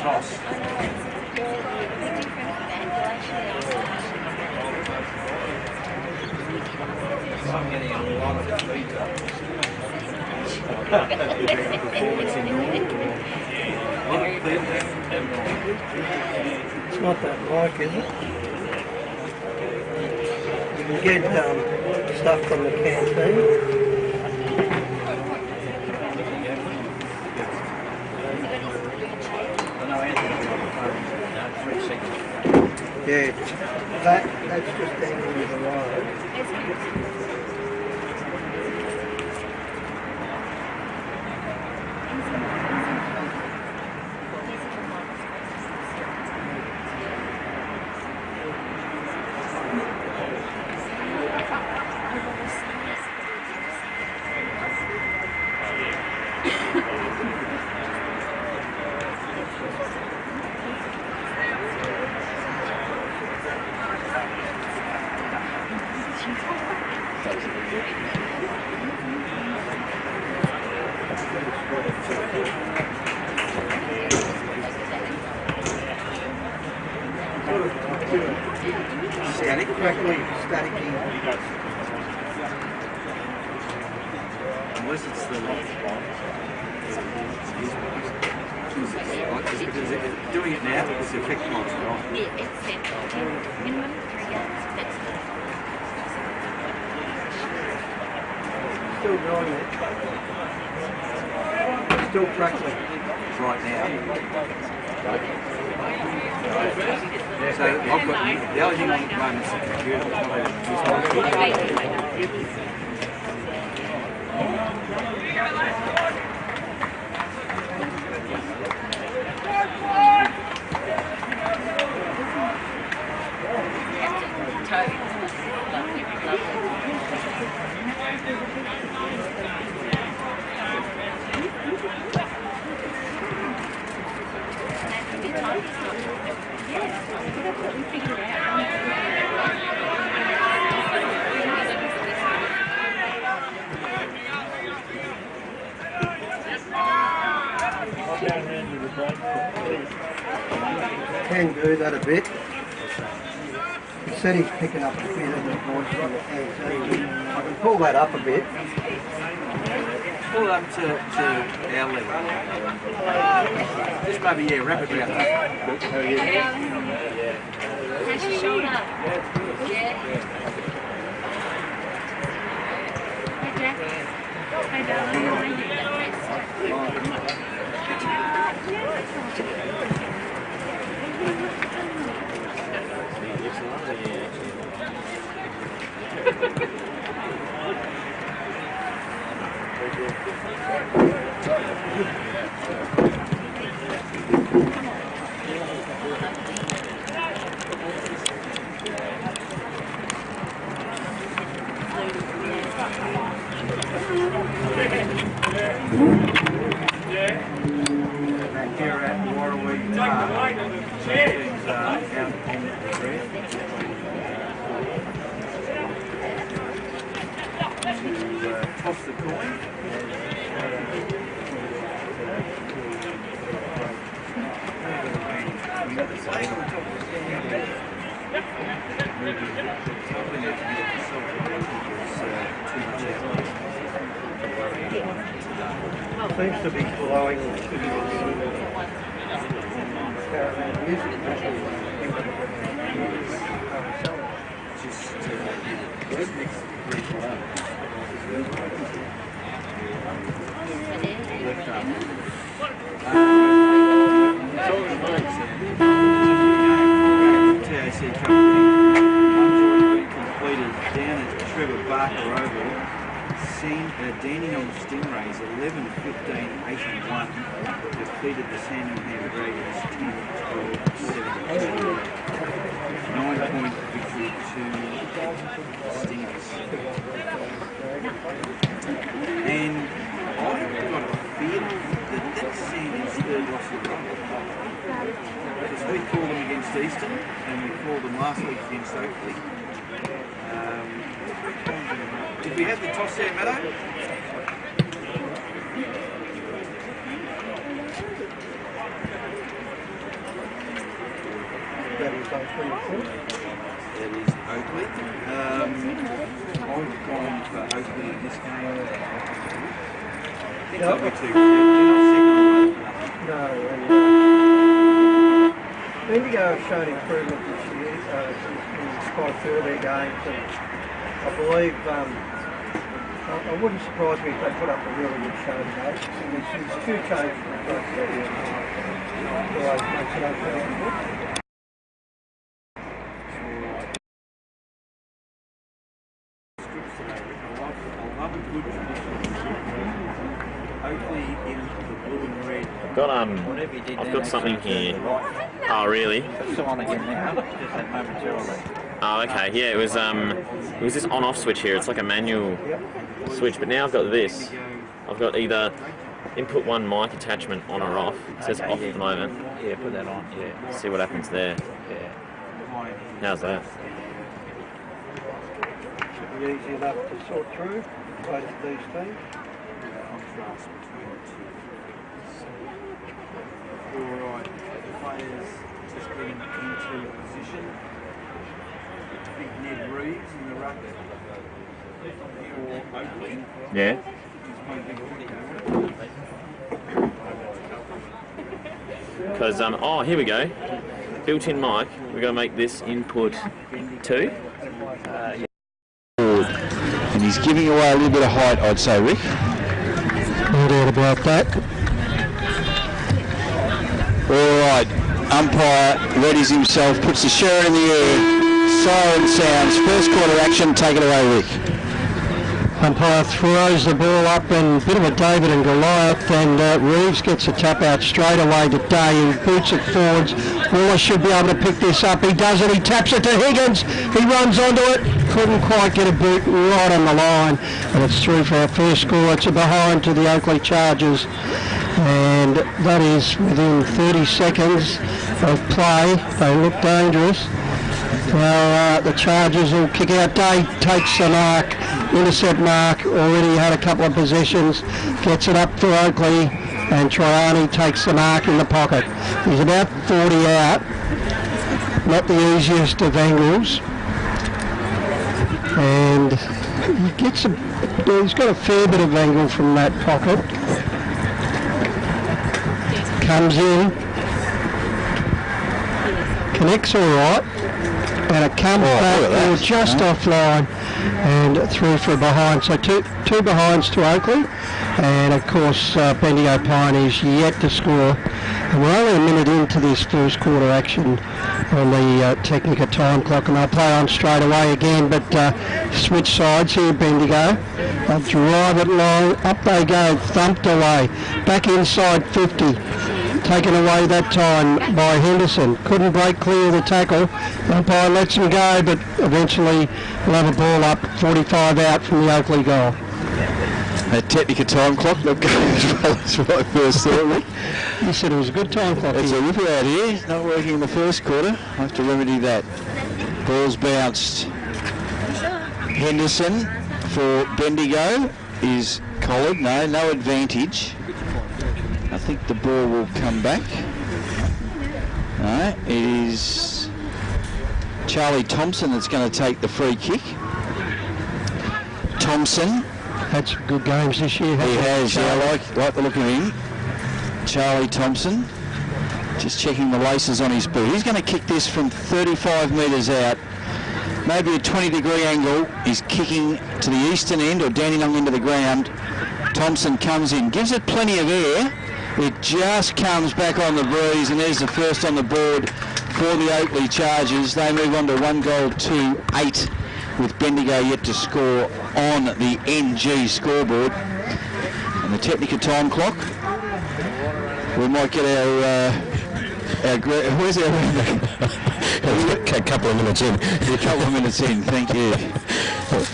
toss. I'm getting a lot of feedback. Performance in normal. It's not that like, is it? You can get stuff from the canteen. Yeah, that's just down in the road. Static, correctly, staticky. Unless it's the doing it now, it's the effect points, right? Yeah, it's set. Minimum 3 gallons. Still doing it. Still crackling. Right now. So I've got the only thing on the moment is the computer. Can do that a bit. He said he's picking up a bit of the voice from the hand, so I can pull that up a bit. Pull it up to our level. Just maybe, yeah, wrap it around that. How's your shoulder? Yeah. Hey, Jack. Hey, darling. How are you? Back here at Oakley Park, things out on the red. To toss the coin. Seems to be flowing to the music. TAC company, completed down at Trevor Barker Oval. Dandenong Stingrays 11-15-81 defeated the Sandringham Dragons 10-12-17. 9-point victory to Stingers. And I've got a feeling that that's Sandy's third loss in a row. Because we called them against Eastern and we called them last week against Oakley. Did we have the toss there, Meadow? where you think? It is Oakley. I've gone for Oakley in this game. I think they'll be too good. They're not second. No, and Bendigo have shown improvement this year in quite a few of their games, and I believe I wouldn't surprise me if they put up a really good show today. And there's two changes from the first year. Always makes it okay. I've got something here. Oh, really? Oh, okay. Yeah, it was this on-off switch here. It's like a manual switch, but now I've got this. I've got either input one mic attachment on or off. It says off at the moment. Yeah, put that on. Yeah. See what happens there. Yeah. How's that? Should be easy enough to sort through both of these things. Alright, the players just getting into position. Big Ned Reeves in the ruck for Oakley. Yeah. Because, oh, here we go. Built-in mic. We're going to make this input 2. And he's giving away a little bit of height, I'd say, Rick. No doubt about that. All right, umpire readies himself, puts the shirt in the air, siren sounds, first quarter action, take it away, Rick. Umpire throws the ball up and a bit of a David and Goliath, and Reeves gets a tap out straight away to Day. He boots it forwards. Waller should be able to pick this up. He does it. He taps it to Higgins. He runs onto it. Couldn't quite get a boot right on the line, and it's through for our first score. It's a behind to the Oakley Chargers, and that is within 30 seconds of play. They look dangerous. Now the Chargers will kick out. Day takes the mark, intercept mark, already had a couple of possessions, gets it up for Oakley, and Triani takes the mark in the pocket. He's about 40 out, not the easiest of angles, and he's got a fair bit of angle from that pocket. Comes in, connects all right, and it comes back or just offline and through for a behind. So two behinds to Oakley, and of course Bendigo Pioneers yet to score. And we're only a minute into this first quarter action on the Technica time clock, and they'll play on straight away again, but switch sides here, Bendigo. They'll drive it long, up they go, thumped away, back inside 50. Taken away that time by Henderson. Couldn't break clear of the tackle. Umpire lets him go, but eventually we'll have a ball up, 45 out from the Oakley goal. A Technica time clock not going as well as what I first thought, Rick. You said it was a good time clock. It's a ripper out here, not working in the first quarter. I have to remedy that. Ball's bounced. Henderson for Bendigo is collared. No advantage. I think the ball will come back. No, it is Charlie Thompson that's going to take the free kick. Thompson. Had some good games this year. He has, yeah, I like the look of him. Charlie Thompson. Just checking the laces on his boot. He's going to kick this from 35 metres out. Maybe a 20-degree angle. He's kicking to the eastern end or Dandenong into the ground. Thompson comes in, gives it plenty of air. It just comes back on the breeze, and there's the first on the board for the Oakley Chargers. They move on to 1-8 with Bendigo yet to score on the NG scoreboard. And the Technica time clock. We might get where's our a couple of minutes in. A couple of minutes in, thank you.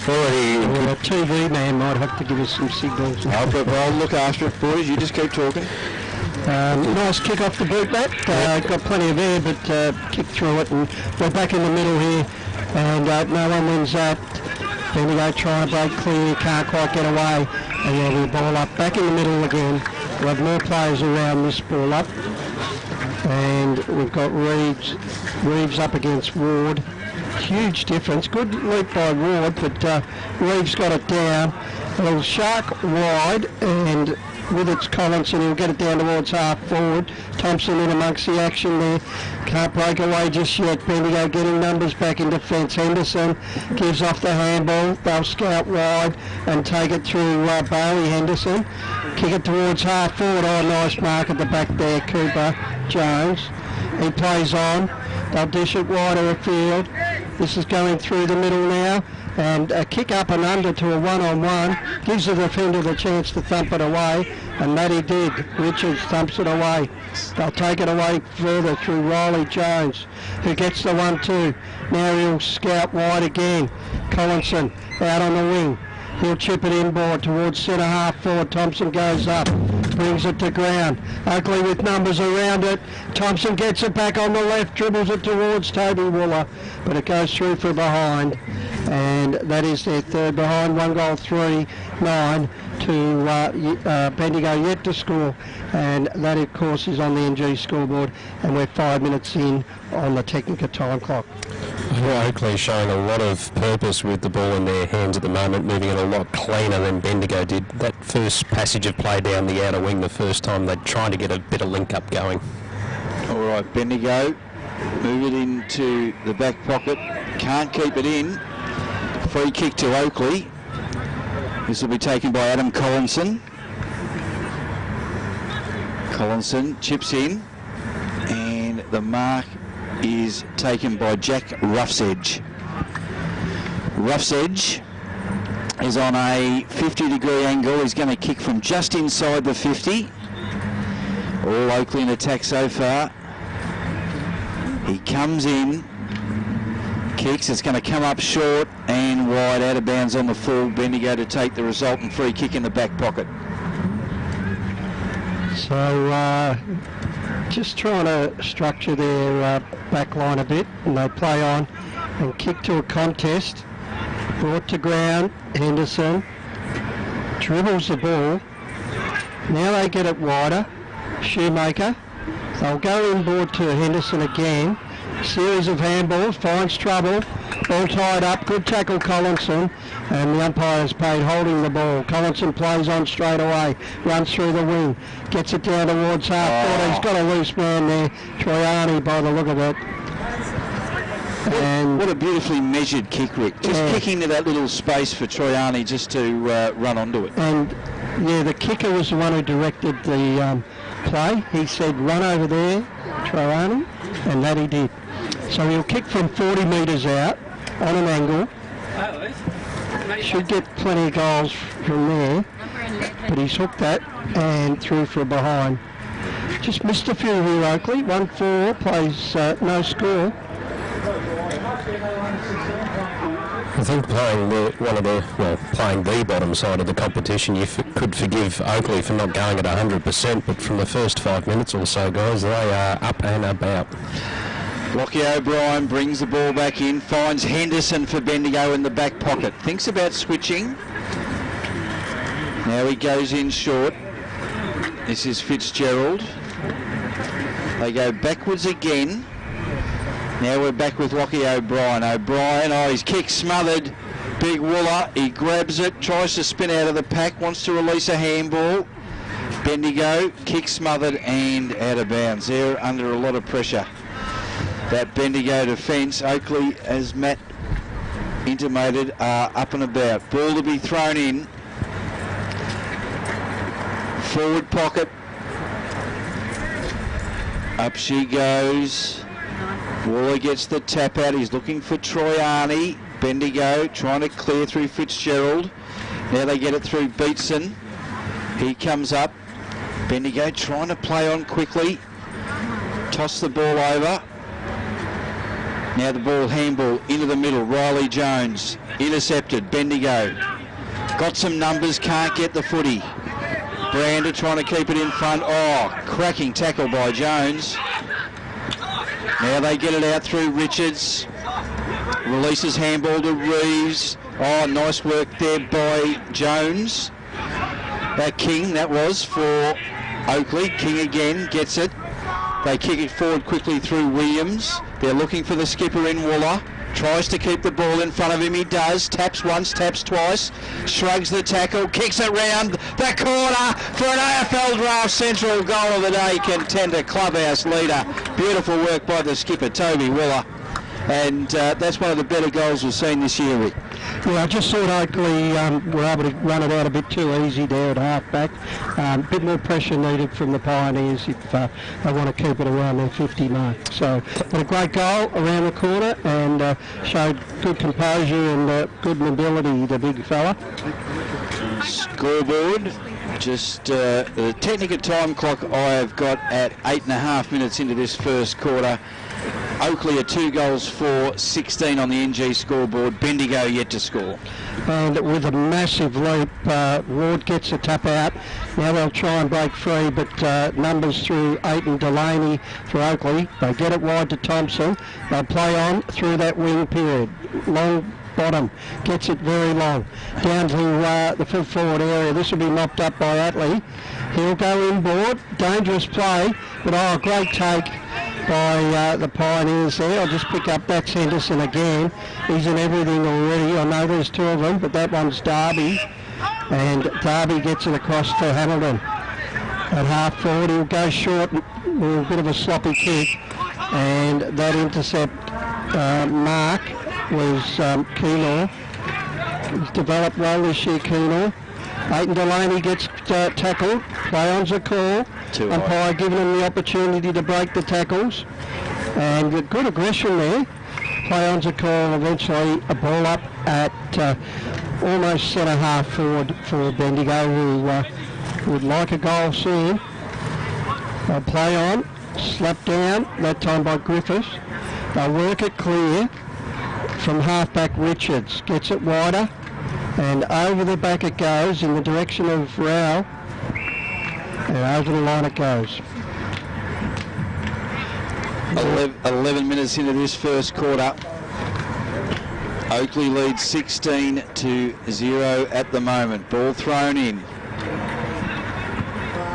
Well, the TV man might have to give us some signals. I'll look after it, boys. You just keep talking. Nice kick off the boot, that. Got plenty of air, but kicked through it, and we're back in the middle here, and no one wins that. Bendigo trying to break clear, can't quite get away, and yeah, we ball up back in the middle again. We'll have more players around this ball up. And we've got Reeves up against Ward. Huge difference. Good leap by Ward, but Reeves got it down. A little shark wide, and with its Collinson, he'll get it down towards half forward. Thompson in amongst the action there. Can't break away just yet. Bendigo getting numbers back in defence. Henderson gives off the handball. They'll scout wide and take it through Bailey Henderson. Kick it towards half forward. Oh, nice mark at the back there, Cooper Jones. He plays on. They'll dish it wider afield. This is going through the middle now. And a kick up and under to a one-on-one gives the defender the chance to thump it away, and that he did. Richards thumps it away. They'll take it away further through Riley Jones, who gets the 1-2. Now he'll scout wide again. Collinson out on the wing. He'll chip it inboard towards centre half forward. Thompson goes up, brings it to ground. Oakley with numbers around it. Thompson gets it back on the left, dribbles it towards Toby Wooler, but it goes through for behind. And that is their third behind. 1 goal 3-9 to Bendigo yet to score. And that, of course, is on the NG scoreboard. And we're 5 minutes in on the Technica time clock. Well, Oakley showing a lot of purpose with the ball in their hands at the moment, moving it a lot cleaner than Bendigo did. That first passage of play down the outer wing the first time, they're trying to get a bit of link-up going. All right, Bendigo move it into the back pocket. Can't keep it in. Free kick to Oakley. This will be taken by Adam Collinson. Collinson chips in, and the mark is taken by Jack Roughsedge. Roughsedge is on a 50-degree angle. He's going to kick from just inside the 50. All Oakley in attack so far. He comes in, kicks. It's going to come up short and wide, out of bounds on the full. Bendigo to take the resultant free kick in the back pocket. So just trying to structure their back line a bit, and they play on and kick to a contest. Brought to ground, Henderson dribbles the ball. Now they get it wider. Shoemaker. They'll go inboard to Henderson again. Series of handballs, finds trouble. Ball tied up, good tackle Collinson, and the umpire's paid holding the ball. Collinson plays on straight away, runs through the wing, gets it down towards half court. He's got a loose man there, Troiani by the look of it. And what a beautifully measured kick, Rick. Just kicking to that little space for Troiani just to run onto it. And yeah, the kicker was the one who directed the play. He said run over there, Troiani, and that he did. So he'll kick from 40 metres out on an angle. Should get plenty of goals from there, but he's hooked that and through for a behind. Just missed a few here, Oakley. 1-4, plays no score. I think playing the bottom side of the competition, you could forgive Oakley for not going at 100%, but from the first 5 minutes or so, guys, they are up and about. Lockie O'Brien brings the ball back in, finds Henderson for Bendigo in the back pocket. Thinks about switching. Now he goes in short. This is Fitzgerald. They go backwards again. Now we're back with Lockie O'Brien. O'Brien, his kick smothered. Big Wooler, he grabs it, tries to spin out of the pack, wants to release a handball. Bendigo, kick smothered and out of bounds. They're under a lot of pressure. That Bendigo defence, Oakley, as Matt intimated, are up and about. Ball to be thrown in. Forward pocket. Up she goes. Waller gets the tap out. He's looking for Troiani. Bendigo trying to clear through Fitzgerald. Now they get it through Beatson. He comes up. Bendigo trying to play on quickly. Toss the ball over. Now the ball, handball into the middle. Riley Jones intercepted. Bendigo got some numbers, can't get the footy. Brander trying to keep it in front. Cracking tackle by Jones. Now they get it out through Richards. Releases handball to Reeves. Nice work there by Jones. King, that was for Oakley. King again gets it. They kick it forward quickly through Williams. They're looking for the skipper in Wooler. Tries to keep the ball in front of him. He does. Taps once, taps twice. Shrugs the tackle. Kicks it round the corner for an AFL Draft Central goal of the day. Contender clubhouse leader. Beautiful work by the skipper, Toby Wooler. And that's one of the better goals we've seen this year, Rick. Yeah, I just thought Oakley were able to run it out a bit too easy there at half-back. A bit more pressure needed from the Pioneers if they want to keep it around their 50 mark. So, but a great goal around the corner and showed good composure and good mobility, the big fella. Scoreboard, just the technical time clock I have got at 8.5 minutes into this first quarter. Oakley are 2 goals for 16 on the NG scoreboard. Bendigo yet to score. And with a massive leap, Ward gets a tap out. Now they'll try and break free, but numbers through Aiton Delaney for Oakley. They get it wide to Thompson. They'll play on through that wing period. Long bottom, gets it very long. Down to the full forward area. This will be mopped up by Atlee. He'll go inboard. Dangerous play, but great take by the Pioneers there. I'll just pick up that's Henderson again. He's in everything already. I know there's 2 of them, but that one's Darby. And Darby gets it across to Hamilton. At half forward, he'll go short with a bit of a sloppy kick. And that intercept mark was Keenor. He's developed well this year, Keenor. Aiton Delaney gets tackled. Play on's a call. Umpire giving him the opportunity to break the tackles. And with good aggression there. Play on's a call. Eventually a ball up at almost centre half forward for Bendigo, who would like a goal soon. They'll play on. Slapped down, that time by Griffiths. They'll work it clear from halfback Richards. Gets it wider. And over the back it goes in the direction of Rao. And over the line it goes. 11 minutes into this first quarter. Oakley leads 16-0 at the moment. Ball thrown in.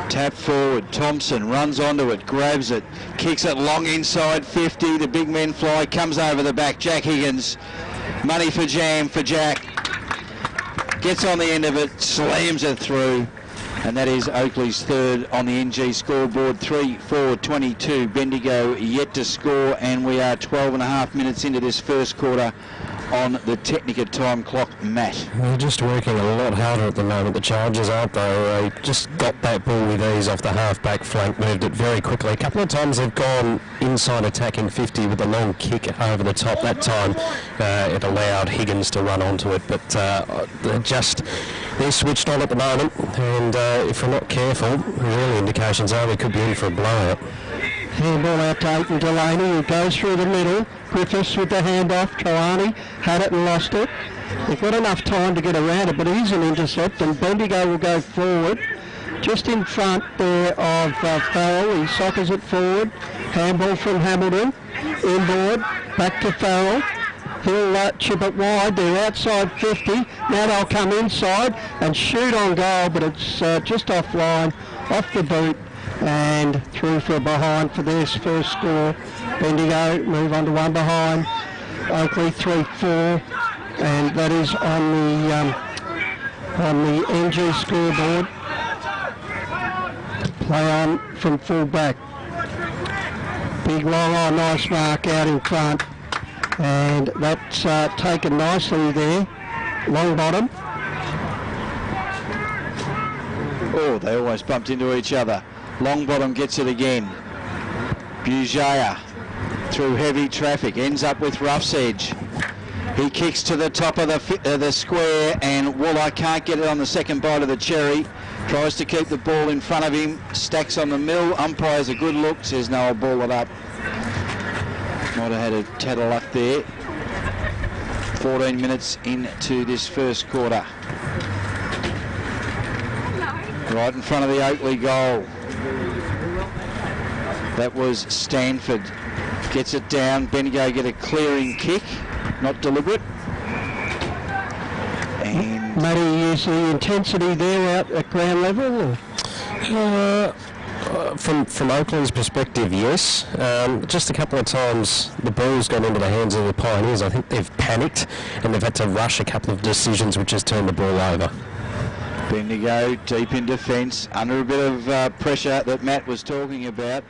Tap forward. Thompson runs onto it, grabs it, kicks it long inside 50. The big men fly, comes over the back. Jack Higgins. Money for jam for Jack. Gets on the end of it, slams it through, and that is Oakley's 3rd on the NG scoreboard. 3-4-22. Bendigo yet to score, and we are 12.5 minutes into this first quarter on the Technica time clock, Matt. They're just working a lot harder at the moment, the Chargers, aren't they? They just got that ball with ease off the half-back flank, moved it very quickly. A couple of times they've gone inside attacking 50 with a long kick over the top. That time it allowed Higgins to run onto it, but they're switched on at the moment, and if we're not careful, the early indications are we could be in for a blowout. Handball out to Aiton Delaney, who goes through the middle. Griffiths with the handoff. Trelawney had it and lost it. They've got enough time to get around it, but he's an intercept, and Bendigo will go forward. Just in front there of Farrell. He sockers it forward. Handball from Hamilton. Inboard. Back to Farrell. He'll chip it wide. They're outside 50. Now they'll come inside and shoot on goal, but it's just offline, off the boot, and through for a behind for their first score. Bendigo move on to 1 behind. Oakley 3-4, and that is on the NG scoreboard. Play on from full back. Big long on, nice mark out in front, and that's taken nicely there. Long bottom. Oh, they almost bumped into each other. Longbottom gets it again. Bujaya through heavy traffic, ends up with Rough's edge. He kicks to the top of the square, and Wooler can't get it on the second bite of the cherry. Tries to keep the ball in front of him, stacks on the mill. Umpire's a good look, says no, I'll ball it up. Might have had a tad of luck there. 14 minutes into this first quarter. Right in front of the Oakley goal. That was Stanford. Gets it down. Bendigo get a clearing kick. Not deliberate. And Matty, is the intensity there out at ground level? Or? From Oakland's perspective, yes. Just a couple of times the ball's gone into the hands of the Pioneers. I think they've panicked and they've had to rush a couple of decisions which has turned the ball over. Bendigo deep in defence, under a bit of pressure that Matt was talking about.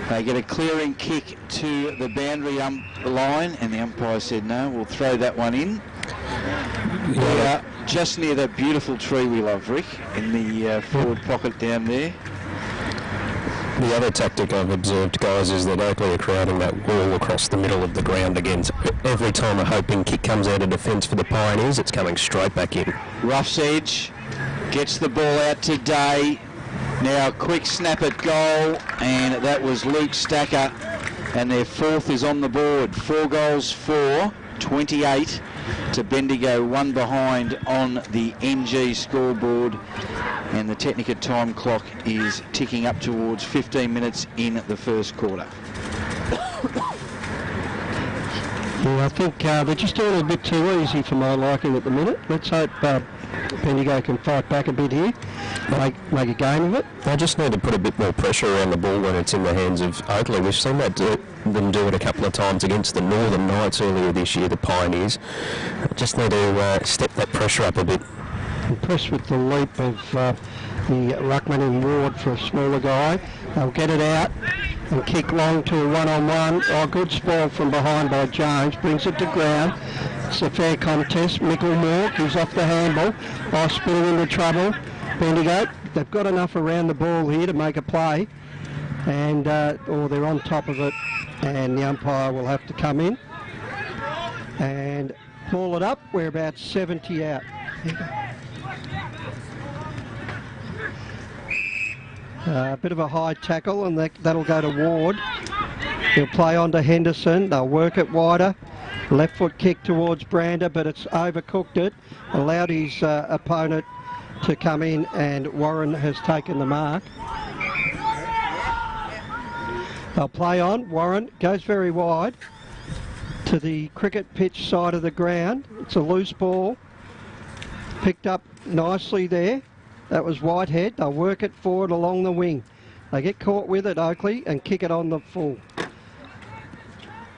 They get a clearing kick to the boundary line, and the umpire said no, we'll throw that one in. We are just near that beautiful tree we love, Rick, in the forward pocket down there. The other tactic I've observed, guys, is that Oakley are creating that wall across the middle of the ground again. So every time a hoping kick comes out of defence for the Pioneers, it's coming straight back in. Rough's edge, gets the ball out to Day. Now quick snap at goal, and that was Luke Stacker, and their fourth is on the board. 4 goals for 28 to Bendigo, 1 behind on the NG scoreboard, and the Technica time clock is ticking up towards 15 minutes in the first quarter. Yeah, I think they're just doing it a bit too easy for my liking at the minute. Let's hope Bendigo can fight back a bit here, make a game of it. They just need to put a bit more pressure around the ball when it's in the hands of Oakley. We've seen them do it a couple of times against the Northern Knights earlier this year, the Pioneers. Just need to step that pressure up a bit. Impressed with the leap of the ruckman in Ward for a smaller guy. They'll get it out and kick long to a one-on-one. Oh, good spoil from behind by Jones, brings it to ground. It's a fair contest. Mickelmore gives off the handball. Oh, spilling into trouble. Bendigo, they've got enough around the ball here to make a play, and or they're on top of it, and the umpire will have to come in and ball it up. We're about 70 out. A bit of a high tackle, and that'll go to Ward. He'll play on to Henderson. They'll work it wider. Left foot kick towards Brander, but it's overcooked it. Allowed his opponent to come in, and Warren has taken the mark. They'll play on. Warren goes very wide to the cricket pitch side of the ground. It's a loose ball. Picked up nicely there. That was Whitehead. They'll work it forward along the wing. They get caught with it, Oakley, and kick it on the full.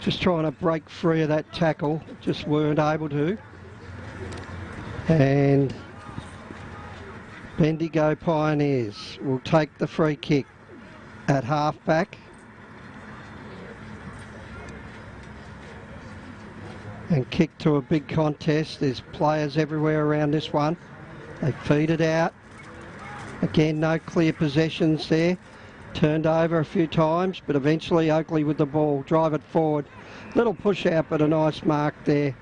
Just trying to break free of that tackle. Just weren't able to. And Bendigo Pioneers will take the free kick at half back. And kick to a big contest. There's players everywhere around this one. They feed it out. Again, no clear possessions there. Turned over a few times, but eventually Oakley with the ball. Drive it forward. Little push out, but a nice mark there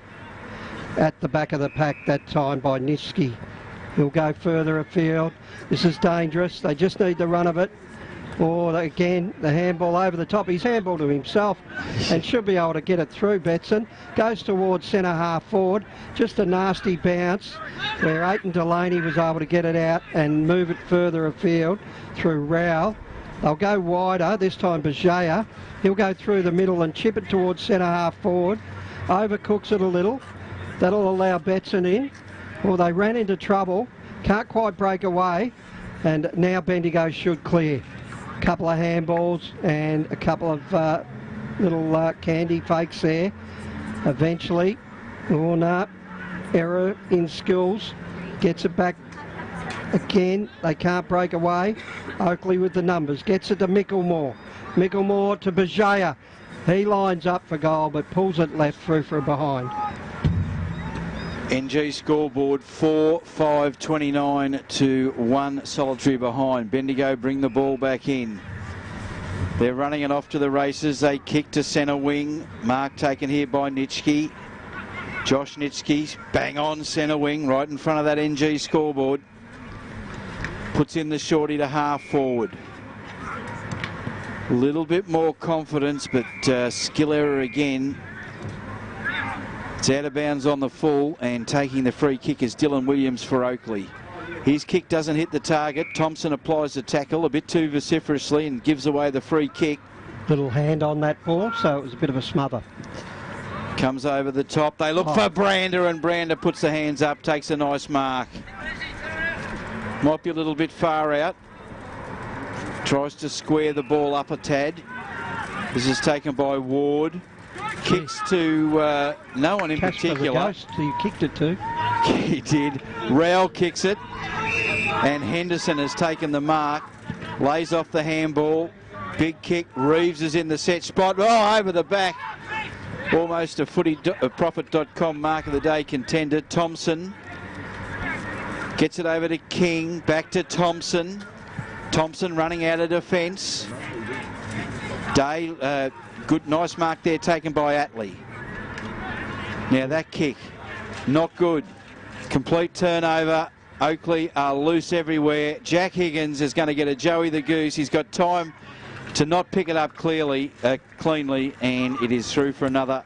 at the back of the pack that time by Niski. He'll go further afield. This is dangerous. They just need the run of it. Or again, the handball over the top. He's handball to himself and should be able to get it through. Betson goes towards centre half forward. Just a nasty bounce where Aiton Delaney was able to get it out and move it further afield through Rowell. They'll go wider, this time Bajaya. He'll go through the middle and chip it towards centre half forward. Overcooks it a little. That'll allow Betson in. Well, they ran into trouble. Can't quite break away. And now Bendigo should clear. Couple of handballs and a couple of little candy fakes there. Eventually, Lorna, error in skills, gets it back again. They can't break away. Oakley with the numbers, gets it to Mickelmore. Mickelmore to Bajaya. He lines up for goal but pulls it left through from behind. NG scoreboard 4-5-29 to 1 solitary behind. Bendigo bring the ball back in. They're running it off to the races. They kick to centre wing. Mark taken here by Nitschke. Josh Nitschke, bang on centre wing, right in front of that NG scoreboard. Puts in the shorty to half forward. A little bit more confidence, but skill error again. It's out of bounds on the full, and taking the free kick is Dylan Williams for Oakley. His kick doesn't hit the target. Thompson applies the tackle a bit too vociferously and gives away the free kick. Little hand on that ball, so it was a bit of a smother. Comes over the top. They look for Brander, and Brander puts the hands up, takes a nice mark. Might be a little bit far out. Tries to square the ball up a tad. This is taken by Ward. Kicks to no one in particular. Ghost, you kicked it to. He did. Rowell kicks it. And Henderson has taken the mark. Lays off the handball. Big kick. Reeves is in the set spot. Oh, over the back. Almost a footyprofit.com mark of the day contender. Thompson gets it over to King. Back to Thompson. Thompson running out of defence. Day, good, nice mark there taken by Oakley. Now that kick, not good. Complete turnover. Oakley are loose everywhere. Jack Higgins is going to get a Joey the Goose. He's got time to not pick it up cleanly, and it is through for another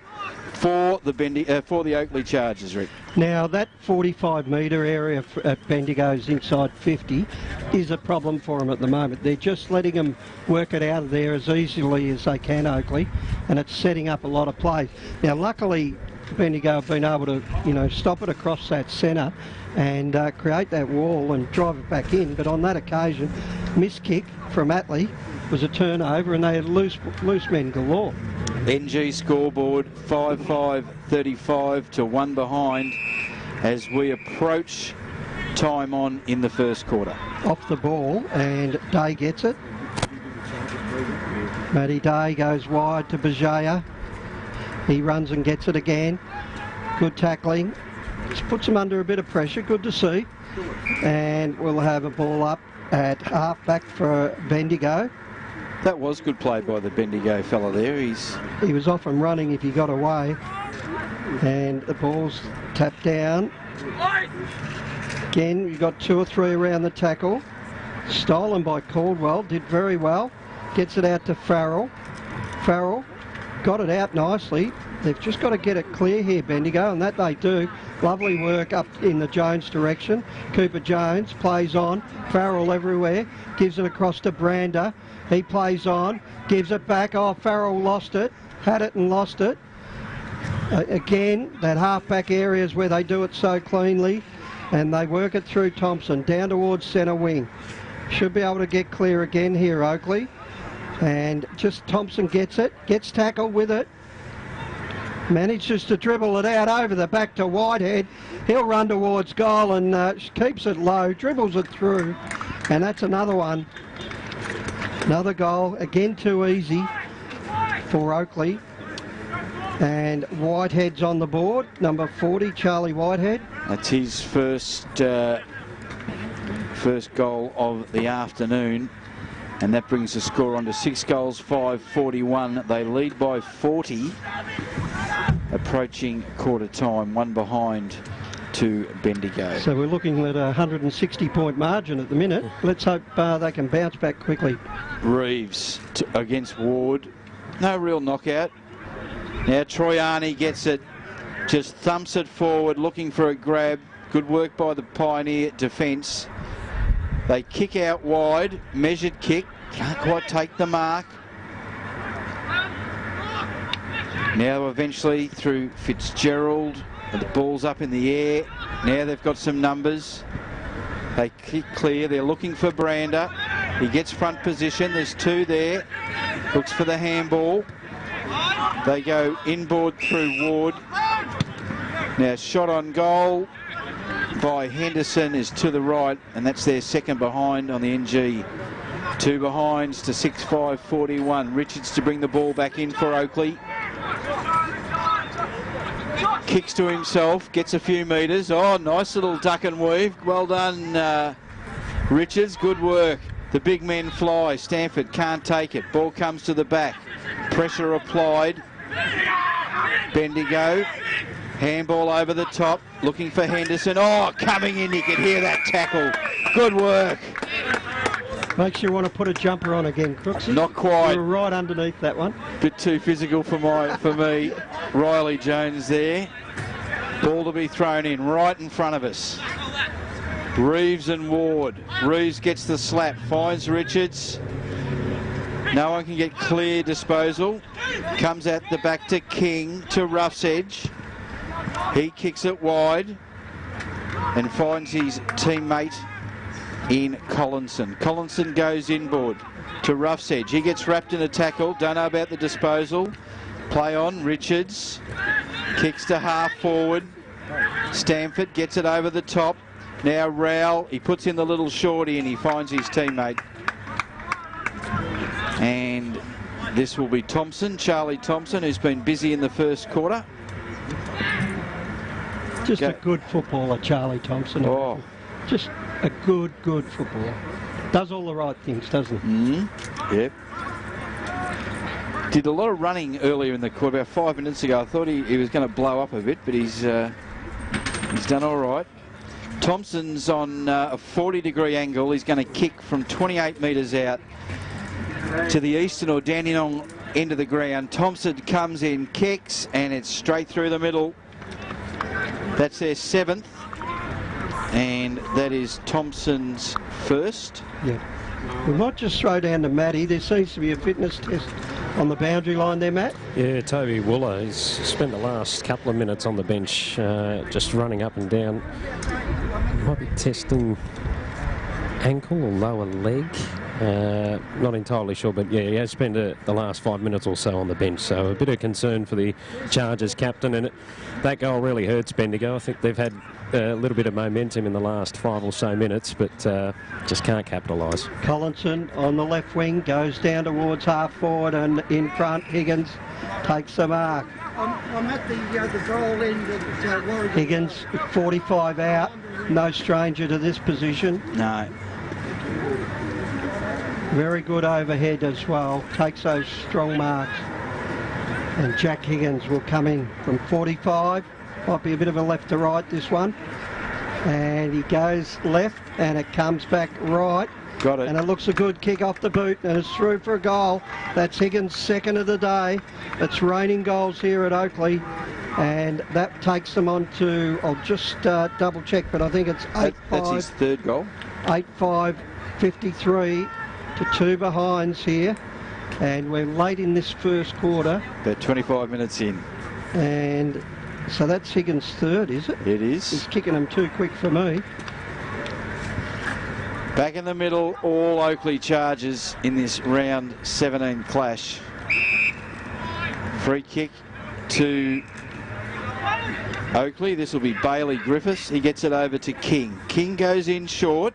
for the Oakley Chargers, Rick. Now that 45-metre area at Bendigo's inside 50 is a problem for them at the moment. They're just letting them work it out of there as easily as they can, Oakley, and it's setting up a lot of plays. Now luckily Bendigo have been able to, stop it across that centre and create that wall and drive it back in, but on that occasion, missed kick from Oakley was a turnover and they had loose men galore. NG scoreboard 5-5-35 to 1 behind as we approach time on in the first quarter. Off the ball and Day gets it. Matty Day goes wide to Bajaya. He runs and gets it again. Good tackling. Just puts him under a bit of pressure. Good to see. And we'll have a ball up at half back for Bendigo. That was good play by the Bendigo fella there. He was off and running if he got away. And the ball's tapped down. Again, you've got 2 or 3 around the tackle. Stolen by Caldwell. Did very well. Gets it out to Farrell. Farrell got it out nicely. They've just got to get it clear here, Bendigo, and that they do. Lovely work up in the Jones direction. Cooper Jones plays on. Farrell everywhere. Gives it across to Brander. He plays on. Gives it back. Oh, Farrell lost it. Had it and lost it. Again, that half-back area is where they do it so cleanly. And they work it through Thompson. Down towards centre wing. Should be able to get clear again here, Oakley. And just Thompson gets it. Gets tackled with it. Manages to dribble it out over the back to Whitehead. He'll run towards goal and keeps it low, dribbles it through, and that's another one. Another goal, again too easy for Oakley. And Whitehead's on the board, number 40, Charlie Whitehead. That's his first goal of the afternoon. And that brings the score on to 6 goals, 5-41. They lead by 40. Approaching quarter time, 1 behind to Bendigo. So we're looking at a 160-point margin at the minute. Let's hope they can bounce back quickly. Reeves against Ward. No real knockout. Now Troiani gets it, just thumps it forward, looking for a grab. Good work by the Pioneer defence. They kick out wide, measured kick, can't quite take the mark. Now eventually through Fitzgerald, the ball's up in the air. Now they've got some numbers. They kick clear, they're looking for Brander. He gets front position, there's 2 there. Looks for the handball. They go inboard through Ward. Now shot on goal by Henderson is to the right, and that's their second behind on the NG. 2 behinds to 6-5-41. Richards to bring the ball back in for Oakley. Kicks to himself, gets a few metres. Oh, nice little duck and weave. Well done, Richards. Good work. The big men fly. Stanford can't take it. Ball comes to the back. Pressure applied. Bendigo. Handball over the top. Looking for Henderson. Oh, coming in. You can hear that tackle. Good work. Makes you want to put a jumper on again, Crooksy. Not quite. You were right underneath that one. Bit too physical for me. Riley Jones there. Ball to be thrown in right in front of us. Reeves and Ward. Reeves gets the slap, finds Richards. No one can get clear disposal. Comes out the back to King, to Rough's edge. He kicks it wide and finds his teammate in Collinson. Collinson goes inboard. to Rough's Edge. He gets wrapped in a tackle. Don't know about the disposal. Play on. Richards kicks to half forward. Stanford gets it over the top. Now Rowell. He puts in the little shorty and he finds his teammate. And this will be Thompson, Charlie Thompson, who's been busy in the first quarter. Just a good footballer, Charlie Thompson. Oh. Just a good footballer. Does all the right things, doesn't he? Yep. Did a lot of running earlier in the quarter. About 5 minutes ago, I thought he was going to blow up a bit, but he's done all right. Thompson's on a 40-degree angle. He's going to kick from 28 metres out to the eastern or Dandenong end of the ground. Thompson comes in, kicks, and it's straight through the middle. That's their 7th, and that is Thompson's first. Yeah. We might just throw down to Matty. There seems to be a fitness test on the boundary line there, Matt. Yeah, Toby Wooler, he's spent the last couple of minutes on the bench just running up and down. Might be testing ankle or lower leg. Not entirely sure, but yeah, he has spent the last 5 minutes or so on the bench, so a bit of concern for the Chargers captain, and that goal really hurts Bendigo. I think they've had a little bit of momentum in the last 5 or so minutes, but just can't capitalise. Collinson on the left wing goes down towards half forward, and in front Higgins takes the mark. I'm at the goal end of Warwick. Higgins 45 out, no stranger to this position. No. Very good overhead as well, takes those strong marks. And Jack Higgins will come in from 45, might be a bit of a left to right this one. And he goes left and it comes back right. Got it. And it looks a good kick off the boot and it's through for a goal. That's Higgins' second of the day. It's raining goals here at Oakley. And that takes them on to, I'll just double check, but I think it's 8-5. That's his third goal. 8-5, 53 to 2 behinds here. And we're late in this first quarter. About 25 minutes in. And so that's Higgins' third, is it? It is. He's kicking them too quick for me. Back in the middle, all Oakley Chargers in this round 17 clash. Free kick to Oakley. This will be Bailey Griffiths. He gets it over to King. King goes in short.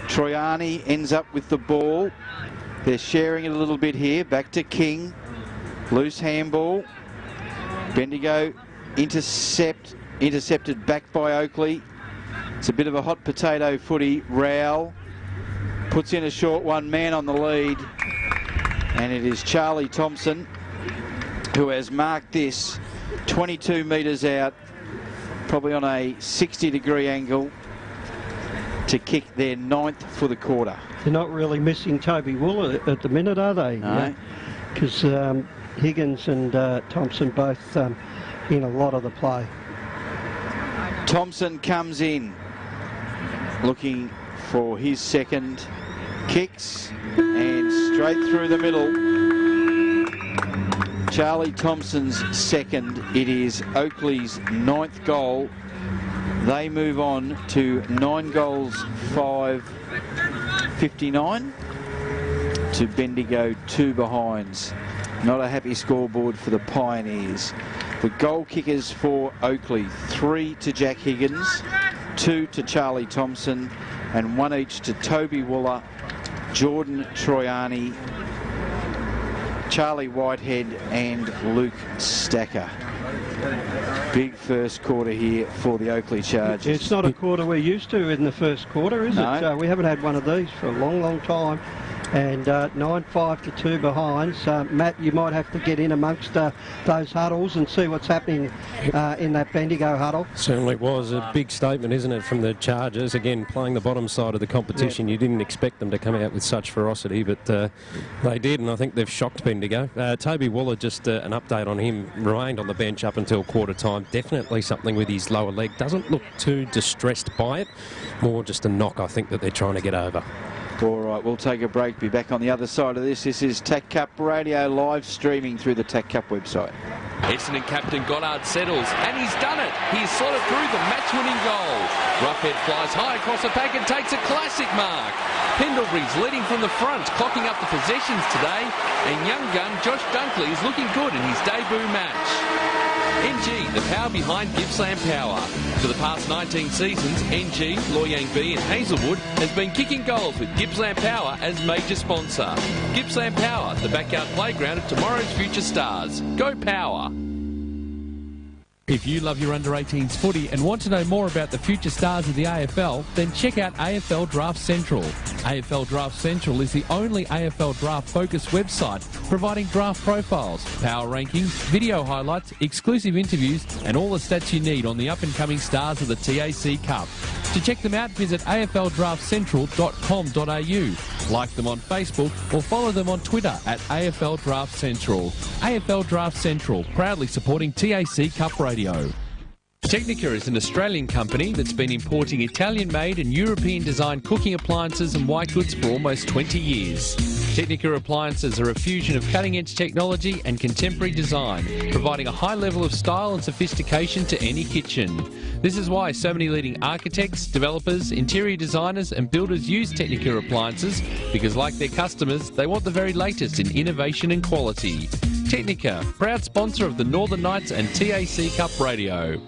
Troiani ends up with the ball. They're sharing it a little bit here. Back to King. Loose handball. Bendigo intercepted back by Oakley. It's a bit of a hot potato footy. Rowell puts in a short one, man on the lead. And it is Charlie Thompson who has marked this 22 metres out, probably on a 60-degree angle, to kick their 9th for the quarter. They're not really missing Toby Wooler at the minute, are they? No. Because Higgins and Thompson both in a lot of the play. Thompson comes in looking for his second, kicks and straight through the middle. Charlie Thompson's second. It is Oakley's 9th goal. They move on to 9 goals, 5-59 to Bendigo 2 behinds. Not a happy scoreboard for the Pioneers. The goal kickers for Oakley, 3 to Jack Higgins, 2 to Charlie Thompson, and 1 each to Toby Wooler, Jordan Troiani, Charlie Whitehead and Luke Stacker. Big first quarter here for the Oakley Chargers. It's not a quarter we're used to in the first quarter, is it? We haven't had one of these for a long time. And 9-5 to 2 behinds. Matt, you might have to get in amongst those huddles and see what's happening in that Bendigo huddle. Certainly was a big statement, isn't it, from the Chargers? Again, playing the bottom side of the competition. You didn't expect them to come out with such ferocity, but they did, and I think they've shocked Bendigo. Toby Wooler, just an update on him, remained on the bench up until quarter time. Definitely something with his lower leg. Doesn't look too distressed by it. More just a knock, I think, that they're trying to get over. All right, we'll take a break. Be back on the other side of this. This is TAC Cup Radio live streaming through the TAC Cup website. Essendon captain Goddard settles, and he's done it. He's slotted through the match-winning goal. Roughhead flies high across the pack and takes a classic mark. Pendlebury's leading from the front, clocking up the possessions today, and young gun Josh Dunkley is looking good in his debut match. NG, the power behind Gippsland Power. For the past 19 seasons, NG, Loy Yang B and Hazelwood has been kicking goals with Gippsland Power as major sponsor. Gippsland Power, the backyard playground of tomorrow's future stars. Go Power! If you love your under-18s footy and want to know more about the future stars of the AFL, then check out AFL Draft Central. AFL Draft Central is the only AFL draft-focused website providing draft profiles, power rankings, video highlights, exclusive interviews and all the stats you need on the up-and-coming stars of the TAC Cup. To check them out, visit afldraftcentral.com.au, like them on Facebook or follow them on Twitter at AFL Draft Central. AFL Draft Central, proudly supporting TAC Cup Radio. Technica is an Australian company that's been importing Italian-made and European-designed cooking appliances and white goods for almost 20 years. Technica appliances are a fusion of cutting-edge technology and contemporary design, providing a high level of style and sophistication to any kitchen. This is why so many leading architects, developers, interior designers and builders use Technica appliances, because like their customers, they want the very latest in innovation and quality. Technica, proud sponsor of the Northern Knights and TAC Cup Radio.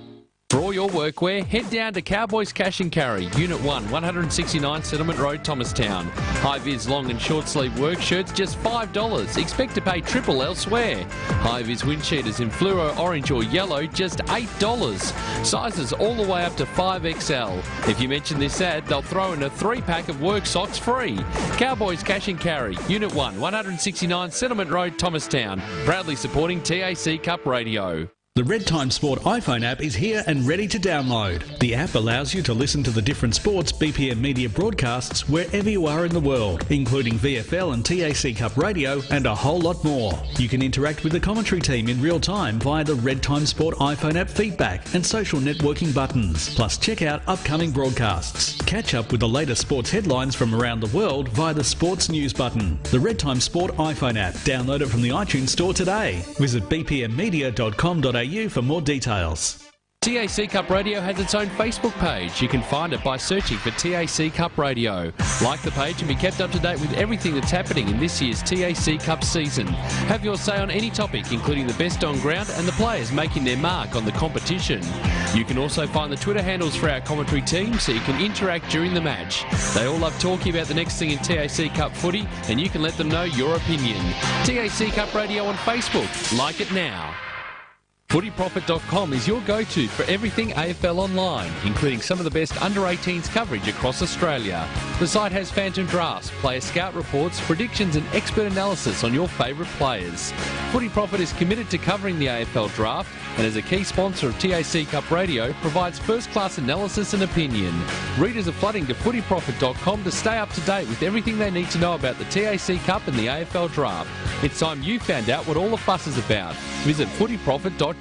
For all your workwear, head down to Cowboys Cash and Carry, Unit 1, 169 Settlement Road, Thomastown. High-vis long and short-sleeve work shirts, just $5. Expect to pay triple elsewhere. High-vis wind cheaters in fluoro, orange or yellow, just $8. Sizes all the way up to 5XL. If you mention this ad, they'll throw in a 3-pack of work socks free. Cowboys Cash and Carry, Unit 1, 169 Settlement Road, Thomastown. Proudly supporting TAC Cup Radio. The Red Time Sport iPhone app is here and ready to download. The app allows you to listen to the different sports BPM Media broadcasts wherever you are in the world, including VFL and TAC Cup Radio and a whole lot more. You can interact with the commentary team in real time via the Red Time Sport iPhone app feedback and social networking buttons. Plus check out upcoming broadcasts. Catch up with the latest sports headlines from around the world via the Sports News button. The Red Time Sport iPhone app. Download it from the iTunes Store today. Visit bpmmedia.com.au for more details. TAC Cup Radio has its own Facebook page. You can find it by searching for TAC Cup Radio. Like the page and be kept up to date with everything that's happening in this year's TAC Cup season. Have your say on any topic, including the best on ground and the players making their mark on the competition. You can also find the Twitter handles for our commentary team so you can interact during the match. They all love talking about the next thing in TAC Cup footy and you can let them know your opinion. TAC Cup Radio on Facebook. Like it now. FootyProfit.com is your go-to for everything AFL online, including some of the best under-18s coverage across Australia. The site has phantom drafts, player scout reports, predictions and expert analysis on your favourite players. Footy Profit is committed to covering the AFL draft and as a key sponsor of TAC Cup Radio provides first-class analysis and opinion. Readers are flooding to FootyProfit.com to stay up to date with everything they need to know about the TAC Cup and the AFL draft. It's time you found out what all the fuss is about. Visit FootyProfit.com.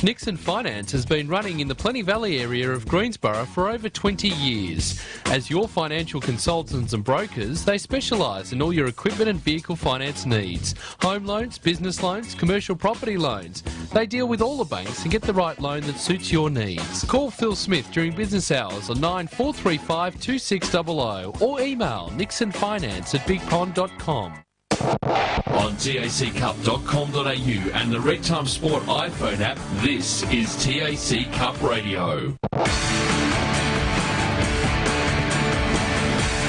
Nixon Finance has been running in the Plenty Valley area of Greensborough for over 20 years. As your financial consultants and brokers, they specialise in all your equipment and vehicle finance needs. Home loans, business loans, commercial property loans. They deal with all the banks and get the right loan that suits your needs. Call Phil Smith during business hours on 9435 2600 or email nixonfinance@bigpond.com. On TACcup.com.au and the Red Time Sport iPhone app, this is TAC Cup Radio.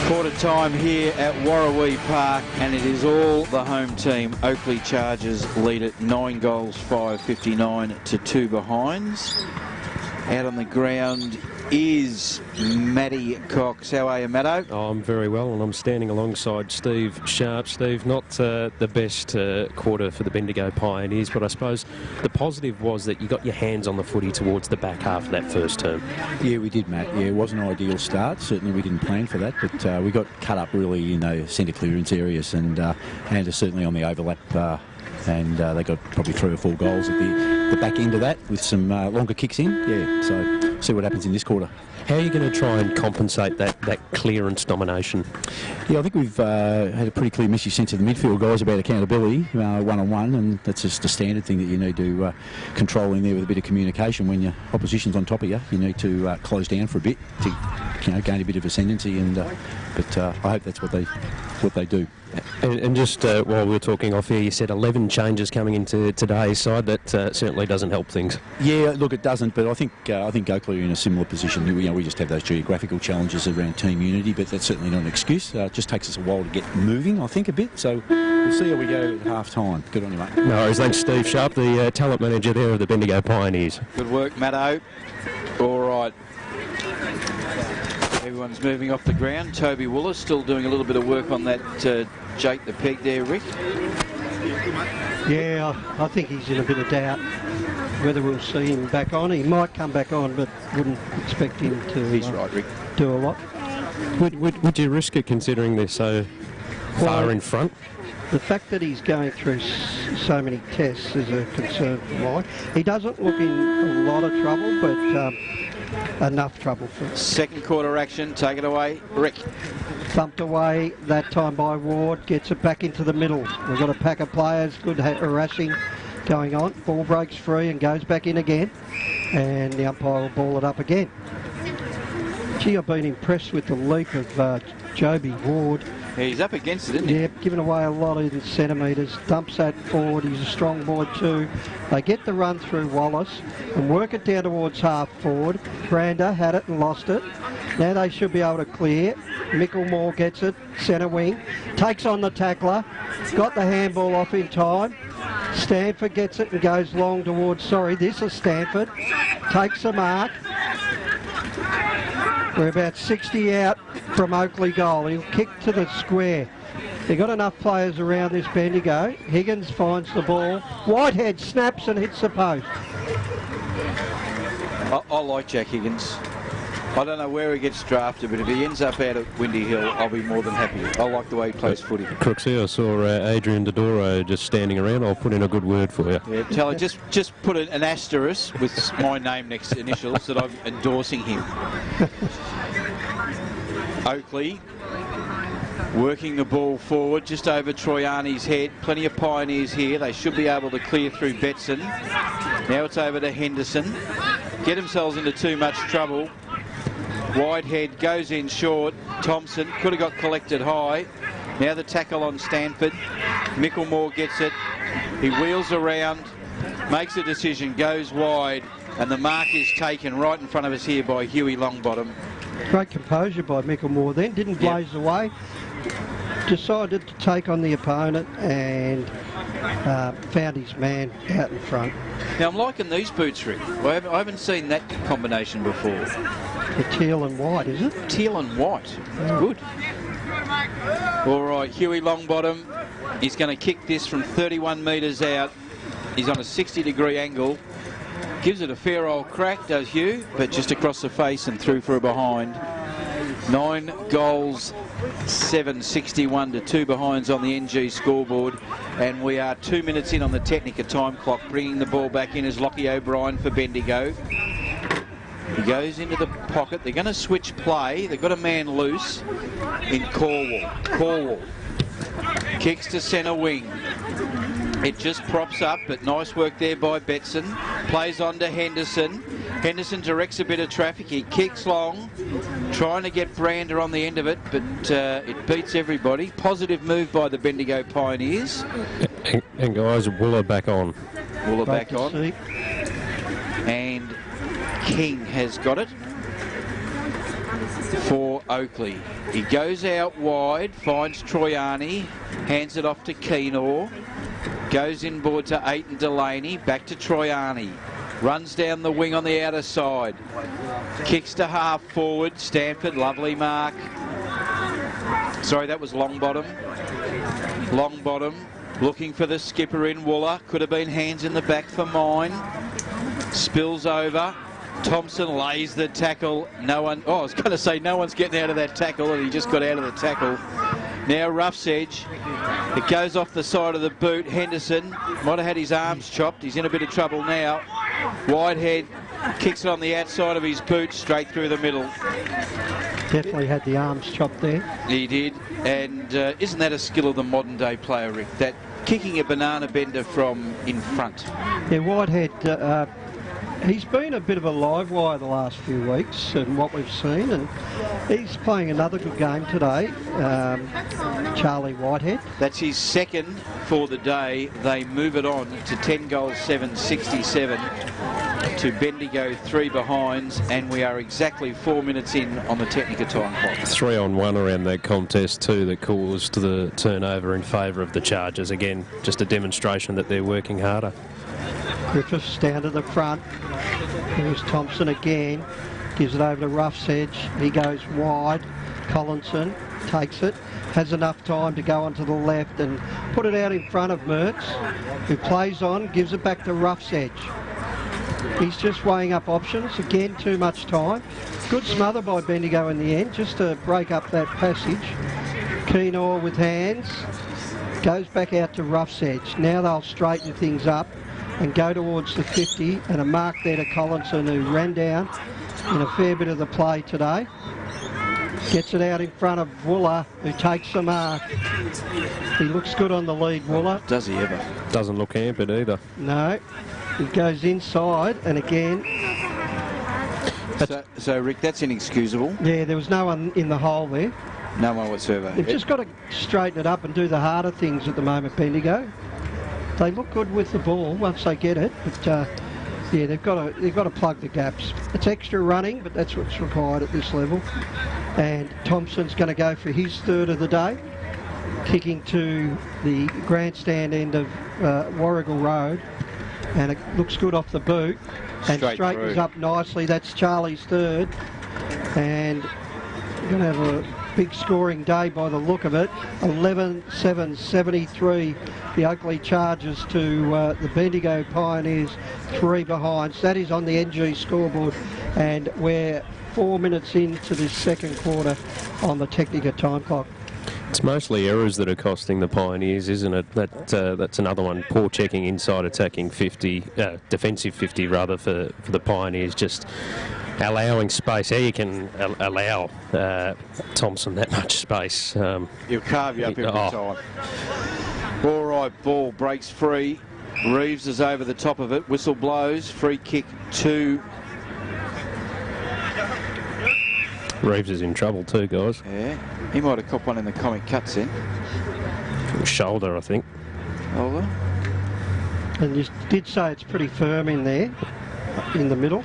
Quarter time here at Warrawee Park, and it is all the home team. Oakley Chargers lead at 9 goals, 5.59 to 2 behinds. Out on the ground is Matty Cox. How are you, Matto? Oh, I'm very well, and I'm standing alongside Steve Sharp. Steve, not the best quarter for the Bendigo Pioneers, but I suppose the positive was that you got your hands on the footy towards the back half of that first term. Yeah, we did, Matt. Yeah, it wasn't an ideal start. Certainly we didn't plan for that, but we got cut up really in those centre clearance areas and certainly on the overlap. And they got probably 3 or 4 goals at the back end of that with some longer kicks in. Yeah, so see what happens in this quarter. How are you going to try and compensate that clearance domination? Yeah, I think we've had a pretty clear message sent to the midfield guys about accountability, one-on-one, and that's just a standard thing that you need to control in there with a bit of communication. When your opposition's on top of you, you need to close down for a bit to gain a bit of ascendancy, and but I hope that's what they do. And just while we were talking off here, you said 11 changes coming into today's side. That certainly doesn't help things. Yeah, look, it doesn't, but I think Oakleigh are in a similar position. We just have those geographical challenges around team unity, but that's certainly not an excuse. It just takes us a while to get moving, I think, a bit. So we'll see how we go at half-time. Good on you, mate. No worries. Thanks, Steve Sharp, the talent manager there of the Bendigo Pioneers. Good work, Matto. All right. Everyone's moving off the ground. Toby Wooler still doing a little bit of work on that Jake the Peg there, Rick. Yeah, I think he's in a bit of doubt whether we'll see him back on. He might come back on, but wouldn't expect him to He's right, Rick. do a lot. Would you risk it considering they're so far in front? The fact that he's going through so many tests is a concern for mine. He doesn't look in a lot of trouble, but enough trouble for us. Second quarter action, take it away, Rick. Thumped away that time by Ward, gets it back into the middle. We've got a pack of players, good harassing going on. Ball breaks free and goes back in again, and the umpire will ball it up again. Gee, I've been impressed with the leap of Joby Ward. Yeah, he's up against it, isn't he? Yeah, giving away a lot in centimetres. Dumps that forward. He's a strong boy too. They get the run through Wallace and work it down towards half forward. Brander had it and lost it. Now they should be able to clear. Micklemore gets it, centre wing. Takes on the tackler. Got the handball off in time. Stanford gets it and goes long towards, this is Stanford. Takes the mark. We're about 60 out from Oakley goal. He'll kick to the square. They've got enough players around this Bendigo. Higgins finds the ball. Whitehead snaps and hits the post. I like Jack Higgins. I don't know where he gets drafted, but if he ends up out at Windy Hill, I'll be more than happy. I like the way he plays footy. Crooksy, I saw Adrian Dodoro just standing around. I'll put in a good word for you. Yeah, tell her, just put an asterisk with my name next to initials that I'm endorsing him. Oakley working the ball forward just over Troiani's head. Plenty of Pioneers here. They should be able to clear through Betson. Now it's over to Henderson. Get themselves into too much trouble. Whitehead goes in short. Thompson could have got collected high. Now the tackle on Stanford. Micklemore gets it. He wheels around, makes a decision, goes wide, and the mark is taken right in front of us here by Huey Longbottom. Great composure by Micklemore then. Didn't blaze away. Decided to take on the opponent and found his man out in front. Now I'm liking these boots, Rick. I haven't seen that combination before. The teal and white, is it? Teal and white. Good. All right, Huey Longbottom. He's going to kick this from 31 metres out. He's on a 60-degree angle. Gives it a fair old crack, does Hugh, but just across the face and through for a behind. 9 goals, 761 to 2 behinds on the NG scoreboard, and we are 2 minutes in on the Technica time clock. Bringing the ball back in is Lockie O'Brien for Bendigo. He goes into the pocket. They're going to switch play. They've got a man loose in Corwall. Kicks to centre wing. It just props up, but nice work there by Betson. Plays on to Henderson. Henderson directs a bit of traffic. He kicks long, trying to get Brander on the end of it, but it beats everybody. Positive move by the Bendigo Pioneers. And guys, Wooler back on. Wooler back on. And King has got it for Oakley. He goes out wide, finds Troiani, hands it off to Keenor. Goes inboard to Aiton Delaney, back to Troiani. Runs down the wing on the outer side. Kicks to half forward. Stanford, lovely mark. Sorry, that was Longbottom. Longbottom looking for the skipper in Wooler. Could have been hands in the back for mine. Spills over. Thompson lays the tackle. No one, I was going to say no one's getting out of that tackle, and he just got out of the tackle. Now Rough's edge. It goes off the side of the boot. Henderson might have had his arms chopped. He's in a bit of trouble now. Whitehead Kicks it on the outside of his boot, straight through the middle. Definitely had the arms chopped there. He did. And isn't that a skill of the modern day player, Rick? That kicking a banana bender from in front. Yeah, Whitehead, he's been a bit of a live wire the last few weeks and what we've seen, and he's playing another good game today, Charlie Whitehead. That's his second for the day. They move it on to 10 goals, 7, 67 to Bendigo, 3 behinds, and we are exactly 4 minutes in on the Technica time clock. 3-on-1 around that contest too that caused the turnover in favour of the Chargers. Again, just a demonstration that they're working harder. Griffiths down to the front. Here's Thompson again. Gives it over to Rough's edge. He goes wide. Collinson takes it. Has enough time to go onto the left and put it out in front of Mertz, who plays on, gives it back to Rough's edge. He's just weighing up options. Again, too much time. Good smother by Bendigo in the end, just to break up that passage. Keenor with hands. Goes back out to Rough's edge. Now they'll straighten things up and go towards the 50, and a mark there to Collinson, who ran down in a fair bit of the play today. Gets it out in front of Wooler, who takes the mark. He looks good on the lead, Wooler. Does he ever? Doesn't look hampered either. No. He goes inside, and again... So, Rick, that's inexcusable. Yeah, there was no one in the hole there. No one whatsoever. They've just got to straighten it up and do the harder things at the moment, Bendigo. They look good with the ball once they get it, but yeah, they've got to plug the gaps. It's extra running, but that's what's required at this level. And Thompson's going to go for his third of the day, kicking to the grandstand end of Warrigal Road, and it looks good off the boot and straightens up nicely. That's Charlie's third, and we're going to have a big scoring day by the look of it. 11-7-73 the Oakley Chargers to the Bendigo Pioneers, 3 behinds. That is on the NG scoreboard, and we're 4 minutes into this second quarter on the Technica time clock. It's mostly errors that are costing the Pioneers, isn't it? That's another one. Poor checking inside attacking 50, defensive 50 rather for the Pioneers. Just allowing space. How you can allow Thompson that much space? He'll carve you up every time. All right, ball breaks free. Reeves is over the top of it. Whistle blows. Free kick to... Reeves is in trouble too, guys. Yeah, he might have copped one in the comic cutscene. Shoulder, I think. Shoulder. And you did say it's pretty firm in there, in the middle.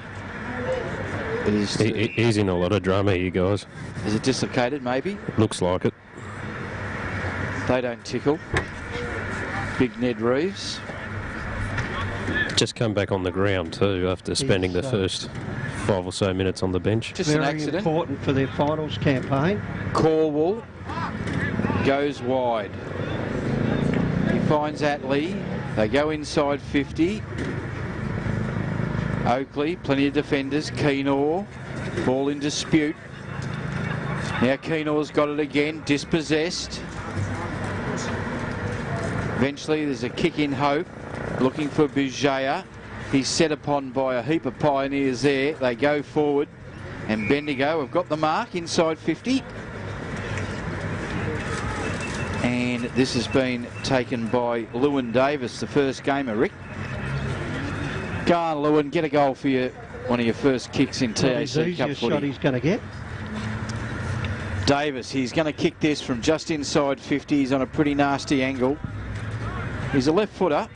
It is. He's in a lot of drama, you guys. Is it dislocated, maybe? Looks like it. They don't tickle. Big Ned Reeves. Just come back on the ground too after spending the first 5 or so minutes on the bench. Just an accident. Very important for their finals campaign. Corwell goes wide. He finds Oakley. They go inside 50. Oakley, plenty of defenders. Keenor, ball in dispute. Now Keenor's got it again, dispossessed. Eventually there's a kick in hope, looking for Bujaya. He's set upon by a heap of Pioneers there. They go forward, and Bendigo have got the mark inside 50. And this has been taken by Lewin Davis, the first gamer, Rick. Go on, Lewin, get a goal for you. One of your first kicks in TAC Cup footy. Shot he's going to get. Davis, he's going to kick this from just inside 50. He's on a pretty nasty angle. He's a left footer.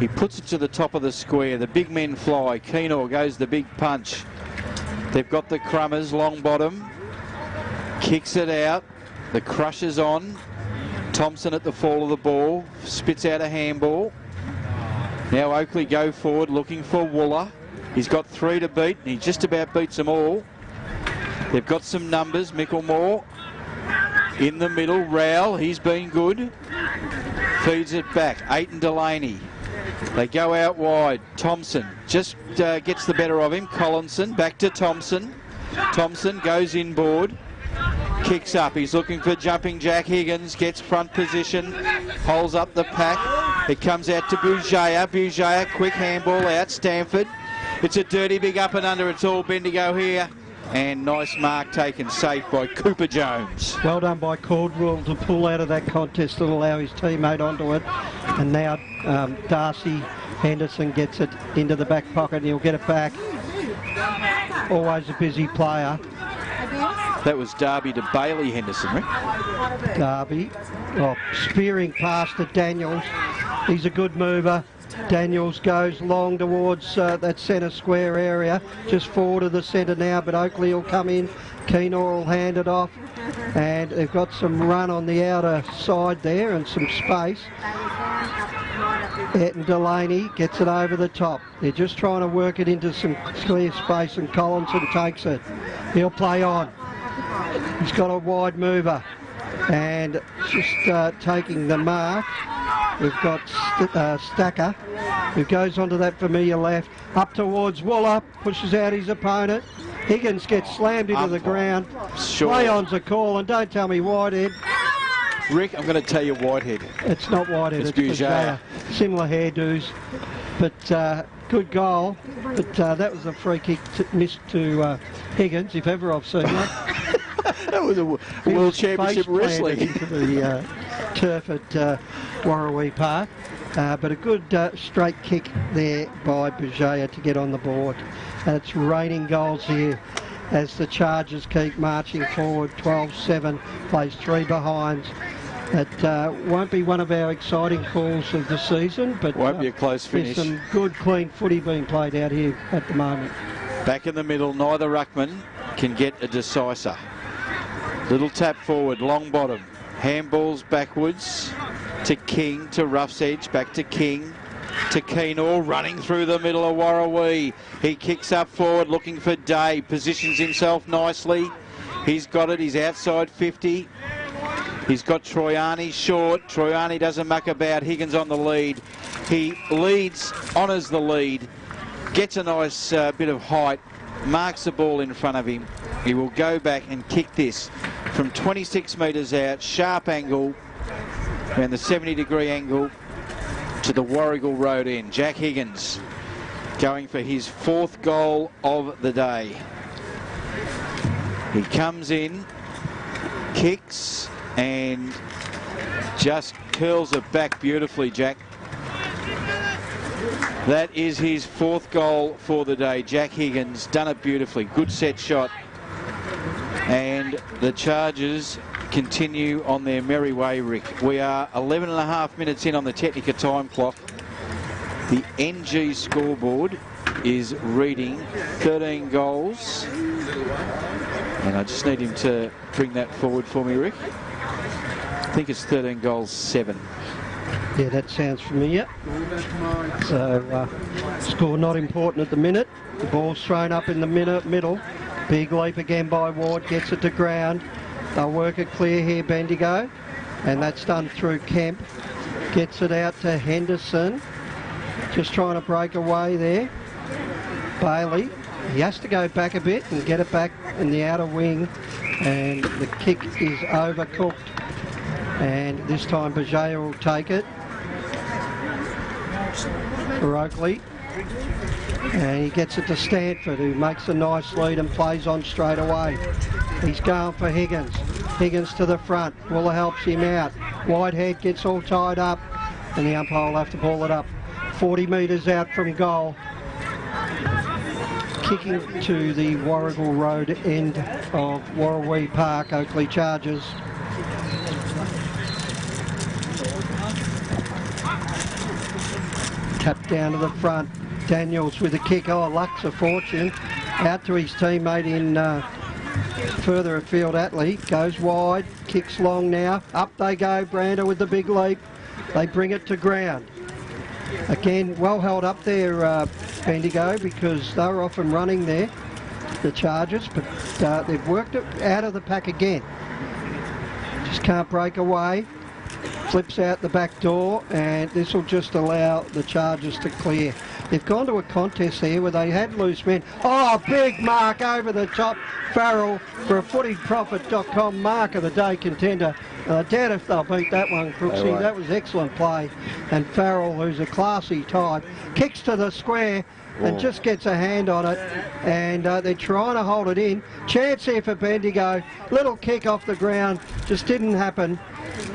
He puts it to the top of the square. The big men fly. Keenor goes the big punch. They've got the Crummers, long bottom. Kicks it out. The Crusher's on. Thompson at the fall of the ball. Spits out a handball. Now Oakley go forward looking for Wooler. He's got 3 to beat, and he just about beats them all. They've got some numbers. Micklemore in the middle. Rowell, he's been good. Feeds it back. Aiton Delaney. They go out wide. Thompson just gets the better of him. Collinson back to Thompson. Thompson goes inboard. Kicks up. He's looking for jumping Jack Higgins. Gets front position. Holds up the pack. It comes out to Bujaya. Bujaya, quick handball out. Stanford. It's a dirty big up and under. It's all Bendigo here. And nice mark taken safe by Cooper Jones. Well done by Caldwell to pull out of that contest and allow his teammate onto it. And now Darcy Henderson gets it into the back pocket and he'll get it back. Always a busy player. That was Derby to Bailey Henderson, Rick. Derby. Oh, spearing past to Daniels. He's a good mover. Daniels goes long towards that centre square area, just forward of the centre now, but Oakley will come in. Keenor will hand it off, and they've got some run on the outer side there and some space. Etten Delaney gets it over the top. They're just trying to work it into some clear space, and Collinson takes it. He'll play on. He's got a wide mover, and just taking the mark. We've got Stacker, who goes onto that familiar left, up towards Wooler, pushes out his opponent. Higgins gets slammed into the ground. Sure. Play on's a call, and don't tell me Whitehead. Rick, I'm going to tell you Whitehead. It's not Whitehead, it's Bujaya. Similar hairdos, but good goal. But that was a free kick missed to Higgins, if ever I've seen one. That was a World Championship Wrestling. Into the turf at Warrawee Park. But a good straight kick there by Bujaya to get on the board. And it's raining goals here as the Chargers keep marching forward. 12-7, plays 3 behinds. It won't be one of our exciting calls of the season, but won't be a close finish. There's some good, clean footy being played out here at the moment. Back in the middle, neither ruckman can get a deciser. Little tap forward, long bottom. Handballs backwards to King, to Rough's Edge, back to King, to Keenor, running through the middle of Warrawee. He kicks up forward, looking for Day, positions himself nicely. He's got it, he's outside 50. He's got Troiani short. Troiani doesn't muck about. Higgins on the lead. He leads, honours the lead, gets a nice bit of height, marks the ball in front of him. He will go back and kick this from 26 metres out, sharp angle, around the 70-degree angle to the Warrigal Road end. Jack Higgins going for his 4th goal of the day. He comes in, kicks, and just curls it back beautifully, Jack. That is his 4th goal for the day. Jack Higgins done it beautifully. Good set shot. And the Chargers continue on their merry way, Rick. We are 11.5 minutes in on the Technica time clock. The NG scoreboard is reading 13 goals. And I just need him to bring that forward for me, Rick. I think it's 13 goals, 7. Yeah, that sounds familiar. So, score not important at the minute. The ball's thrown up in the middle. Big leap again by Ward, gets it to ground. They'll work it clear here, Bendigo. And that's done through Kemp. Gets it out to Henderson. Just trying to break away there. Bailey. He has to go back a bit and get it back in the outer wing. And the kick is overcooked. And this time Bujaya will take it for Oakley. And he gets it to Stanford, who makes a nice lead and plays on straight away. He's going for Higgins. Higgins to the front. Wooler helps him out. Whitehead gets all tied up, and the umpire will have to ball it up. 40 metres out from goal. Kicking to the Warrigal Road end of Warrawee Park, Oakley Chargers. Tap down to the front. Daniels with a kick. Oh, luck's a fortune. Out to his teammate in further afield. Atlee goes wide. Kicks long now. Up they go. Brander with the big leap. They bring it to ground. Again, well held up there, Bendigo, because they were often running there, the Chargers, but they've worked it out of the pack again. Just can't break away. Flips out the back door, and this will just allow the Chargers to clear. They've gone to a contest there where they had loose men. Oh, big mark over the top. Farrell for a footyprofit.com mark of the day contender. I doubt if they'll beat that one, Crooksy. That was excellent play. And Farrell, who's a classy type, kicks to the square. and just gets a hand on it, and they're trying to hold it in. Chance here for Bendigo. Little kick off the ground, just didn't happen,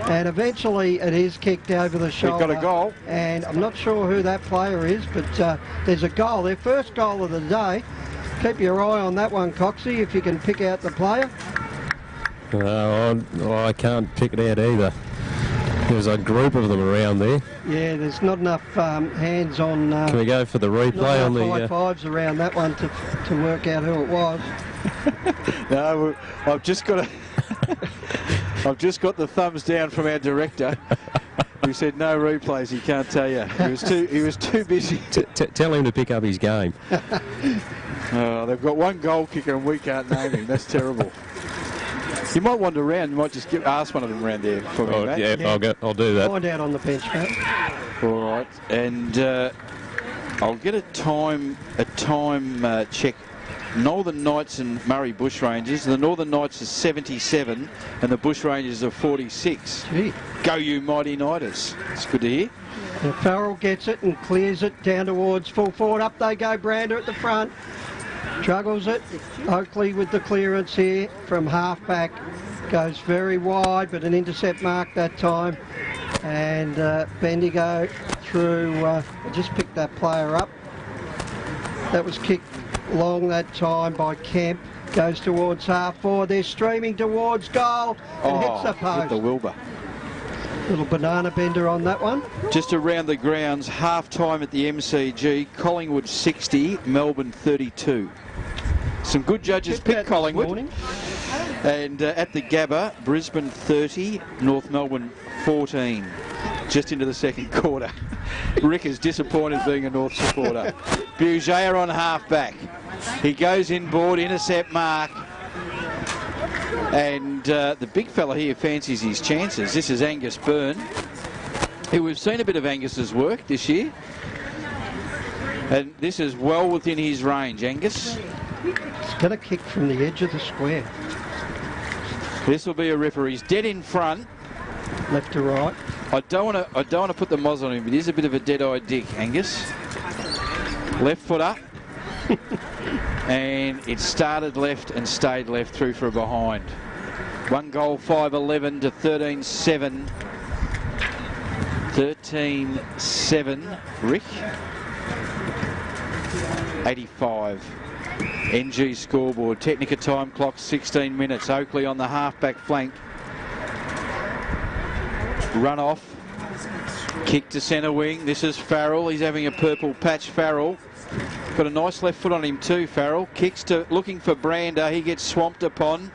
and eventually it is kicked over the shoulder. They've got a goal. And I'm not sure who that player is, but there's a goal. Their first goal of the day. Keep your eye on that one, Coxie, if you can pick out the player. I can't pick it out either. There's a group of them around there. Yeah, there's not enough hands on. Can we go for the replay on the high fives around that one to work out who it was? No, I've just got I've just got the thumbs down from our director, who said no replays. He can't tell you. He was too busy. Tell him to pick up his game. They've got one goal kicker and we can't name him. That's terrible. You might wander around. You might just ask one of them around there for me, Matt. Yeah, I'll do that. Find out on the bench, Matt. All right, and I'll get a time check. Northern Knights and Murray Bushrangers. The Northern Knights are 77 and the Bushrangers are 46. Gee. Go you mighty Knighters. It's good to hear. And Farrell gets it and clears it down towards full forward. Up they go, Brander at the front. Juggles it. Oakley with the clearance here from half-back. Goes very wide, but an intercept mark that time. And Bendigo through, I just picked that player up. That was kicked long that time by Kemp. Goes towards half-forward. They're streaming towards goal and hits the post. Hit the Wilbur. Little banana bender on that one. Just around the grounds, half-time at the MCG. Collingwood 60, Melbourne 32. Some good judges picked Collingwood. And at the Gabba, Brisbane 30, North Melbourne 14. Just into the second quarter. Rick is disappointed being a North supporter. Bouger on half-back. He goes inboard, intercept mark. And the big fella here fancies his chances. This is Angus Byrne, who we've seen a bit of Angus's work this year. And this is well within his range, Angus. He's going to kick from the edge of the square. This will be a ripper. He's dead in front. Left to right. I don't want to put the moz on him, but he's a bit of a dead-eyed dick, Angus. Left foot up. And it started left and stayed left through for a behind. 1 goal, 5-11 to 13-7. 13-7, Rick. 85. NG scoreboard. Technica time clock, 16 minutes. Oakley on the half-back flank. Run off. Kick to centre wing. This is Farrell. He's having a purple patch, Farrell. Got a nice left foot on him too, Farrell. Kicks to looking for Brander. He gets swamped upon.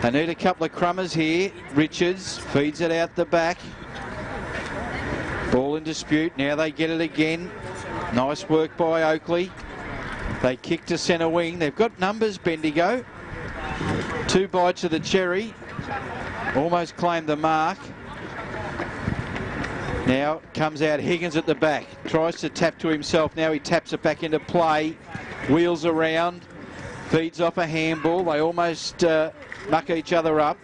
They need a couple of crummers here. Richards feeds it out the back. Ball in dispute. Now they get it again. Nice work by Oakley. They kick to centre wing. They've got numbers, Bendigo. 2 bites of the cherry. Almost claimed the mark. Now comes out Higgins at the back. Tries to tap to himself. Now he taps it back into play. Wheels around. Feeds off a handball. They almost muck each other up.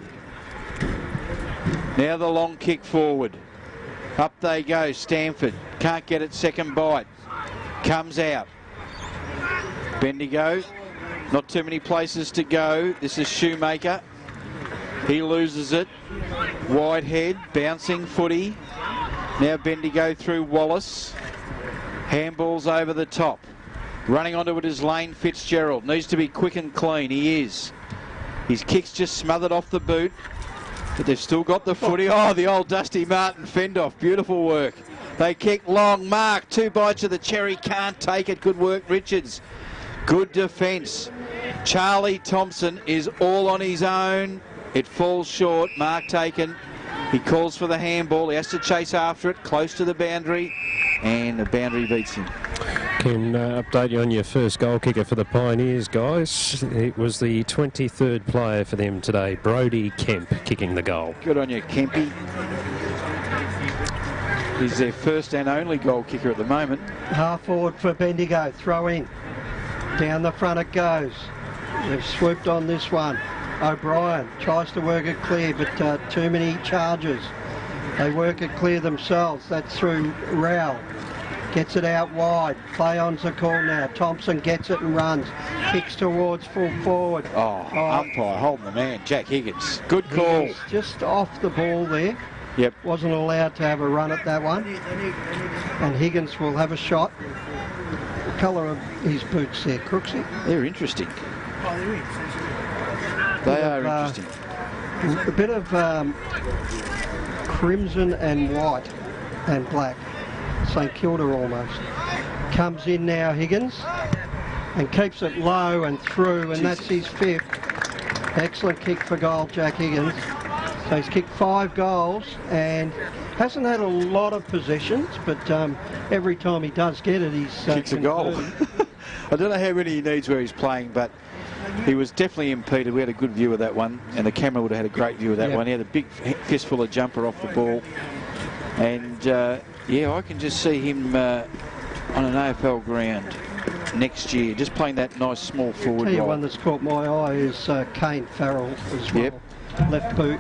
Now the long kick forward. Up they go. Stanford can't get it. Second bite. Comes out. Bendigo. Not too many places to go. This is Shoemaker. He loses it. Wide head. Bouncing footy. Now Bendigo through Wallace. Handballs over the top. Running onto it is Lane Fitzgerald. Needs to be quick and clean. He is. His kick's just smothered off the boot. But they've still got the footy. Oh, the old Dusty Martin fend-off. Beautiful work. They kick long. Mark. 2 bites of the cherry. Can't take it. Good work, Richards. Good defence. Charlie Thompson is all on his own. It falls short. Mark taken. He calls for the handball. He has to chase after it, close to the boundary, and the boundary beats him. Can update you on your first goal kicker for the Pioneers, guys. It was the 23rd player for them today, Brodie Kemp, kicking the goal. Good on you, Kempy. He's their first and only goal kicker at the moment. Half forward for Bendigo. Throw in. Down the front it goes. They've swooped on this one. O'Brien tries to work it clear, but too many charges. They work it clear themselves. That's through Rowell. Gets it out wide. Play on's the call now. Thompson gets it and runs. Kicks towards full forward. Umpire holding the man. Jack Higgins. Good call. He's just off the ball there. Yep. Wasn't allowed to have a run at that one. And Higgins will have a shot. The colour of his boots there, Crooksy. They're interesting. They are interesting. A bit of crimson and white and black. St Kilda almost. Comes in now, Higgins, and keeps it low and through, and that's his 5th. Excellent kick for goal, Jack Higgins. So he's kicked 5 goals and hasn't had a lot of possessions, but every time he does get it, he's kicks a goal. I don't know how many he needs where he's playing, but he was definitely impeded. We had a good view of that one, and the camera would have had a great view of that one. He had a big fistful of jumper off the ball, and yeah, I can just see him on an AFL ground next year, just playing that nice small forward Tell you role. one that's caught my eye is Kane Farrell as well. Yep. Left boot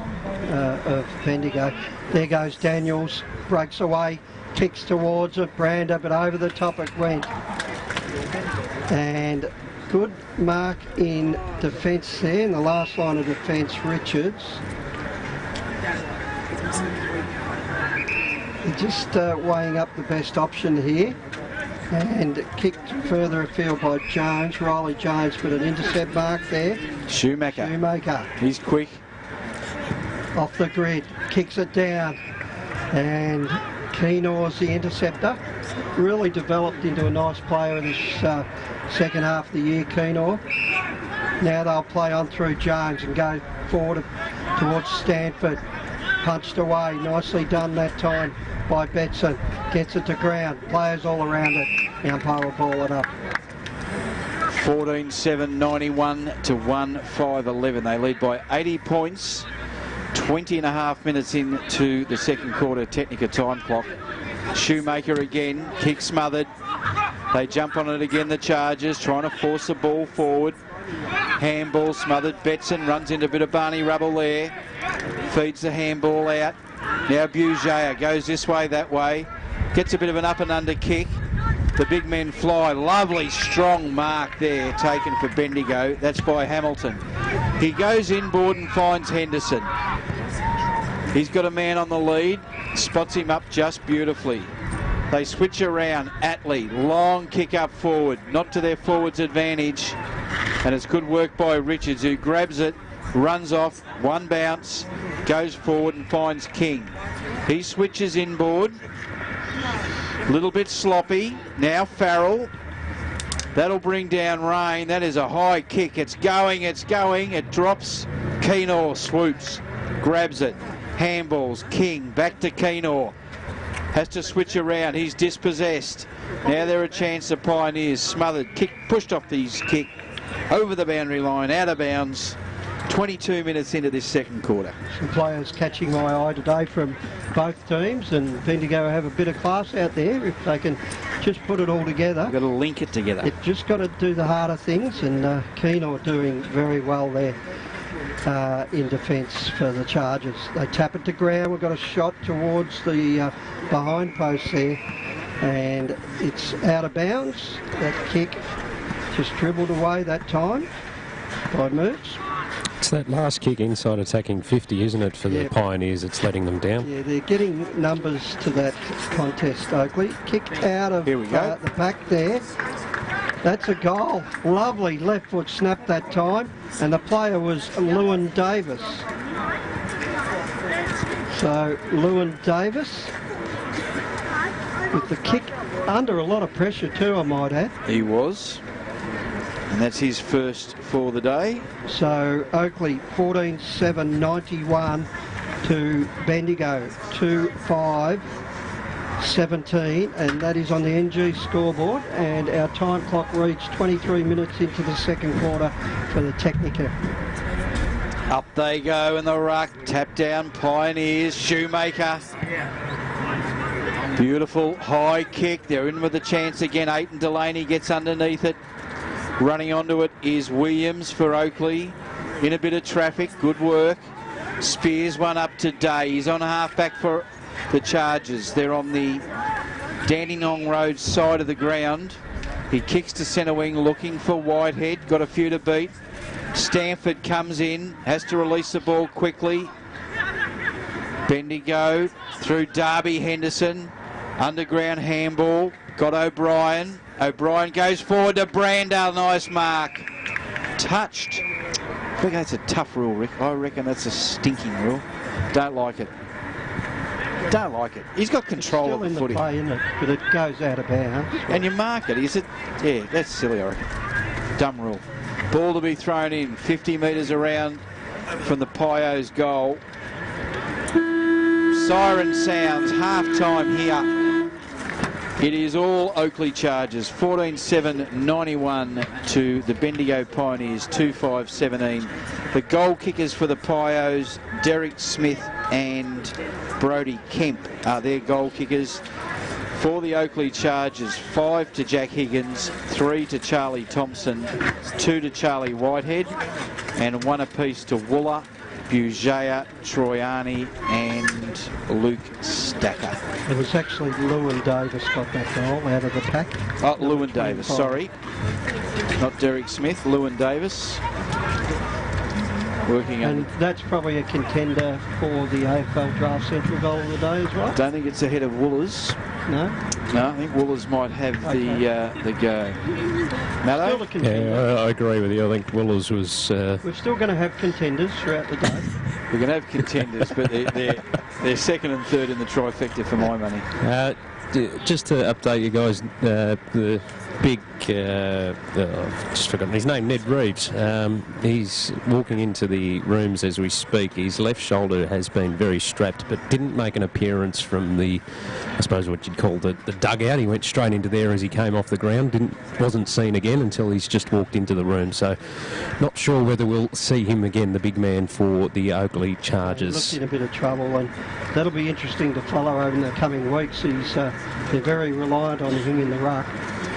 of Bendigo. There goes Daniels, breaks away, kicks towards it, Brander, but over the top it went. And good mark in defence there, in the last line of defence, Richards. Just weighing up the best option here. And kicked further afield by Jones, Riley Jones, but an intercept mark there. Shoemaker. He's quick. Off the grid, kicks it down. And Keenor's the interceptor. Really developed into a nice player in this second half of the year, Keenor. Now they'll play on through Jones and go forward towards Stanford. Punched away, nicely done that time by Betson. Gets it to ground, players all around it. The umpire will ball it up. 14-7, 91 to 1-5-11. They lead by 80 points. 20 and a half minutes into the second quarter Technica time clock. Shoemaker again, kick smothered. They jump on it again, the Chargers, trying to force the ball forward. Handball smothered. Betson runs into a bit of Barney rubble there. Feeds the handball out. Now Bugea goes this way, that way. Gets a bit of an up and under kick. The big men fly. Lovely strong mark there taken for Bendigo. That's by Hamilton. He goes inboard and finds Henderson. He's got a man on the lead. Spots him up just beautifully. They switch around. Attlee, long kick up forward. Not to their forwards' advantage. And it's good work by Richards, who grabs it, runs off, one bounce, goes forward and finds King. He switches inboard. A little bit sloppy. Now Farrell. That'll bring down Rain. That is a high kick. It's going, it's going. It drops. Keenor swoops, grabs it. Handballs. King back to Keenor. Has to switch around. He's dispossessed. Now they're a chance, the Pioneers. Smothered. Kick pushed off his kick. Over the boundary line. Out of bounds. 22 minutes into this second quarter. Some players catching my eye today from both teams, and Bendigo have a bit of class out there if they can just put it all together. You've got to link it together. You've just got to do the harder things, and Keenor doing very well there in defence for the Chargers. They tap it to ground. We've got a shot towards the behind post there, and it's out of bounds. That kick just dribbled away that time by Moves. It's that last kick inside attacking 50, isn't it, for the Pioneers? It's letting them down. Yeah, they're getting numbers to that contest, Oakley. Kicked out of the back there. That's a goal. Lovely left foot snap that time. And the player was Lewin Davis. So, Lewin Davis with the kick under a lot of pressure too, I might add. He was. And that's his first for the day. So Oakley 14-7, 91 to Bendigo 2-5-17, and that is on the NG scoreboard. And our time clock reached 23 minutes into the second quarter for the Technica. Up they go in the ruck. Tap down Pioneers. Shoemaker. Beautiful high kick. They're in with a chance again. Aiton Delaney gets underneath it. Running onto it is Williams for Oakley. In a bit of traffic. Good work. Spears one up to Day. He's on half back for the Chargers. They're on the Dandenong Road side of the ground. He kicks to centre wing looking for Whitehead. Got a few to beat. Stanford comes in, has to release the ball quickly. Bendigo through Darby Henderson. Underground handball. Got O'Brien. O'Brien goes forward to Brandale. Nice mark. Touched. I think that's a tough rule, Rick. I reckon that's a stinking rule. Don't like it. Don't like it. He's got control of the footy. Play, isn't it? But it goes out of bounds. And you mark it, is it? Yeah, that's silly, I reckon. Dumb rule. Ball to be thrown in, 50 metres around from the Pio's goal. Siren sounds, half-time here. It is all Oakley Chargers, 14-7-91 to the Bendigo Pioneers, 2-5-17. The goal kickers for the Pios, Derek Smith and Brody Kemp are their goal kickers. For the Oakley Chargers, 5 to Jack Higgins, 3 to Charlie Thompson, 2 to Charlie Whitehead, and 1 apiece to Wooler, Bujaya, Troyani and Luke Stacker. It was actually Lewin Davis got that goal out of the pack. Oh, Lewin Davis, sorry. Not Derek Smith, Lewin Davis. Working and that's probably a contender for the AFL Draft Central goal of the day as well. Don't think it's ahead of Woolers. No? No, I think Woolers might have the go. Mallow? Yeah, I agree with you. I think Woolers was... We're still going to have contenders throughout the day. We're going to have contenders, but they're second and third in the trifecta for my money. Just to update you guys, the big, I've just forgotten his name, Ned Reeves. He's walking into the rooms as we speak. His left shoulder has been very strapped, but didn't make an appearance from the, I suppose what you'd call the dugout. He went straight into there as he came off the ground. Wasn't seen again until he's just walked into the room. So not sure whether we'll see him again, the big man for the Oakley Chargers. He looked in a bit of trouble, and that'll be interesting to follow over in the coming weeks. They're very reliant on him in the ruck.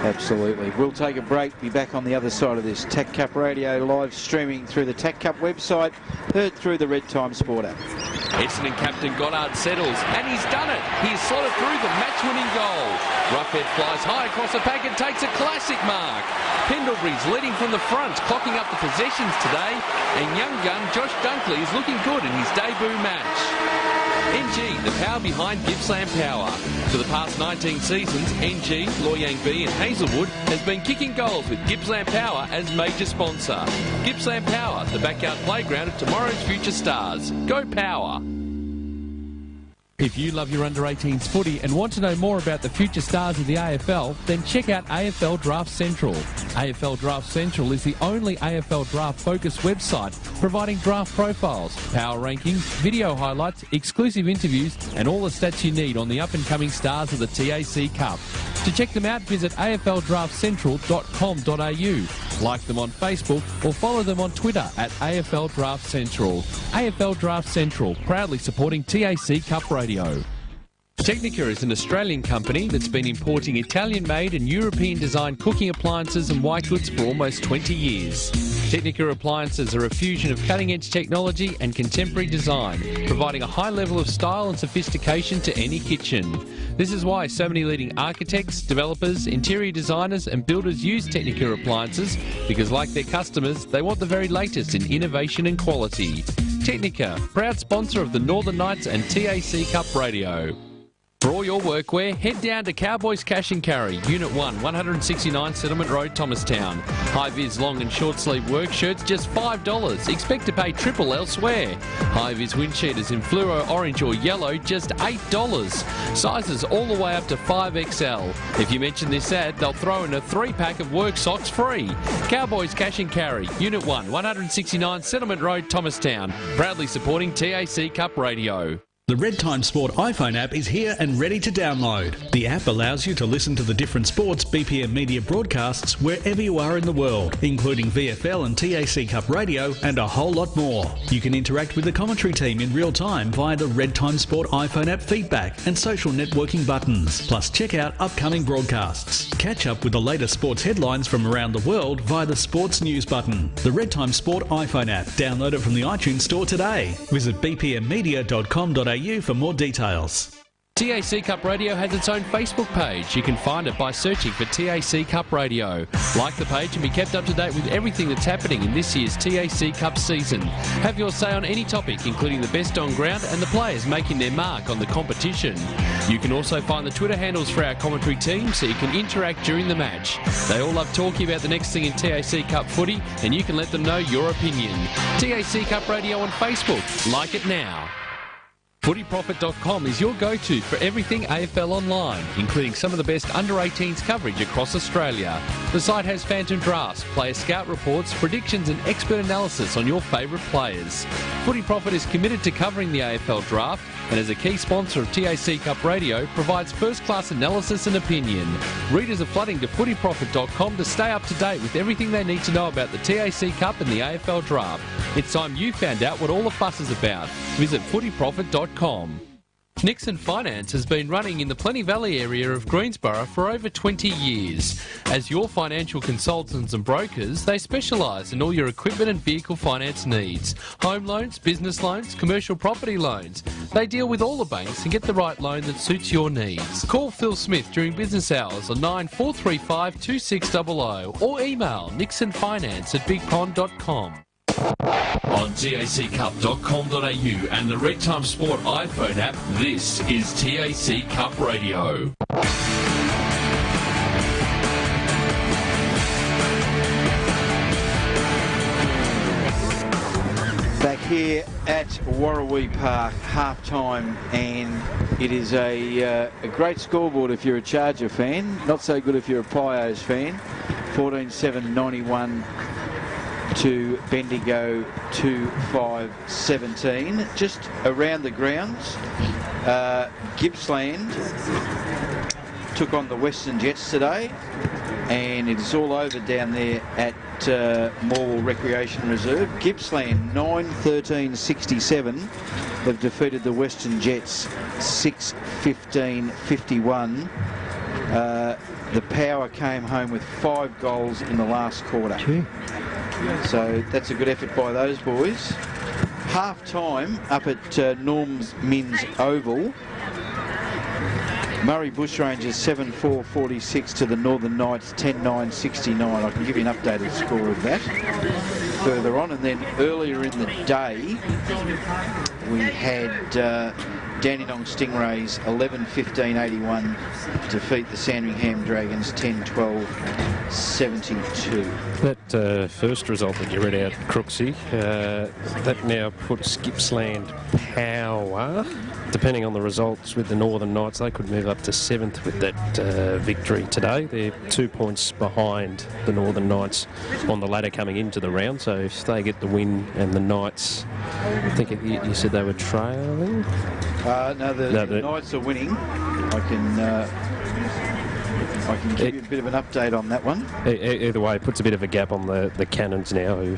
Absolutely. We'll take a break, be back on the other side of this. TAC Cup Radio live streaming through the TAC Cup website, heard through the Red Time Sport app. Essendon captain Goddard settles, and he's done it. He's slotted through the match-winning goal. Roughhead flies high across the pack and takes a classic mark. Pendlebury's leading from the front, clocking up the possessions today, and young gun Josh Dunkley is looking good in his debut match. NG, the power behind Gippsland Power. For the past 19 seasons, NG, Loyang B and Hazelwood has been kicking goals with Gippsland Power as major sponsor. Gippsland Power, the backyard playground of tomorrow's future stars. Go Power! If you love your under-18s footy and want to know more about the future stars of the AFL, then check out AFL Draft Central. AFL Draft Central is the only AFL draft-focused website providing draft profiles, power rankings, video highlights, exclusive interviews and all the stats you need on the up-and-coming stars of the TAC Cup. To check them out, visit afldraftcentral.com.au. Like them on Facebook or follow them on Twitter at AFL Draft Central. AFL Draft Central, proudly supporting TAC Cup Radio. Technica is an Australian company that's been importing Italian-made and European-designed cooking appliances and white goods for almost 20 years. Technica appliances are a fusion of cutting-edge technology and contemporary design, providing a high level of style and sophistication to any kitchen. This is why so many leading architects, developers, interior designers and builders use Technica appliances, because like their customers, they want the very latest in innovation and quality. Technica, proud sponsor of the Northern Knights and TAC Cup Radio. For all your workwear, head down to Cowboys Cash and Carry, Unit 1, 169 Settlement Road, Thomastown. High-vis long and short-sleeve work shirts, just $5. Expect to pay triple elsewhere. High-vis wind cheaters in fluoro, orange or yellow, just $8. Sizes all the way up to 5XL. If you mention this ad, they'll throw in a 3-pack of work socks free. Cowboys Cash and Carry, Unit 1, 169 Settlement Road, Thomastown. Proudly supporting TAC Cup Radio. The Red Time Sport iPhone app is here and ready to download. The app allows you to listen to the different sports BPM Media broadcasts wherever you are in the world, including VFL and TAC Cup Radio and a whole lot more. You can interact with the commentary team in real time via the Red Time Sport iPhone app feedback and social networking buttons. Plus check out upcoming broadcasts. Catch up with the latest sports headlines from around the world via the Sports News button. The Red Time Sport iPhone app. Download it from the iTunes Store today. Visit bpmmedia.com.au for more details. TAC Cup Radio has its own Facebook page. You can find it by searching for TAC Cup Radio. Like the page and be kept up to date with everything that's happening in this year's TAC Cup season. Have your say on any topic, including the best on ground and the players making their mark on the competition. You can also find the Twitter handles for our commentary team so you can interact during the match. They all love talking about the next thing in TAC Cup footy, and you can let them know your opinion. TAC Cup Radio on Facebook. Like it now. FootyProfit.com is your go-to for everything AFL online, including some of the best under-18s coverage across Australia. The site has phantom drafts, player scout reports, predictions and expert analysis on your favourite players. Footy Profit is committed to covering the AFL draft and as a key sponsor of TAC Cup Radio provides first-class analysis and opinion. Readers are flooding to FootyProfit.com to stay up to date with everything they need to know about the TAC Cup and the AFL draft. It's time you found out what all the fuss is about. Visit FootyProfit.com. Nixon Finance has been running in the Plenty Valley area of Greensborough for over 20 years. As your financial consultants and brokers, they specialise in all your equipment and vehicle finance needs. Home loans, business loans, commercial property loans. They deal with all the banks and get the right loan that suits your needs. Call Phil Smith during business hours on 9435 2600 or email nixonfinance@bigpond.com. On taccup.com.au and the Red Time Sport iPhone app, this is TAC Cup Radio. Back here at Warrawee Park, half-time, and it is a great scoreboard if you're a Charger fan, not so good if you're a Pios fan. 14-7-91 to Bendigo 2-5-17. Just around the grounds, Gippsland took on the Western Jets today, and it's all over down there at Morwell Recreation Reserve. Gippsland 9-13-67 have defeated the Western Jets 6-15-51. The Power came home with 5 goals in the last quarter. Gee. So that's a good effort by those boys. Half-time up at Norm's Minns Oval. Murray Bushrangers 7-4-46 to the Northern Knights 10-9-69. I can give you an updated score of that further on. And then earlier in the day, we had Dandenong Stingrays 11-15-81 defeat the Sandringham Dragons 10-12-72. That first result that you read out, Crooksy, that now puts Gippsland Power, depending on the results with the Northern Knights, they could move up to 7th with that victory today. They're 2 points behind the Northern Knights on the ladder coming into the round, so if they get the win and the Knights, I think you said they were trailing? No, the Knights are winning. I can give you a bit of an update on that one. Either way, it puts a bit of a gap on the Cannons now, who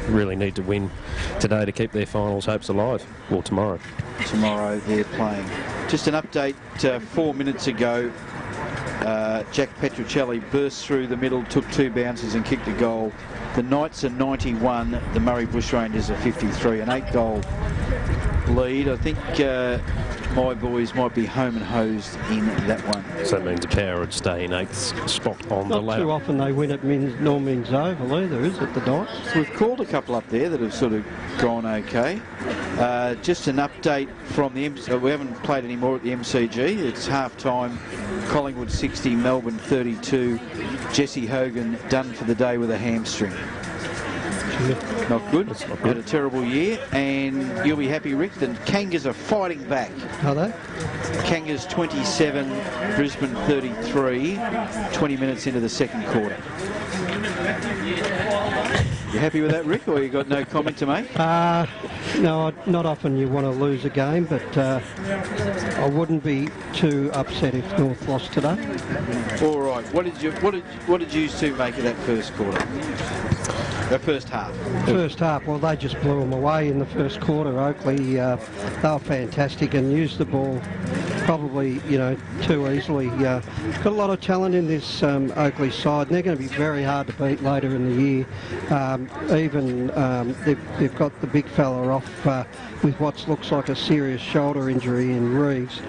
really need to win today to keep their finals hopes alive, or tomorrow. Tomorrow they're playing. Just an update, 4 minutes ago, Jack Petruccelli burst through the middle, took 2 bounces and kicked a goal. The Knights are 91, the Murray Bushrangers are 53, an 8-goal lead. I think my boys might be home and hosed in that one. So that means the Power would stay in 8th spot on the ladder. Not too often they win at Norm Minns Oval either, is it, the Knights? We've called a couple up there that have sort of gone okay. Just an update from the we haven't played any more at the MCG. It's half-time. Collingwood 60, Melbourne 32. Jesse Hogan done for the day with a hamstring. Not good. Had a terrible year, and you'll be happy, Rick, the Kangas are fighting back. Are they? Kangas 27, Brisbane 33, 20 minutes into the second quarter. You happy with that, Rick, or you got no comment to make? No, not often you want to lose a game, but I wouldn't be too upset if North lost today. All right. What did you two make of that first quarter? The first half. First half, well, they just blew them away in the first quarter. Oakley, they were fantastic and used the ball probably, too easily. Got a lot of talent in this Oakley side, and they're going to be very hard to beat later in the year. They've got the big fella off with what looks like a serious shoulder injury in Reeves.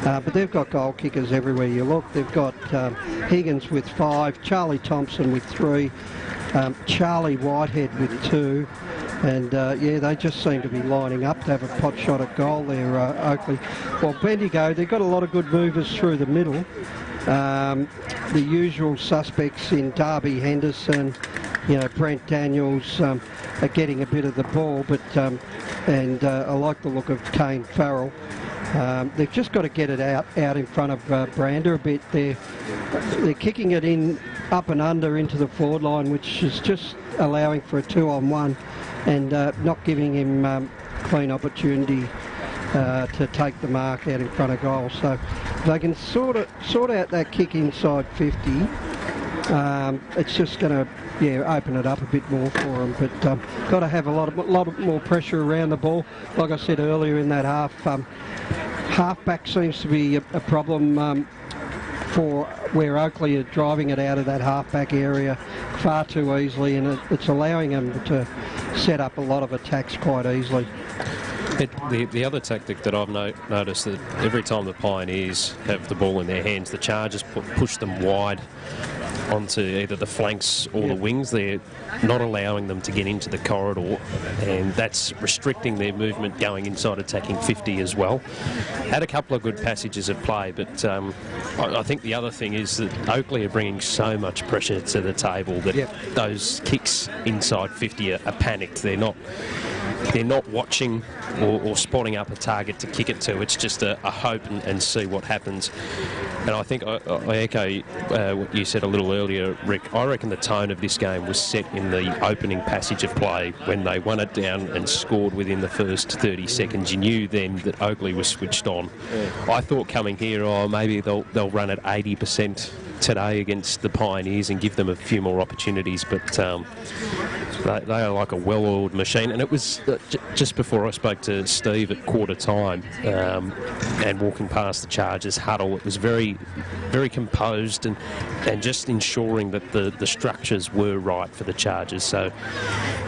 But they've got goal kickers everywhere you look. They've got Higgins with 5, Charlie Thompson with 3, Charlie Whitehead with 2. And they just seem to be lining up to have a pot shot at goal there, Oakley. Well, Bendigo, they've got a lot of good movers through the middle. The usual suspects in Darby Henderson, Brent Daniels are getting a bit of the ball, but I like the look of Kane Farrell. They've just got to get it out in front of Brander a bit. They're kicking it in up and under into the forward line, which is just allowing for a 2-on-1 and not giving him clean opportunity to take the mark out in front of goal. So if they can sort out that kick inside 50, it's just going to open it up a bit more for them. But got to have a lot more pressure around the ball. Like I said earlier in that half, half-back seems to be a problem for where Oakley are driving it out of that half-back area far too easily, and it's allowing them to set up a lot of attacks quite easily. The other tactic that I've noticed, that every time the Pioneers have the ball in their hands, the Chargers push them wide onto either the flanks or the wings. They're not allowing them to get into the corridor, and that's restricting their movement going inside attacking 50 as well. Had a couple of good passages of play, but I think the other thing is that Oakley are bringing so much pressure to the table that those kicks inside 50 are panicked. They're not watching or spotting up a target to kick it to. It's just a hope and see what happens. And I think I echo what you said a little earlier, Rick. I reckon the tone of this game was set in the opening passage of play when they won it down and scored within the first 30 seconds. You knew then that Oakley was switched on. I thought coming here, maybe they'll run at 80% today against the Pioneers and give them a few more opportunities, but they are like a well-oiled machine. And it was just before I spoke to Steve at quarter time and walking past the Chargers huddle, it was very, very composed and just ensuring that the structures were right for the Chargers. So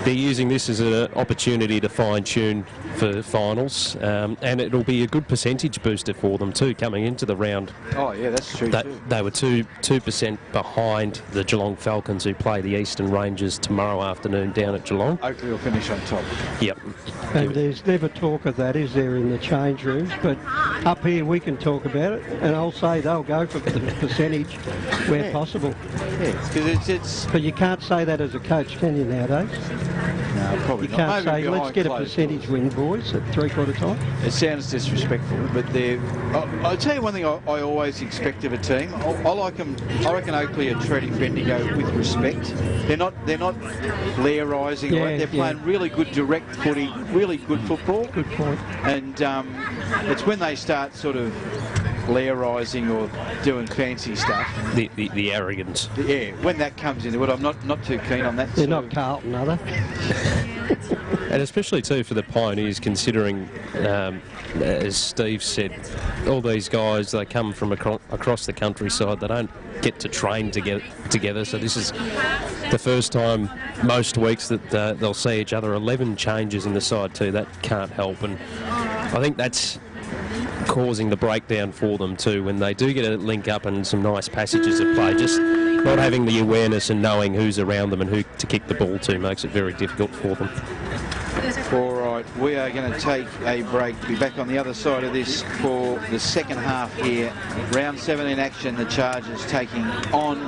they're using this as an opportunity to fine-tune for finals, and it'll be a good percentage booster for them too coming into the round. Oh yeah, that's true too. They were 2% behind the Geelong Falcons, who play the Eastern Rangers tomorrow afternoon down at Geelong. Oakley will finish on top. Yep. And there's never talk of that, is there, in the change rooms? But up here we can talk about it, and I'll say they'll go for the percentage where possible. Yeah, because it's... But you can't say that as a coach, can you, nowadays? No, probably you not. can't Maybe say, let's get a percentage win, boys, at three-quarter time. It sounds disrespectful, but I'll tell you one thing I always expect of a team. I like them. I reckon Oakley are treating Bendigo with respect. They're not Lairising. They're playing really good direct footy, really good football. Good point. And it's when they start sort of Lairising or doing fancy stuff. The arrogance. Yeah, when that comes into it, I'm not too keen on that. They're not Carlton, are they? And especially too for the Pioneers, considering, as Steve said, all these guys, they come from across the countryside. They don't get to train together. So this is the first time most weeks that they'll see each other. 11 changes in the side too. That can't help, and I think that's causing the breakdown for them too when they do get a link up and some nice passages of play. Just not having the awareness and knowing who's around them and who to kick the ball to makes it very difficult for them. All right, we are going to take a break. Be back on the other side of this for the second half here. Round 7 in action, the Chargers taking on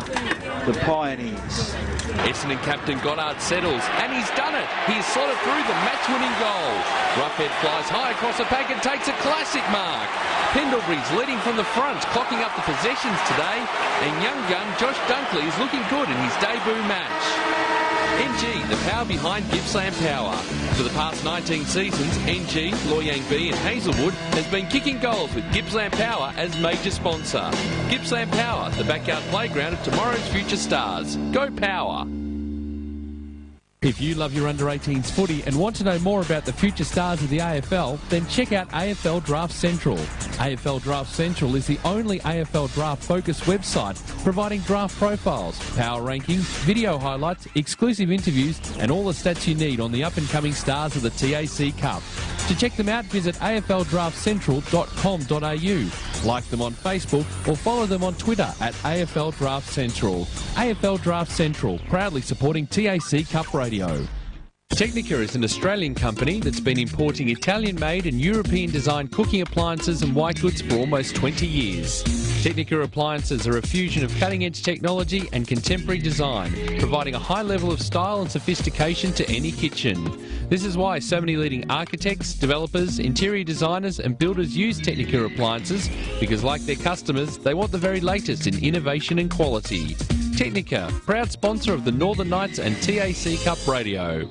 the Pioneers. Essendon captain Goddard settles, and he's done it. He's slotted through the match-winning goal. Roughhead flies high across the pack and takes a classic mark. Pendlebury's leading from the front, clocking up the possessions today, and young gun Josh Dunkley is looking good in his debut match. NG, the power behind Gippsland Power. For the past 19 seasons, NG, Loy Yang B and Hazelwood has been kicking goals with Gippsland Power as major sponsor. Gippsland Power, the backyard playground of tomorrow's future stars. Go Power! All right, we are going to take a break. Be back on the other side of this for the second half here. Round 7 in action, the Chargers taking on the Pioneers. Essendon captain Goddard settles, and he's done it. He's slotted through the match-winning goal. Roughhead flies high across the pack and takes a classic mark. Pendlebury's leading from the front, clocking up the possessions today, and young gun Josh Dunkley is looking good in his debut match. For the past 19 seasons, NG, Loy Yang B and Hazelwood has been kicking goals with Gippsland Power as major sponsor. Gippsland Power, the backyard playground of tomorrow's future stars. Go Power! If you love your under-18s footy and want to know more about the future stars of the AFL, then check out AFL Draft Central. AFL Draft Central is the only AFL draft-focused website providing draft profiles, power rankings, video highlights, exclusive interviews and all the stats you need on the up-and-coming stars of the TAC Cup. To check them out, visit afldraftcentral.com.au, like them on Facebook or follow them on Twitter at AFL Draft Central. AFL Draft Central, proudly supporting TAC Cup Radio. Technica is an Australian company that's been importing Italian-made and European-designed cooking appliances and white goods for almost 20 years. Technica appliances are a fusion of cutting-edge technology and contemporary design, providing a high level of style and sophistication to any kitchen. This is why so many leading architects, developers, interior designers and builders use Technica appliances, because like their customers, they want the very latest in innovation and quality. Technica, proud sponsor of the Northern Knights and TAC Cup Radio.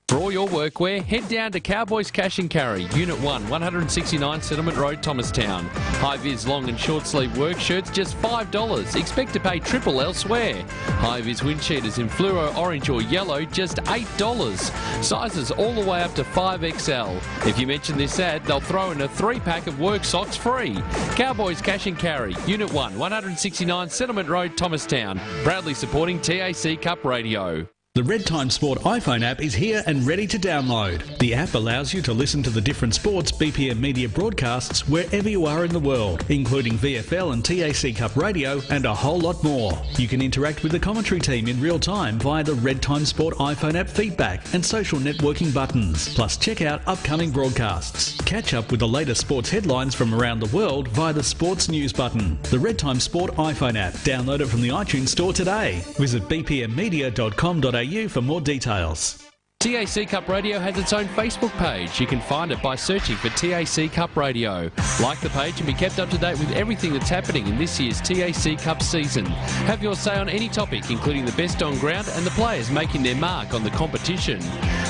For all your workwear, head down to Cowboys Cash and Carry, Unit 1, 169 Settlement Road, Thomastown. High-vis long and short-sleeve work shirts, just $5. Expect to pay triple elsewhere. High-vis wind cheaters in fluoro, orange or yellow, just $8. Sizes all the way up to 5XL. If you mention this ad, they'll throw in a 3-pack of work socks free. Cowboys Cash and Carry, Unit 1, 169 Settlement Road, Thomastown. Proudly supporting TAC Cup Radio. The Red Time Sport iPhone app is here and ready to download. The app allows you to listen to the different sports BPM Media broadcasts wherever you are in the world, including VFL and TAC Cup Radio and a whole lot more. You can interact with the commentary team in real time via the Red Time Sport iPhone app feedback and social networking buttons. Plus check out upcoming broadcasts. Catch up with the latest sports headlines from around the world via the Sports News button. The Red Time Sport iPhone app. Download it from the iTunes Store today. Visit bpmmedia.com.au for more details. TAC Cup Radio has its own Facebook page. You can find it by searching for TAC Cup Radio. Like the page and be kept up to date with everything that's happening in this year's TAC Cup season. Have your say on any topic, including the best on ground and the players making their mark on the competition.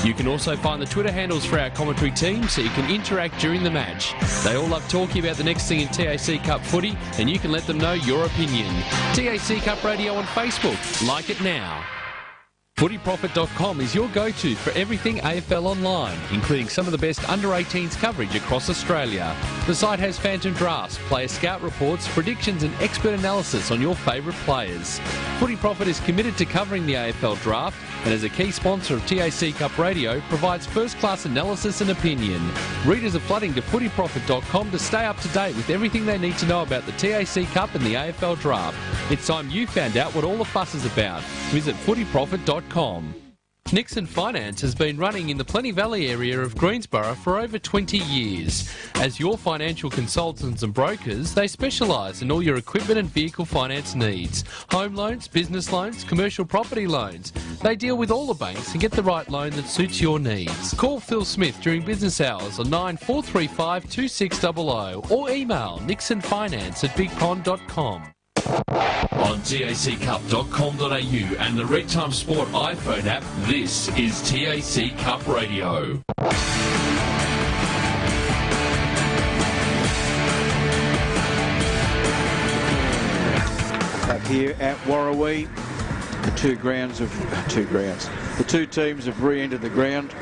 You can also find the Twitter handles for our commentary team so you can interact during the match. They all love talking about the next thing in TAC Cup footy and you can let them know your opinion. TAC Cup Radio on Facebook. Like it now. FootyProfit.com is your go-to for everything AFL online, including some of the best under-18s coverage across Australia. The site has phantom drafts, player scout reports, predictions and expert analysis on your favourite players. Footy Profit is committed to covering the AFL draft and as a key sponsor of TAC Cup Radio provides first-class analysis and opinion. Readers are flooding to FootyProfit.com to stay up to date with everything they need to know about the TAC Cup and the AFL draft. It's time you found out what all the fuss is about. Visit FootyProfit.com. Nixon Finance has been running in the Plenty Valley area of Greensborough for over 20 years. As your financial consultants and brokers, they specialise in all your equipment and vehicle finance needs. Home loans, business loans, commercial property loans. They deal with all the banks and get the right loan that suits your needs. Call Phil Smith during business hours on 9435 2600 or email nixonfinance@bigpond.com. On taccup.com.au and the Red Time Sport iPhone app, this is TAC Cup Radio. Back here at Warrawee, the two teams have re-entered the ground.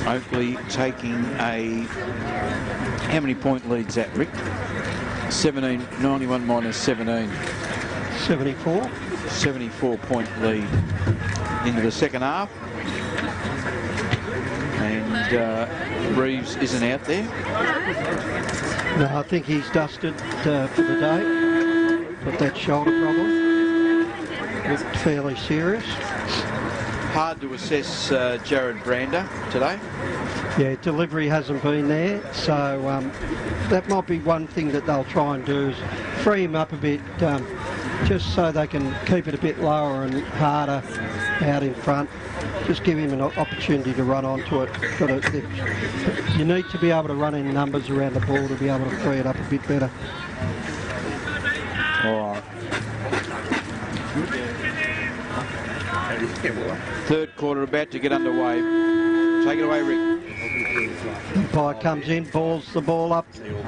Oakley taking a, how many point lead's that, Rick? 17, 91 minus 17. 74. 74 point lead into the second half. And Reeves isn't out there. No, I think he's dusted for the day. But that shoulder problem looked fairly serious. Hard to assess Jared Brander today. Yeah, delivery hasn't been there, so that might be one thing that they'll try and do is free him up a bit, just so they can keep it a bit lower and harder out in front. Just give him an opportunity to run onto it. But you need to be able to run in numbers around the ball to be able to free it up a bit better. All right. Third quarter about to get underway. Take it away, Rick. Umpire comes in, balls the ball up,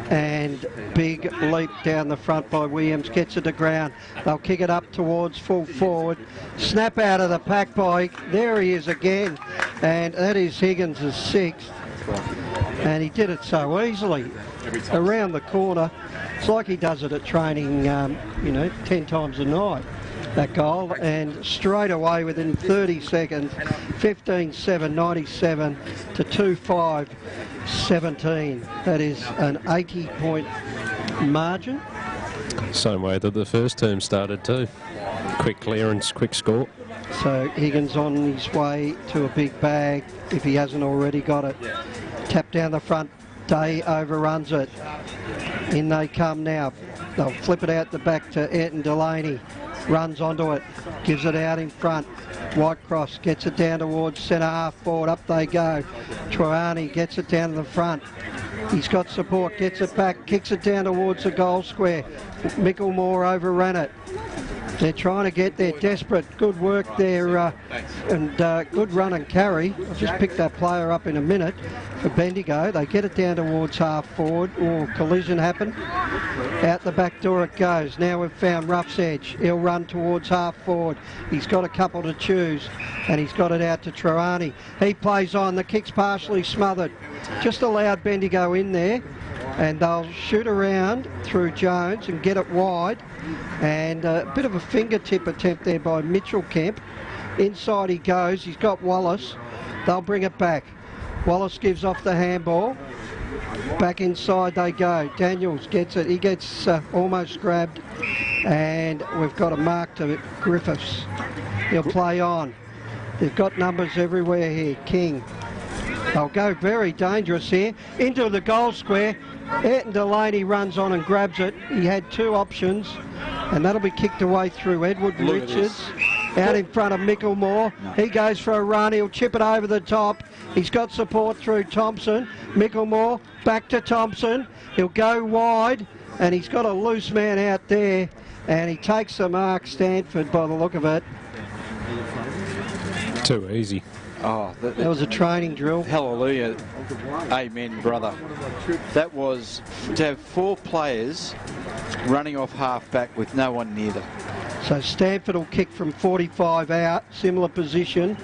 and big leap down the front by Williams, gets it to ground. They'll kick it up towards full forward. Snap out of the pack by, there he is again, and that is Higgins' sixth. And he did it so easily around the corner. It's like he does it at training, 10 times a night, that goal. And straight away within 30 seconds, 15-7, 97 to 2-5, 17. That is an 80-point margin. Same way that the first term started too. Quick clearance, quick score. So Higgins on his way to a big bag if he hasn't already got it. Tap down the front, Day overruns it. In they come now. They'll flip it out the back to Ayrton Delaney. Runs onto it, gives it out in front. Whitecross gets it down towards centre half forward. Up they go. Troiani gets it down to the front. He's got support, gets it back, kicks it down towards the goal square. Micklemore overran it. They're trying to get there, desperate. Good work there, and good run and carry. I'll just pick that player up in a minute for Bendigo. They get it down towards half forward. Oh, collision happened. Out the back door it goes. Now we've found Ruff's edge. He'll run towards half forward. He's got a couple to choose, and he's got it out to Troiani. He plays on. The kick's partially smothered. Just allowed Bendigo in there, and they'll shoot around through Jones and get it wide. And a bit of a fingertip attempt there by Mitchell Kemp. Inside he goes. He's got Wallace. They'll bring it back. Wallace gives off the handball. Back inside they go. Daniels gets it. He gets almost grabbed. And we've got a mark to Griffiths. He'll play on. They've got numbers everywhere here. King. They'll go very dangerous here. Into the goal square. Ayrton Delaney runs on and grabs it. He had two options, and that'll be kicked away through Edward Richards. Out in front of Micklemore. He goes for a run. He'll chip it over the top. He's got support through Thompson. Micklemore back to Thompson. He'll go wide, and he's got a loose man out there, and he takes the mark, Stanford, by the look of it. Too easy. Oh, that was a training drill. Hallelujah. Amen, brother. That was to have four players running off half-back with no one near them. So Stanford will kick from 45 out, similar position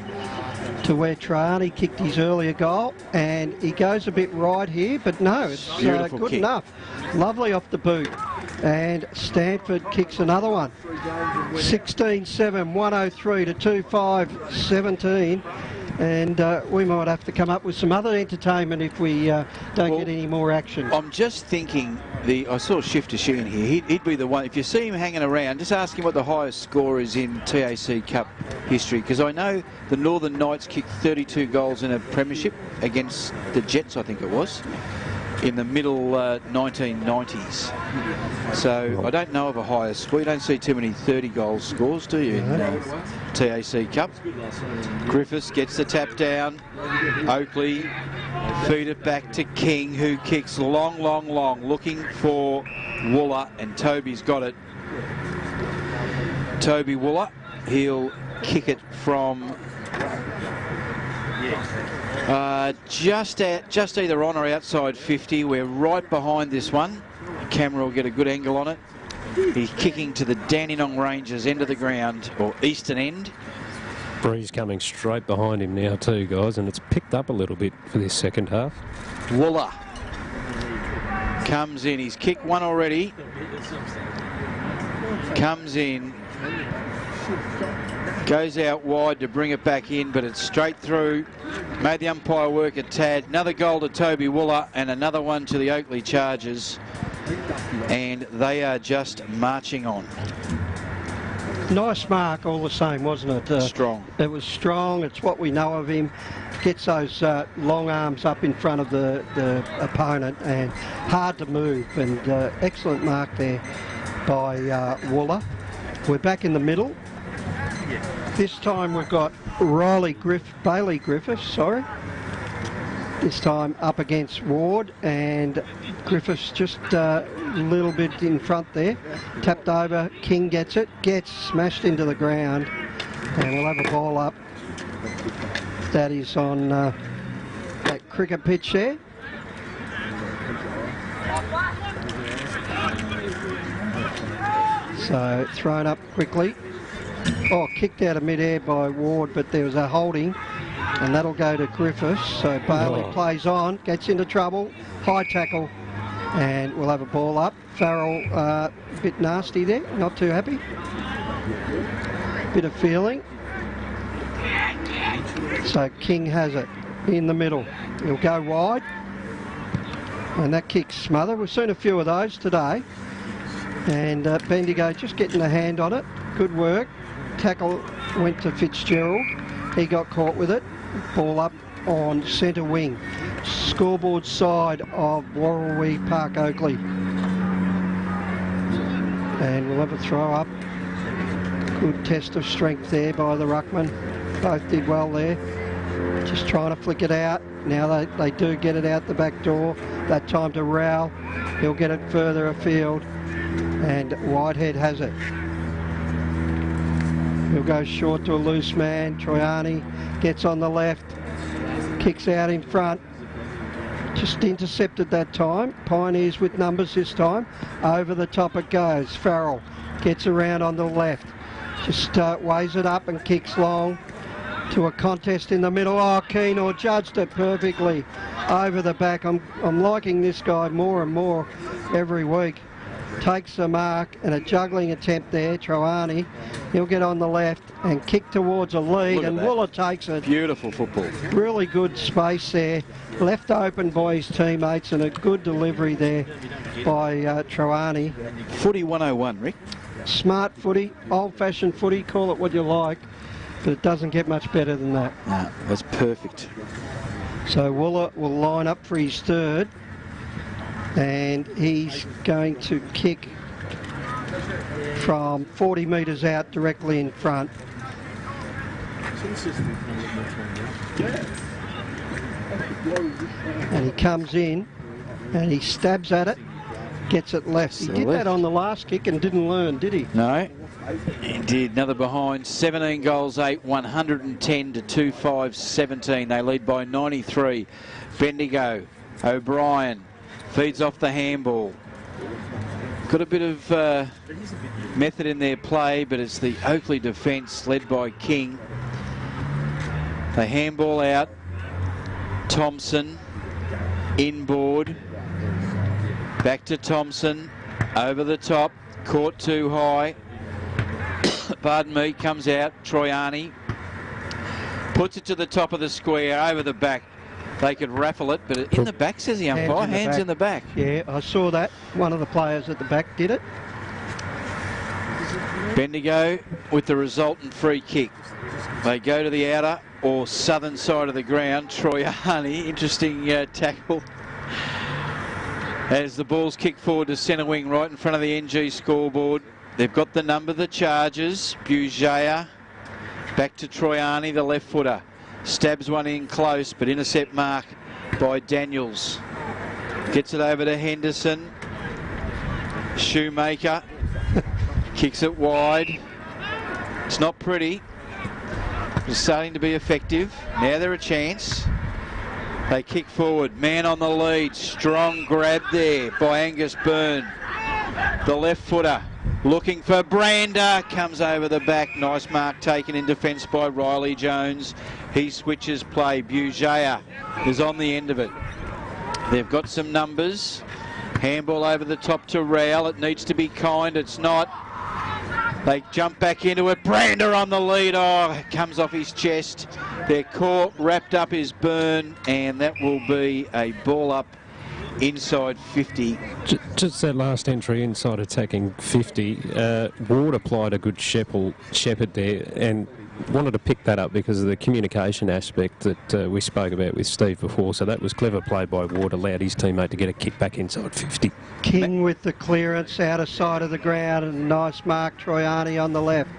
to where Troiani kicked his earlier goal. And he goes a bit right here, but no, it's good kick. enough. Lovely off the boot. And Stanford kicks another one. 16-7, 103 to 2-5, 17. And we might have to come up with some other entertainment if we don't get any more action. I'm just thinking, I saw Shifter Sheehan here. He'd be the one. If you see him hanging around, just ask him what the highest score is in TAC Cup history. Because I know the Northern Knights kicked 32 goals in a premiership against the Jets, I think it was, in the middle 1990s. So I don't know of a higher score. You don't see too many 30-goal scores, do you, in TAC Cup? Griffiths gets the tap down. Oakley feed it back to King, who kicks long, looking for Wooler, and Toby's got it. Toby Wooler, he'll kick it from just either on or outside 50. We're right behind this one. The camera will get a good angle on it. He's kicking to the Dandenong Ranges end of the ground, or eastern end. Breeze coming straight behind him now too, guys, and it's picked up a little bit for this second half. Wooler comes in. He's kicked one already. Comes in. Goes out wide to bring it back in, but it's straight through. Made the umpire work a tad. Another goal to Toby Wooler and another one to the Oakley Chargers. And they are just marching on. Nice mark all the same, wasn't it? Strong. It was strong. It's what we know of him. Gets those long arms up in front of the opponent and hard to move. And excellent mark there by Wooler. We're back in the middle. This time we've got Bailey Griffiths, this time up against Ward, and Griffiths just a little bit in front there. Tapped over, King gets it, gets smashed into the ground, and we'll have a ball up. That is on, that cricket pitch there. So thrown up quickly. Oh, kicked out of mid-air by Ward, but there was a holding, and that'll go to Griffiths. So Bailey plays on, gets into trouble, high tackle, and we'll have a ball up. Farrell a bit nasty there, not too happy. Bit of feeling. So King has it in the middle. He'll go wide, and that kick's smothered. We've seen a few of those today. And Bendigo just getting a hand on it. Good work. Tackle went to Fitzgerald. He got caught with it. Ball up on centre wing. Scoreboard side of Warrawee Park, Oakley. And we'll have a throw up. Good test of strength there by the ruckman. Both did well there. Just trying to flick it out. Now they do get it out the back door. That time to Rowell. He'll get it further afield. And Whitehead has it. He'll go short to a loose man. Troiani gets on the left. Kicks out in front. Just intercepted that time. Pioneers with numbers this time. Over the top it goes. Farrell gets around on the left. Just weighs it up and kicks long to a contest in the middle. Oh, Keenor judged it perfectly over the back. I'm liking this guy more and more every week. Takes the mark and a juggling attempt there. Troani, he'll get on the left and kick towards a lead, and Wooler takes it. Beautiful football. Really good space there. Left open by his teammates, and a good delivery there by Troani. Footy 101, Rick. Smart footy, old-fashioned footy, call it what you like, but it doesn't get much better than that. No, that's perfect. So Wooler will line up for his third, and he's going to kick from 40 metres out directly in front. And he comes in and he stabs at it, gets it left. He did that on the last kick and didn't learn, did he? No, he did. Another behind. 17 goals, 8, 110 to 2-5, 17. They lead by 93. Bendigo, O'Brien feeds off the handball. Got a bit of method in their play, but it's the Oakley defence led by King. They handball out. Thompson, inboard. Back to Thompson, over the top, caught too high. Pardon me, comes out. Troiani puts it to the top of the square, over the back. They could raffle it, but in the back, says the umpire. Hands in the back. Yeah, I saw that. One of the players at the back did it. Bendigo with the resultant free kick. They go to the outer or southern side of the ground. Troiani, interesting tackle. As the ball's kicked forward to centre wing right in front of the NG scoreboard. They've got the number, the Chargers. Bugea back to Troiani, the left footer. Stabs one in close, but intercept mark by Daniels. Gets it over to Henderson. Shoemaker kicks it wide. It's not pretty. It's starting to be effective. Now they're a chance. They kick forward. Man on the lead. Strong grab there by Angus Byrne. The left footer looking for Brander. Comes over the back. Nice mark taken in defence by Riley Jones. He switches play. Bugea is on the end of it. They've got some numbers. Handball over the top to Rowell. It needs to be kind. It's not. They jump back into it. Brander on the lead. Oh, it comes off his chest. They're caught. Wrapped up is Byrne, and that will be a ball up inside 50. Just that last entry inside attacking 50. Ward applied a good shepherd there and wanted to pick that up because of the communication aspect that we spoke about with Steve before. So that was clever play by Ward, allowed his teammate to get a kick back inside 50. King with the clearance outer side of the ground, and a nice mark. Troiani on the left.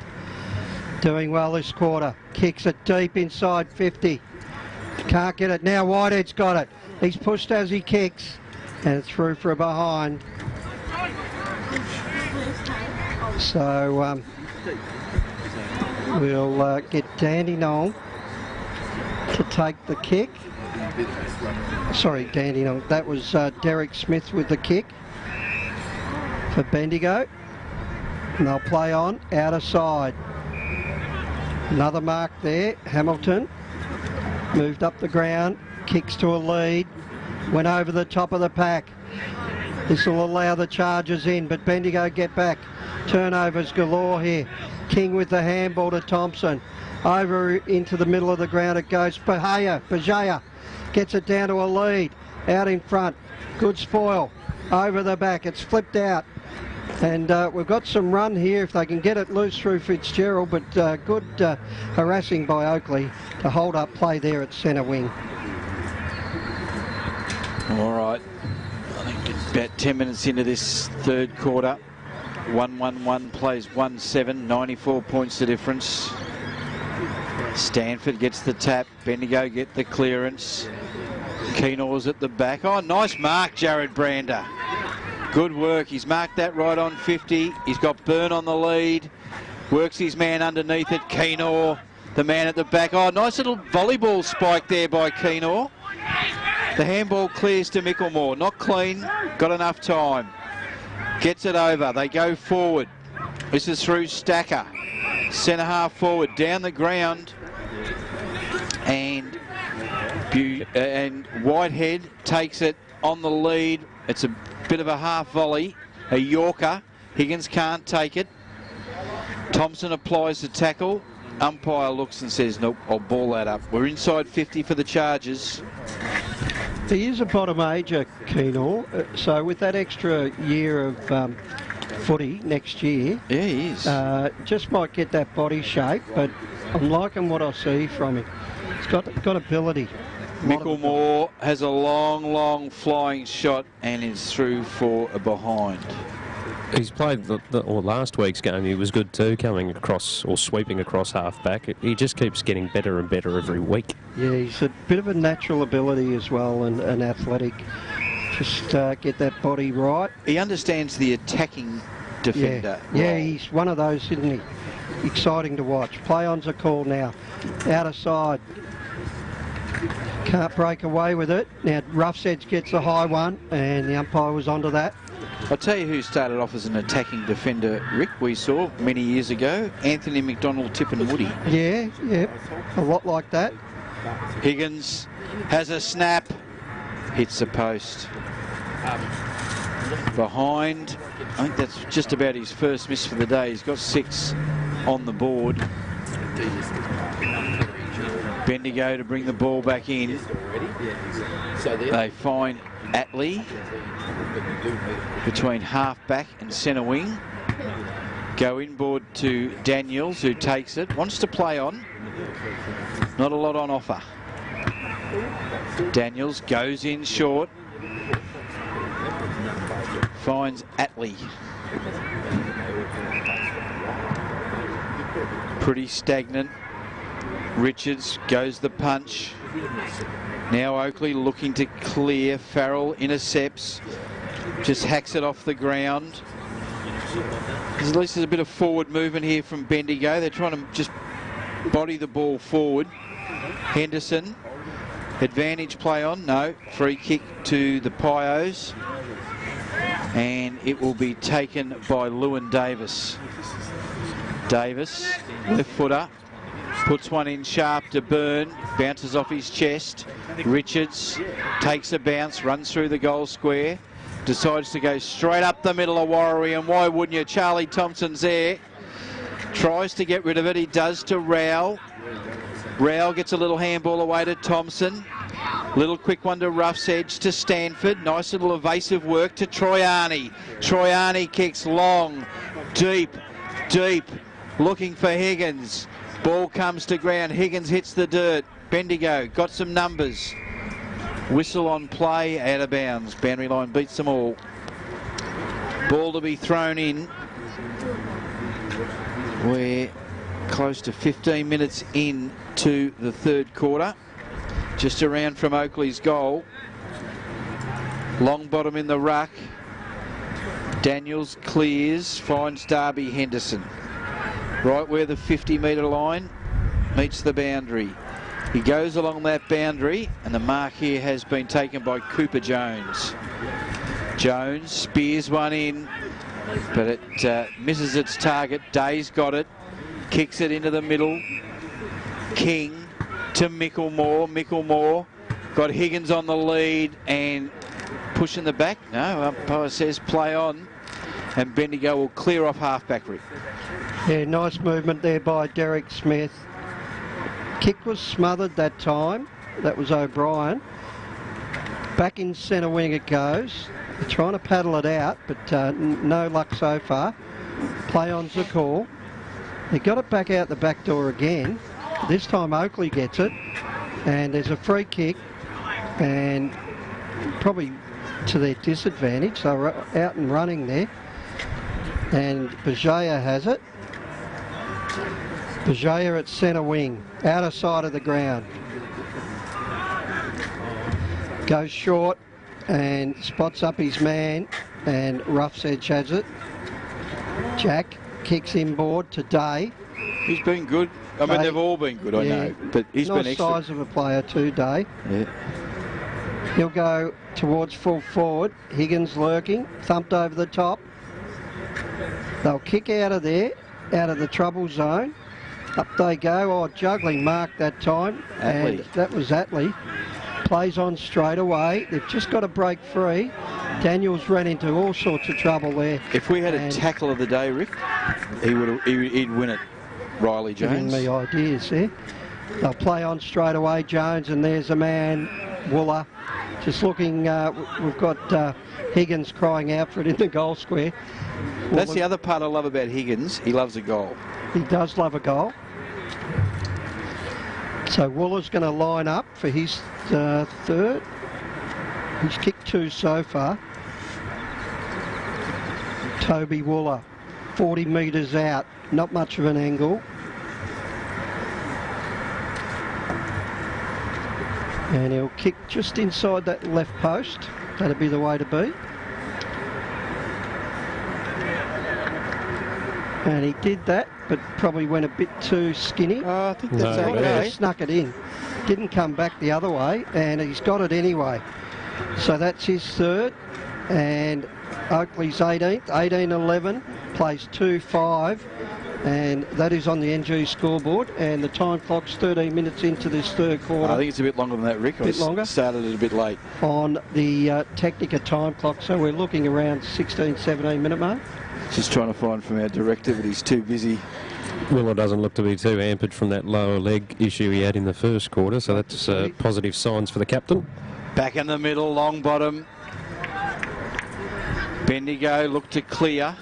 Doing well this quarter. Kicks it deep inside 50. Can't get it. Now Whitehead's got it. He's pushed as he kicks, and it's through for a behind. So we'll get Dandenong to take the kick. Sorry, Dandenong. That was Derek Smith with the kick for Bendigo. And they'll play on, outer side. Another mark there, Hamilton. Moved up the ground, kicks to a lead. Went over the top of the pack. This will allow the Chargers in, but Bendigo get back. Turnovers galore here. King with the handball to Thompson. Over into the middle of the ground it goes. Bajaya gets it down to a lead. Out in front. Good spoil. Over the back. It's flipped out. And we've got some run here if they can get it loose through Fitzgerald, but good harassing by Oakley to hold up play there at centre wing. All right. I think about 10 minutes into this third quarter. 1-1-1 plays 1-7, 94 points the difference. Stanford gets the tap. Bendigo get the clearance. Keenor's at the back. Oh, nice mark, Jared Brander. Good work. He's marked that right on 50. He's got Byrne on the lead. Works his man underneath it. Keenor, the man at the back. Oh, nice little volleyball spike there by Keenor. The handball clears to Micklemore. Not clean. Got enough time. Gets it over. They go forward. This is through Stacker. Centre half forward. Down the ground. And Whitehead takes it on the lead. It's a bit of a half volley. A Yorker. Higgins can't take it. Thompson applies the tackle. Umpire looks and says, nope, I'll ball that up. We're inside 50 for the Chargers. He is a bottom ager, Keenor, so with that extra year of footy next year, yeah, he is. Just might get that body shape, but I'm liking what I see from him. He's got ability. Micklemore has a long flying shot and is through for a behind. He's played last week's game. He was good too, coming across or sweeping across half back. He just keeps getting better and better every week. Yeah, he's a bit of a natural ability as well, and athletic. Just get that body right. He understands the attacking defender. Yeah, he's one of those, isn't he? Exciting to watch. Play-on's a call now. Outer side. Can't break away with it. Now, Rough's Edge gets a high one, and the umpire was onto that. I'll tell you who started off as an attacking defender, Rick, we saw many years ago. Anthony McDonald, Tip and Woody. Yeah, a lot like that. Higgins has a snap. Hits the post. Behind. I think that's just about his first miss for the day. He's got 6 on the board. Bendigo to bring the ball back in. They find Oakley between half-back and centre wing. Go inboard to Daniels, who takes it. Wants to play on. Not a lot on offer. Daniels goes in short. Finds Oakley. Pretty stagnant. Richards goes the punch. Now Oakley looking to clear. Farrell intercepts. Just hacks it off the ground. At least there's a bit of forward movement here from Bendigo. They're trying to just body the ball forward. Henderson. Advantage play on. No. Free kick to the Pios. And it will be taken by Lewin Davis. Davis, left footer. Puts one in sharp to Byrne. Bounces off his chest. Richards takes a bounce. Runs through the goal square. Decides to go straight up the middle of Warrawee, and why wouldn't you? Charlie Thompson's there. Tries to get rid of it. He does to Rowell. Rowell gets a little handball away to Thompson. Little quick one to Rough's Edge to Stanford. Nice little evasive work to Troiani. Troiani kicks long, deep. Looking for Higgins. Ball comes to ground. Higgins hits the dirt. Bendigo got some numbers. Whistle on play, out of bounds. Boundary line beats them all. Ball to be thrown in. We're close to 15 minutes into the third quarter. Just around from Oakley's goal. Long bottom in the ruck. Daniels clears, finds Darby Henderson. Right where the 50-metre line meets the boundary. He goes along that boundary, and the mark here has been taken by Cooper Jones. Jones spears one in, but it misses its target. Day's got it, kicks it into the middle. King to Micklemore. Micklemore got Higgins on the lead and pushing the back. No, umpire says play on, and Bendigo will clear off half-back, Rick. Yeah, nice movement there by Derek Smith. Kick was smothered that time. That was O'Brien. Back in centre wing it goes. They're trying to paddle it out, but no luck so far. Play on's the call. They got it back out the back door again. This time Oakley gets it, and there's a free kick, and probably to their disadvantage. They were out and running there, and Bajaya has it. Bajaya at centre wing, outer side of the ground. Goes short and spots up his man, and Rough's Edge has it. Jack kicks inboard to Day. He's been good. I mean, they've all been good, I know, but he's been extra. Nice size of a player too, Day. Yeah. He'll go towards full forward. Higgins lurking, thumped over the top. They'll kick out of there, out of the trouble zone. Up they go. Oh, juggling mark that time. Atlee. And that was Atlee. Plays on straight away. They've just got to break free. Daniels ran into all sorts of trouble there. If we had a tackle of the day, Rick, he'd win it. Riley Jones. Giving me ideas there. They'll play on straight away, Jones, and there's a man, Wooler, just looking. We've got Higgins crying out for it in the goal square. That's the other part I love about Higgins. He loves a goal. He does love a goal. So Wooler's going to line up for his third. He's kicked 2 so far. Toby Wooler, 40 metres out, not much of an angle. And he'll kick just inside that left post. That'd be the way to be. And he did that, but probably went a bit too skinny. Oh, I think that's okay. Yeah, snuck it in. Didn't come back the other way, and he's got it anyway. So that's his third, and Oakley's 18th, 18-11, plays 2-5, and that is on the NG scoreboard, and the time clock's 13 minutes into this third quarter. I think it's a bit longer than that, Rick. A bit longer? Started it a bit late. On the Technica time clock, so we're looking around 16, 17 minute mark. Just trying to find from our director, but he's too busy. Willer doesn't look to be too hampered from that lower leg issue he had in the first quarter, so that's positive signs for the captain. Back in the middle, long bottom. Bendigo look to clear.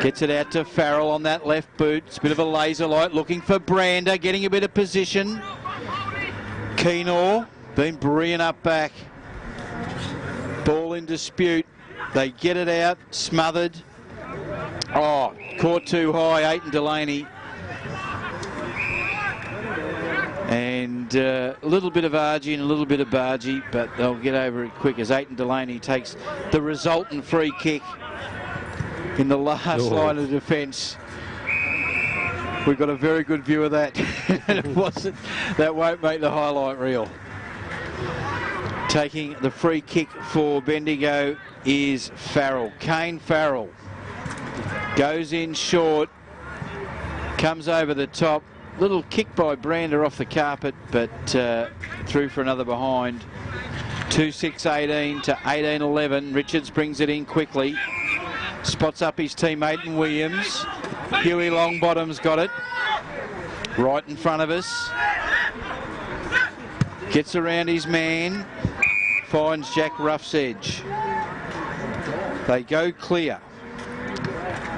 Gets it out to Farrell on that left boot. It's a bit of a laser light, looking for Brander, getting a bit of position. Keenor been brilliant up back. Ball in dispute. They get it out, smothered. Oh, caught too high, Aiton Delaney. And a little bit of Argy and a little bit of Bargy, but they'll get over it quick as Aiton Delaney takes the resultant free kick in the last line of defence. We've got a very good view of that. That won't make the highlight reel. Taking the free kick for Bendigo is Farrell. Kane Farrell goes in short, comes over the top. Little kick by Brander off the carpet, but through for another behind. 2-6-18 to 18-11. Richards brings it in quickly. Spots up his teammate in Williams. Huey Longbottom's got it. Right in front of us. Gets around his man. Finds Jack Rough's Edge. They go clear.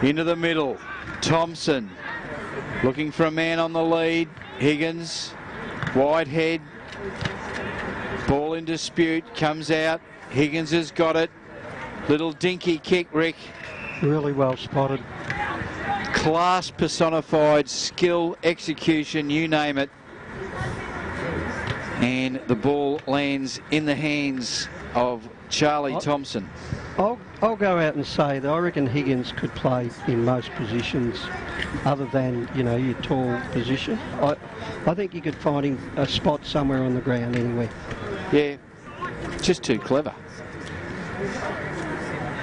Into the middle. Thompson. Looking for a man on the lead. Higgins. Wide head. Ball in dispute. Comes out. Higgins has got it. Little dinky kick, Rick. Really well spotted. Class personified, skill, execution, you name it. And the ball lands in the hands of Charlie Thompson. I'll I'll go out and say that I reckon Higgins could play in most positions other than, you know, your tall position. I think you could find him a spot somewhere on the ground anywhere. Yeah, just too clever.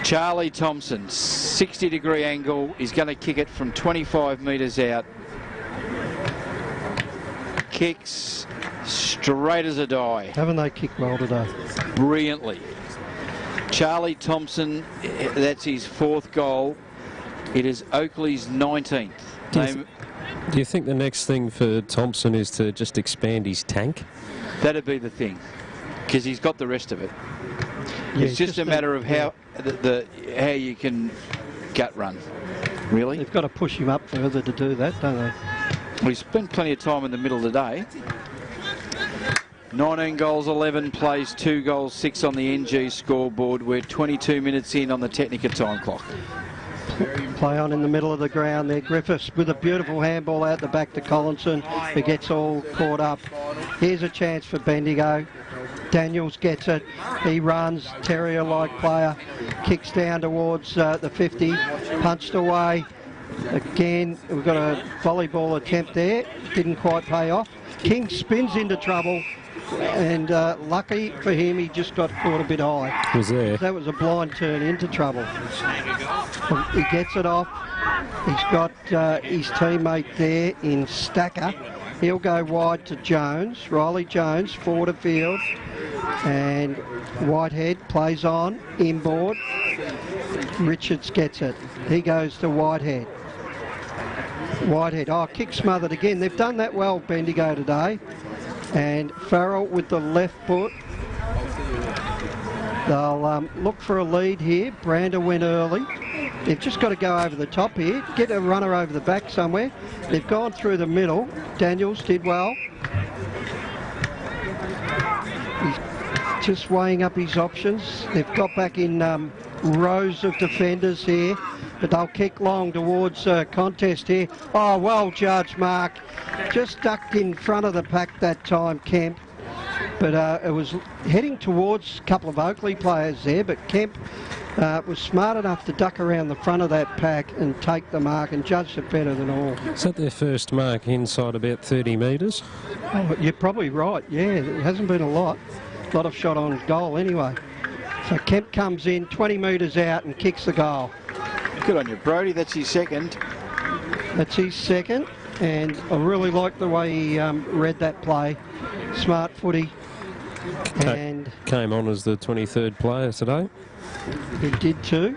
Charlie Thompson, 60-degree angle. He's going to kick it from 25 metres out. Kicks straight as a die. Haven't they kicked well today? Brilliantly. Charlie Thompson, that's his 4th goal. It is Oakley's 19th. Do you think the next thing for Thompson is to just expand his tank? That'd be the thing, because he's got the rest of it. Yeah, it's just a matter of how how you can gut run, really. They've got to push him up further to do that, don't they? We spent plenty of time in the middle today. 19 goals, 11 plays, 2 goals, 6 on the NG scoreboard. We're 22 minutes in on the Technica time clock. Play on in the middle of the ground there. Griffiths with a beautiful handball out the back to Collinson, who gets all caught up. Here's a chance for Bendigo. Daniels gets it. He runs, terrier-like player. Kicks down towards the 50. Punched away. Again, we've got a volleyball attempt there. Didn't quite pay off. King spins into trouble. And lucky for him, he just got caught a bit high. Was there? That was a blind turn into trouble. He gets it off. He's got his teammate there in Stacker. He'll go wide to Jones. Riley Jones, forward of field. And Whitehead plays on, inboard. Richards gets it. He goes to Whitehead. Whitehead, kick smothered again. They've done that well, Bendigo, today. And Farrell with the left foot. They'll look for a lead here. Brander went early. They've just got to go over the top here. Get a runner over the back somewhere. They've gone through the middle. Daniels did well. He's just weighing up his options. They've got back in rows of defenders here. But they'll kick long towards contest here. Oh, well judged, Mark. Just ducked in front of the pack that time, Kemp. But it was heading towards a couple of Oakley players there, but Kemp was smart enough to duck around the front of that pack and take the mark and judged it better than all. Is that their first mark inside about 30 metres? Oh, you're probably right, yeah. It hasn't been a lot of shot on goal anyway. So Kemp comes in 20 metres out and kicks the goal. Good on you, Brody. That's his second. That's his second, and I really like the way he read that play. Smart footy. And came on as the 23rd player today. He did too.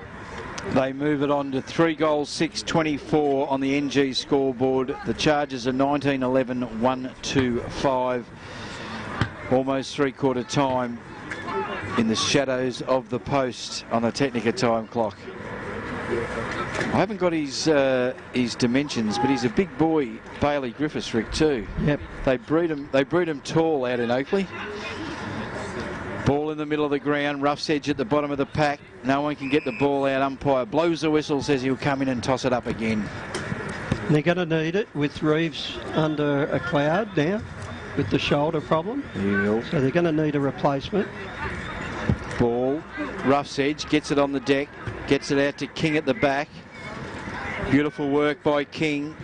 They move it on to 3 goals, 6-24 on the NG scoreboard. The Chargers are 19-11, 1-2-5. Almost 3/4 time in the shadows of the post on the Technica time clock. I haven't got his dimensions, but he's a big boy, Bailey Griffiths, Rick, too. Yep. They breed him tall out in Oakley. Ball in the middle of the ground, rough's edge at the bottom of the pack. No one can get the ball out. Umpire blows the whistle, says he'll come in and toss it up again. They're going to need it with Reeves under a cloud now with the shoulder problem. So they're going to need a replacement. Ball, rough's edge, gets it on the deck. Gets it out to King at the back. Beautiful work by King.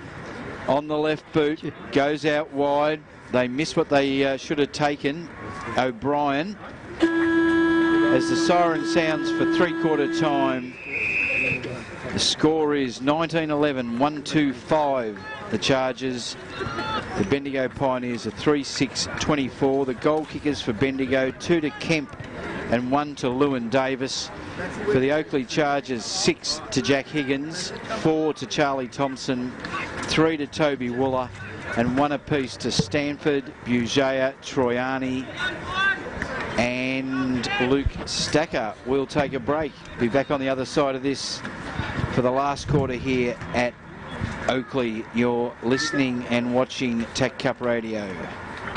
On the left boot. Goes out wide. They miss what they should have taken. O'Brien. As the siren sounds for 3/4 time. The score is 19-11, 1-2-5. The Chargers. The Bendigo Pioneers are 3-6-24. The goal kickers for Bendigo, 2 to Kemp and 1 to Lewin Davis. For the Oakley Chargers, 6 to Jack Higgins, 4 to Charlie Thompson, 3 to Toby Wooler, and 1 apiece to Stanford, Bugea, Troiani, and Luke Stacker. We'll take a break. Be back on the other side of this for the last quarter here at Oakley. You're listening and watching TAC Cup Radio.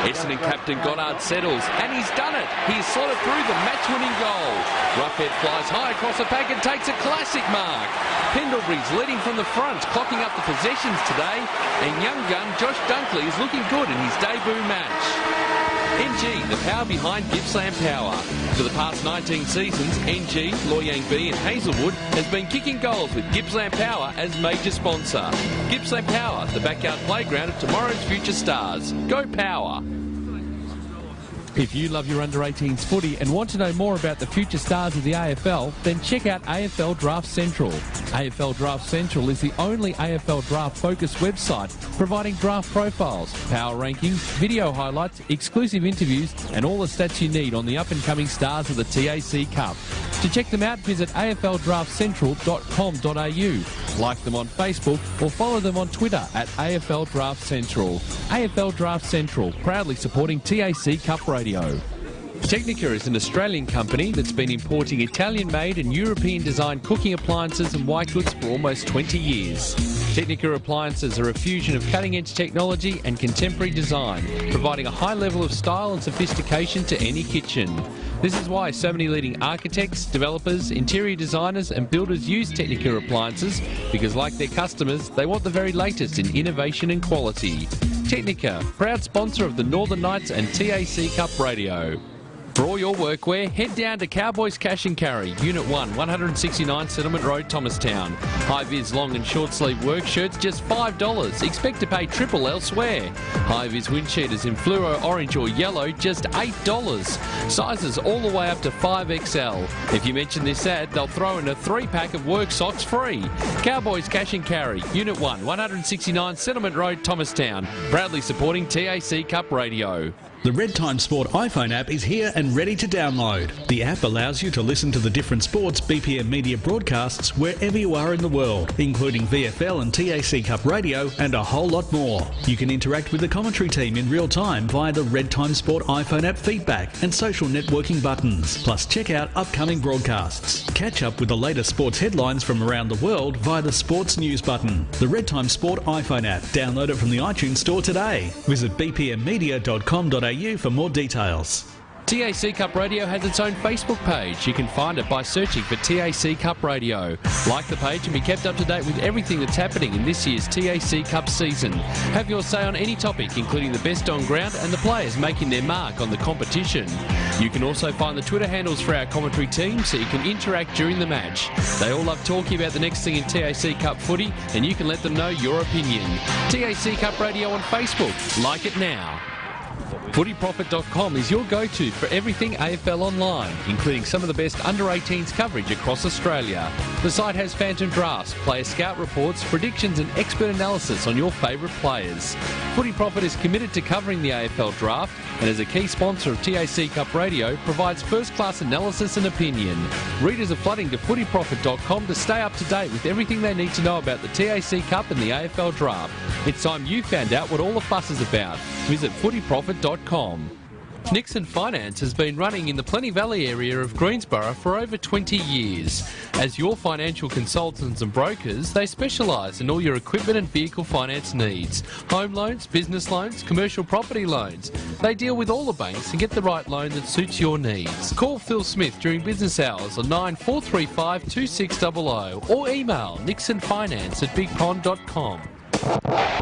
Essendon captain Goddard settles, and he's done it. He's slotted through the match-winning goal. Roughhead flies high across the pack and takes a classic mark. Pendlebury's leading from the front, clocking up the possessions today, and young gun Josh Dunkley is looking good in his debut match. NG, the power behind Gippsland Power. For the past 19 seasons, NG, Loy Yang B and Hazelwood has been kicking goals with Gippsland Power as major sponsor. Gippsland Power, the backyard playground of tomorrow's future stars. Go Power! If you love your under-18s footy and want to know more about the future stars of the AFL, then check out AFL Draft Central. AFL Draft Central is the only AFL draft-focused website providing draft profiles, power rankings, video highlights, exclusive interviews and all the stats you need on the up-and-coming stars of the TAC Cup. To check them out, visit afldraftcentral.com.au, like them on Facebook or follow them on Twitter at AFL Draft Central. AFL Draft Central, proudly supporting TAC Cup Radio. Technica is an Australian company that's been importing Italian-made and European-designed cooking appliances and white goods for almost 20 years. Technica appliances are a fusion of cutting-edge technology and contemporary design, providing a high level of style and sophistication to any kitchen. This is why so many leading architects, developers, interior designers and builders use Technica appliances, because like their customers, they want the very latest in innovation and quality. Technica, proud sponsor of the Northern Knights and TAC Cup Radio. For all your workwear, head down to Cowboys Cash and Carry, Unit 1, 169 Settlement Road, Thomastown. High-vis long and short-sleeve work shirts, just $5. Expect to pay triple elsewhere. High-vis wind cheaters in fluoro orange or yellow, just $8. Sizes all the way up to 5XL. If you mention this ad, they'll throw in a 3-pack of work socks free. Cowboys Cash and Carry, Unit 1, 169 Settlement Road, Thomastown. Proudly supporting TAC Cup Radio. The Red Time Sport iPhone app is here and ready to download. The app allows you to listen to the different sports BPM Media broadcasts wherever you are in the world, including VFL and TAC Cup Radio and a whole lot more. You can interact with the commentary team in real time via the Red Time Sport iPhone app feedback and social networking buttons. Plus check out upcoming broadcasts. Catch up with the latest sports headlines from around the world via the Sports News button. The Red Time Sport iPhone app. Download it from the iTunes Store today. Visit bpmmedia.com.au for more details. TAC Cup Radio has its own Facebook page. You can find it by searching for TAC Cup Radio. Like the page and be kept up to date with everything that's happening in this year's TAC Cup season. Have your say on any topic, including the best on ground and the players making their mark on the competition. You can also find the Twitter handles for our commentary team so you can interact during the match. They all love talking about the next thing in TAC Cup footy, and you can let them know your opinion. TAC Cup Radio on Facebook. Like it now. FootyProfit.com is your go-to for everything AFL online, including some of the best under-18s coverage across Australia. The site has phantom drafts, player scout reports, predictions and expert analysis on your favourite players. Footy Profit is committed to covering the AFL draft and as a key sponsor of TAC Cup Radio provides first-class analysis and opinion. Readers are flooding to FootyProfit.com to stay up to date with everything they need to know about the TAC Cup and the AFL draft. It's time you found out what all the fuss is about. Visit FootyProfit.com. Nixon Finance has been running in the Plenty Valley area of Greensborough for over 20 years. As your financial consultants and brokers, they specialise in all your equipment and vehicle finance needs. Home loans, business loans, commercial property loans. They deal with all the banks and get the right loan that suits your needs. Call Phil Smith during business hours on 9435 2600 or email nixonfinance@bigpond.com.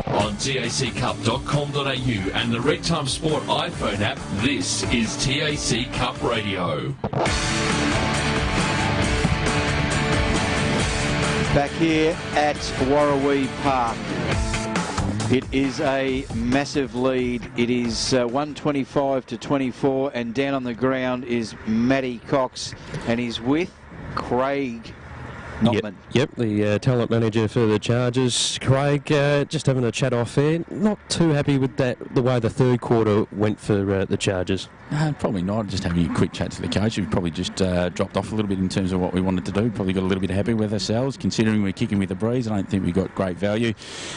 On taccup.com.au and the Red Time Sport iPhone app, this is TAC Cup Radio. Back here at Warrawee Park. It is a massive lead. It is 125 to 24, and down on the ground is Matty Cox, and he's with Craig Notman. Yep, the talent manager for the Chargers. Craig, just having a chat off there. Not too happy with the way the third quarter went for the Chargers. Probably not. Just having a quick chat to the coach. We probably just dropped off a little bit in terms of what we wanted to do. Probably got a little bit happy with ourselves, considering we're kicking with a breeze. I don't think we got great value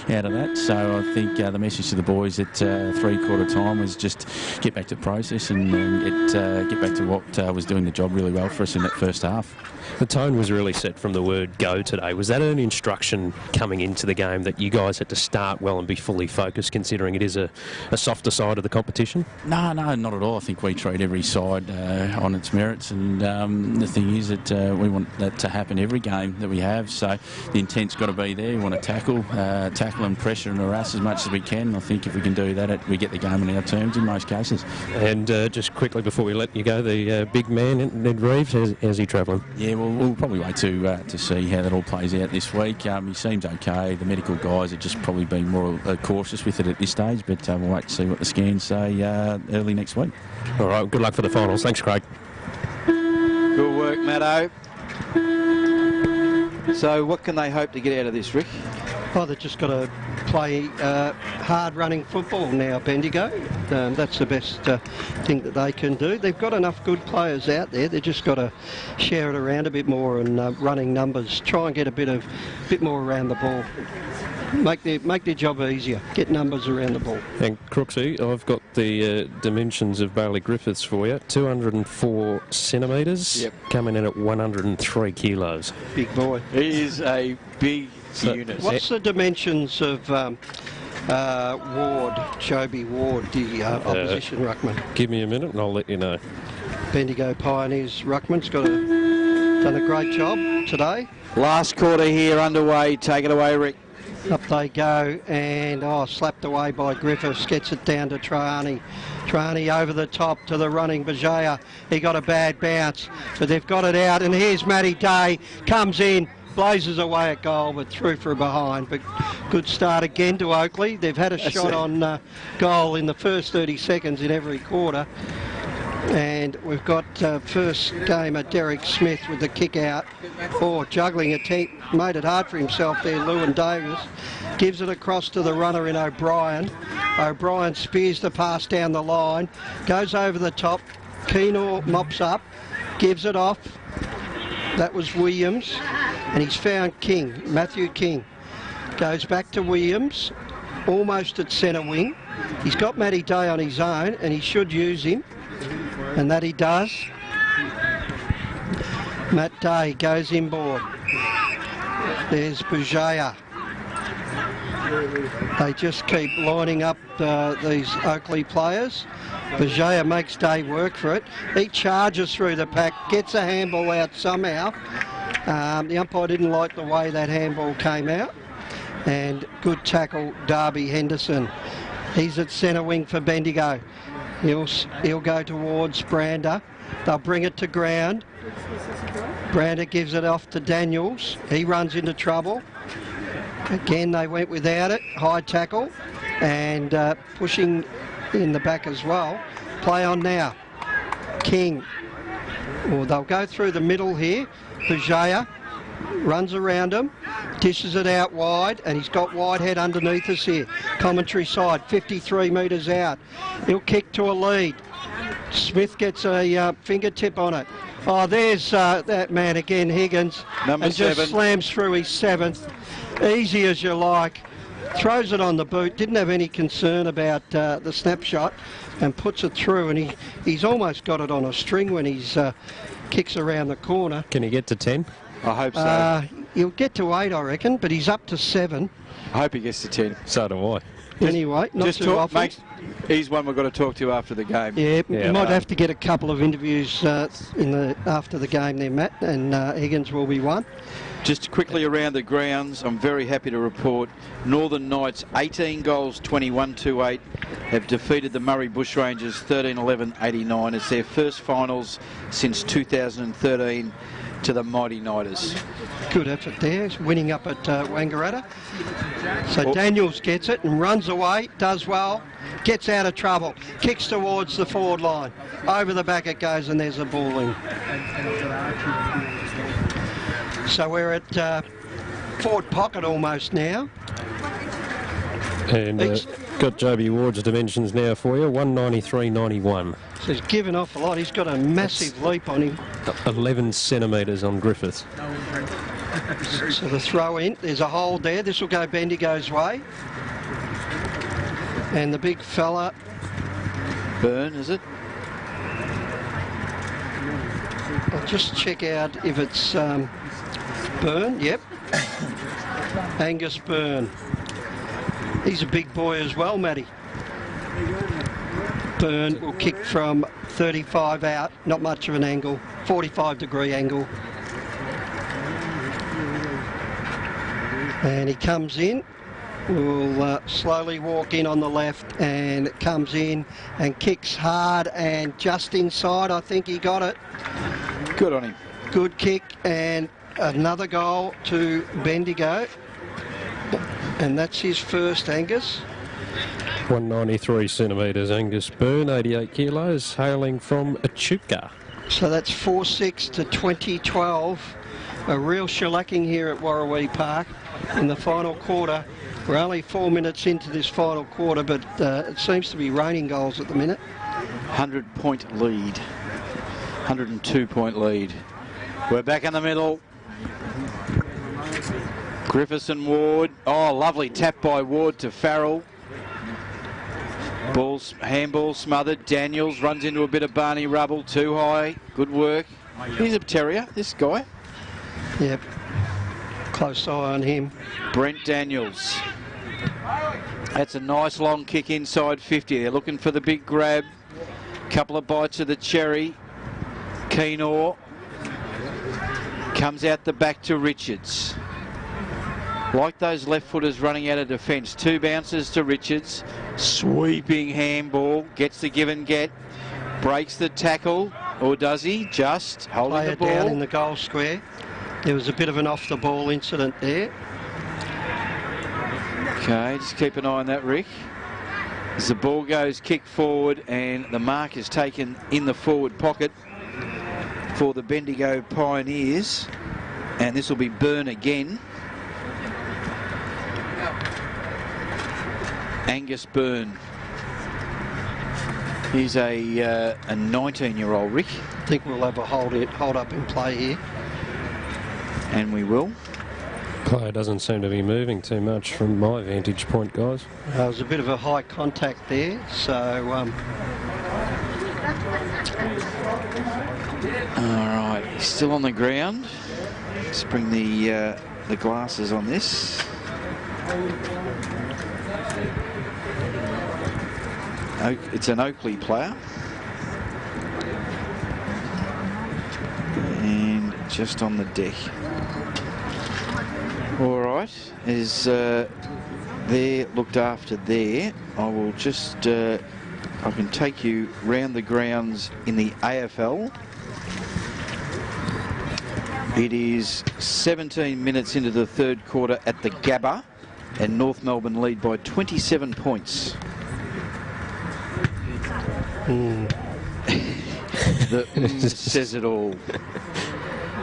out of that. So I think the message to the boys at three-quarter time was just get back to the process and get back to what was doing the job really well for us in that first half. The tone was really set from the word word go today. Was that an instruction coming into the game that you guys had to start well and be fully focused, considering it is a softer side of the competition? No, not at all. I think we treat every side on its merits, and the thing is that we want that to happen every game that we have. So the intent's got to be there. We want to tackle and pressure and harass as much as we can. I think if we can do that, we get the game on our terms in most cases. And just quickly before we let you go, the big man, Ned Reeves, how's he travelling? Yeah, well, we'll probably wait to see how that all plays out this week. He seems okay. The medical guys are just probably being more cautious with it at this stage, but we'll wait to see what the scans say early next week. All right, good luck for the finals. Thanks, Craig. Good work, Matto. So what can they hope to get out of this, Rick? Oh, they've just got to play hard-running football now, Bendigo. That's the best thing that they can do. They've got enough good players out there. They've just got to share it around a bit more and running numbers. Try and get a bit more around the ball. Make their job easier. Get numbers around the ball. And Crooksy, I've got the dimensions of Bailey Griffiths for you. 204 centimetres, yep. Coming in at 103 kilos. Big boy. He is a big unit. What's the dimensions of Joby Ward, the opposition ruckman? Give me a minute and I'll let you know. Bendigo Pioneers ruckman's done a great job today. Last quarter here underway. Take it away, Rick. Up they go, and slapped away by Griffiths, gets it down to Trani. Trani over the top to the running Bajaya. He got a bad bounce, but they've got it out, and here's Matty Day, comes in, blazes away at goal, but through for a behind. But good start again to Oakley. They've had a shot on goal in the first 30 seconds in every quarter. And we've got first gamer Derek Smith with the kick out. Juggling attempt, made it hard for himself there, Lewin Davis. Gives it across to the runner in O'Brien. O'Brien spears the pass down the line, goes over the top. Keenor mops up, gives it off. That was Williams, and he's found King, Matthew King. Goes back to Williams, almost at centre wing. He's got Matty Day on his own, and he should use him. And that he does. Matt Day goes inboard. There's Bujaya. They just keep lining up these Oakley players. Bujaya makes Day work for it. He charges through the pack, gets a handball out somehow. The umpire didn't like the way that handball came out. And good tackle, Darby Henderson. He's at centre wing for Bendigo. He'll go towards Brander. They'll bring it to ground. Brander gives it off to Daniels. He runs into trouble. Again, they went without it. High tackle and pushing in the back as well. Play on now. King. Well, they'll go through the middle here. Bujaya runs around him, dishes it out wide, and he's got Whitehead underneath us here. Commentary side, 53 metres out. He'll kick to a lead. Smith gets a fingertip on it. Oh, there's that man again, Higgins. Number 7. Just slams through his 7th. Easy as you like. Throws it on the boot. Didn't have any concern about the snapshot and puts it through. And he's almost got it on a string when he's kicks around the corner. Can he get to 10? I hope so. He'll get to 8, I reckon, but he's up to 7. I hope he gets to 10. So do I. Anyway, not just too often. He's one we've got to talk to after the game. Yeah, you might have to get a couple of interviews after the game there, Matt, and Higgins will be one. Just quickly around the grounds, I'm very happy to report Northern Knights 18 goals, 21-8, have defeated the Murray Bushrangers 13-11-89. It's their first finals since 2013 to the Mighty Knighters. Good effort there, winning up at Wangaratta. So Daniels gets it and runs away, does well, gets out of trouble, kicks towards the forward line. Over the back it goes and there's a ball in. So we're at forward pocket almost now. And got Joby Ward's dimensions now for you, 193.91. So he's given off a lot. He's got a massive leap on him. 11 centimetres on Griffiths. So the throw in, there's a hold there. This will go Bendigo's way. And the big fella. Burn, is it? I'll just check out if it's Byrne, yep. Angus Byrne. He's a big boy as well, Matty. Byrne will kick from 35 out, not much of an angle, 45-degree angle. And he comes in, will slowly walk in on the left, and it comes in and kicks hard and just inside. I think he got it. Good on him. Good kick, and another goal to Bendigo. And that's his first, Angus. 193 centimetres, Angus Byrne, 88 kilos, hailing from Echuca. So that's 4-6 to 2012. A real shellacking here at Warrawee Park in the final quarter. We're only 4 minutes into this final quarter, but it seems to be raining goals at the minute. 100-point lead. 102-point lead. We're back in the middle. Griffiths and Ward. Oh, lovely tap by Ward to Farrell. Handball smothered. Daniels runs into a bit of Barney rubble. Too high. Good work. He's a terrier, this guy. Yep. Close eye on him. Brent Daniels. That's a nice long kick inside 50. They're looking for the big grab. Couple of bites of the cherry. Keenor comes out the back to Richards. Like those left footers running out of defence. 2 bounces to Richards. Sweeping handball. Gets the give and get. Breaks the tackle. Or does he? Just holding Play the it ball. down in the goal square. There was a bit of an off-the-ball incident there. Okay, just keep an eye on that, Rick. As the ball goes kick forward and the mark is taken in the forward pocket for the Bendigo Pioneers. And this will be Byrne again. Angus Byrne. He's a 19-year-old, Rick. I think we'll have a hold up in play here. And we will. Player doesn't seem to be moving too much from my vantage point, guys. There was a bit of a high contact there, so... All right, he's still on the ground. Let's bring the glasses on this. It's an Oakley player. And just on the deck. All right, is they're looked after there. I will just, I can take you round the grounds in the AFL. It is 17 minutes into the third quarter at the Gabba, and North Melbourne lead by 27 points. Says it all.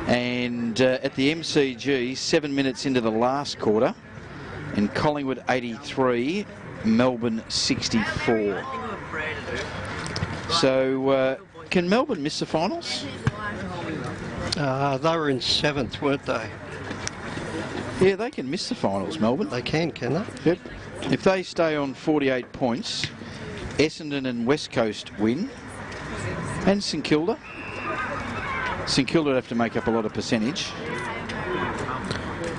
And at the MCG, 7 minutes into the last quarter, and Collingwood 83, Melbourne 64. So can Melbourne miss the finals? They were in 7th, weren't they? Yeah, they can miss the finals, Melbourne. They can they? Yep. If they stay on 48 points, Essendon and West Coast win, and St Kilda. St Kilda would have to make up a lot of percentage.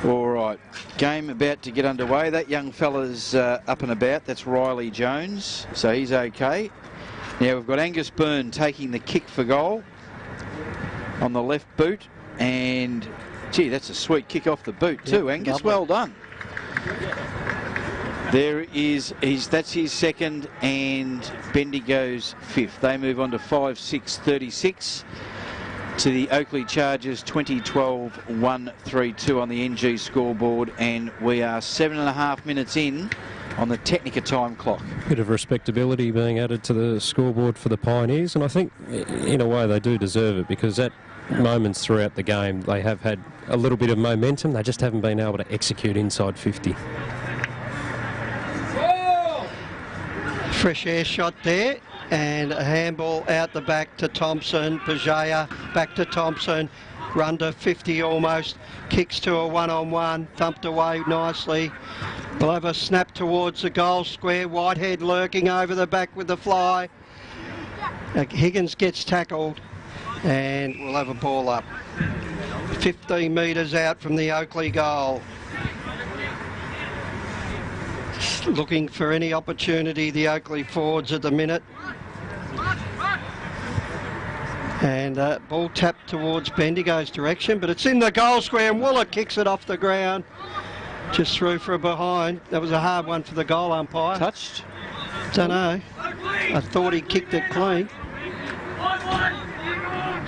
All right, game about to get underway. That young fella's up and about. That's Riley Jones, so he's okay. Now we've got Angus Byrne taking the kick for goal on the left boot, and gee, that's a sweet kick off the boot too. Yep, Angus, lovely. Well done. There is that's his second and Bendigo's fifth. They move on to 5-6-36 to the Oakley Chargers 2012-132 on the NG scoreboard, and we are 7.5 minutes in on the Technica time clock. Bit of respectability being added to the scoreboard for the Pioneers, and I think in a way they do deserve it, because at moments throughout the game they have had a little bit of momentum. They just haven't been able to execute inside 50. Fresh air shot there, and a handball out the back to Thompson. Pajaya back to Thompson, run to 50 almost, kicks to a one-on-one, thumped away nicely. We'll have a snap towards the goal square. Whitehead lurking over the back with the fly. Higgins gets tackled, and we'll have a ball up. 15 metres out from the Oakley goal. Looking for any opportunity, the Oakley forwards at the minute. And ball tapped towards Bendigo's direction, but it's in the goal square, and Wooler kicks it off the ground. Just through for a behind. That was a hard one for the goal umpire. Touched? Don't know. I thought he kicked it clean.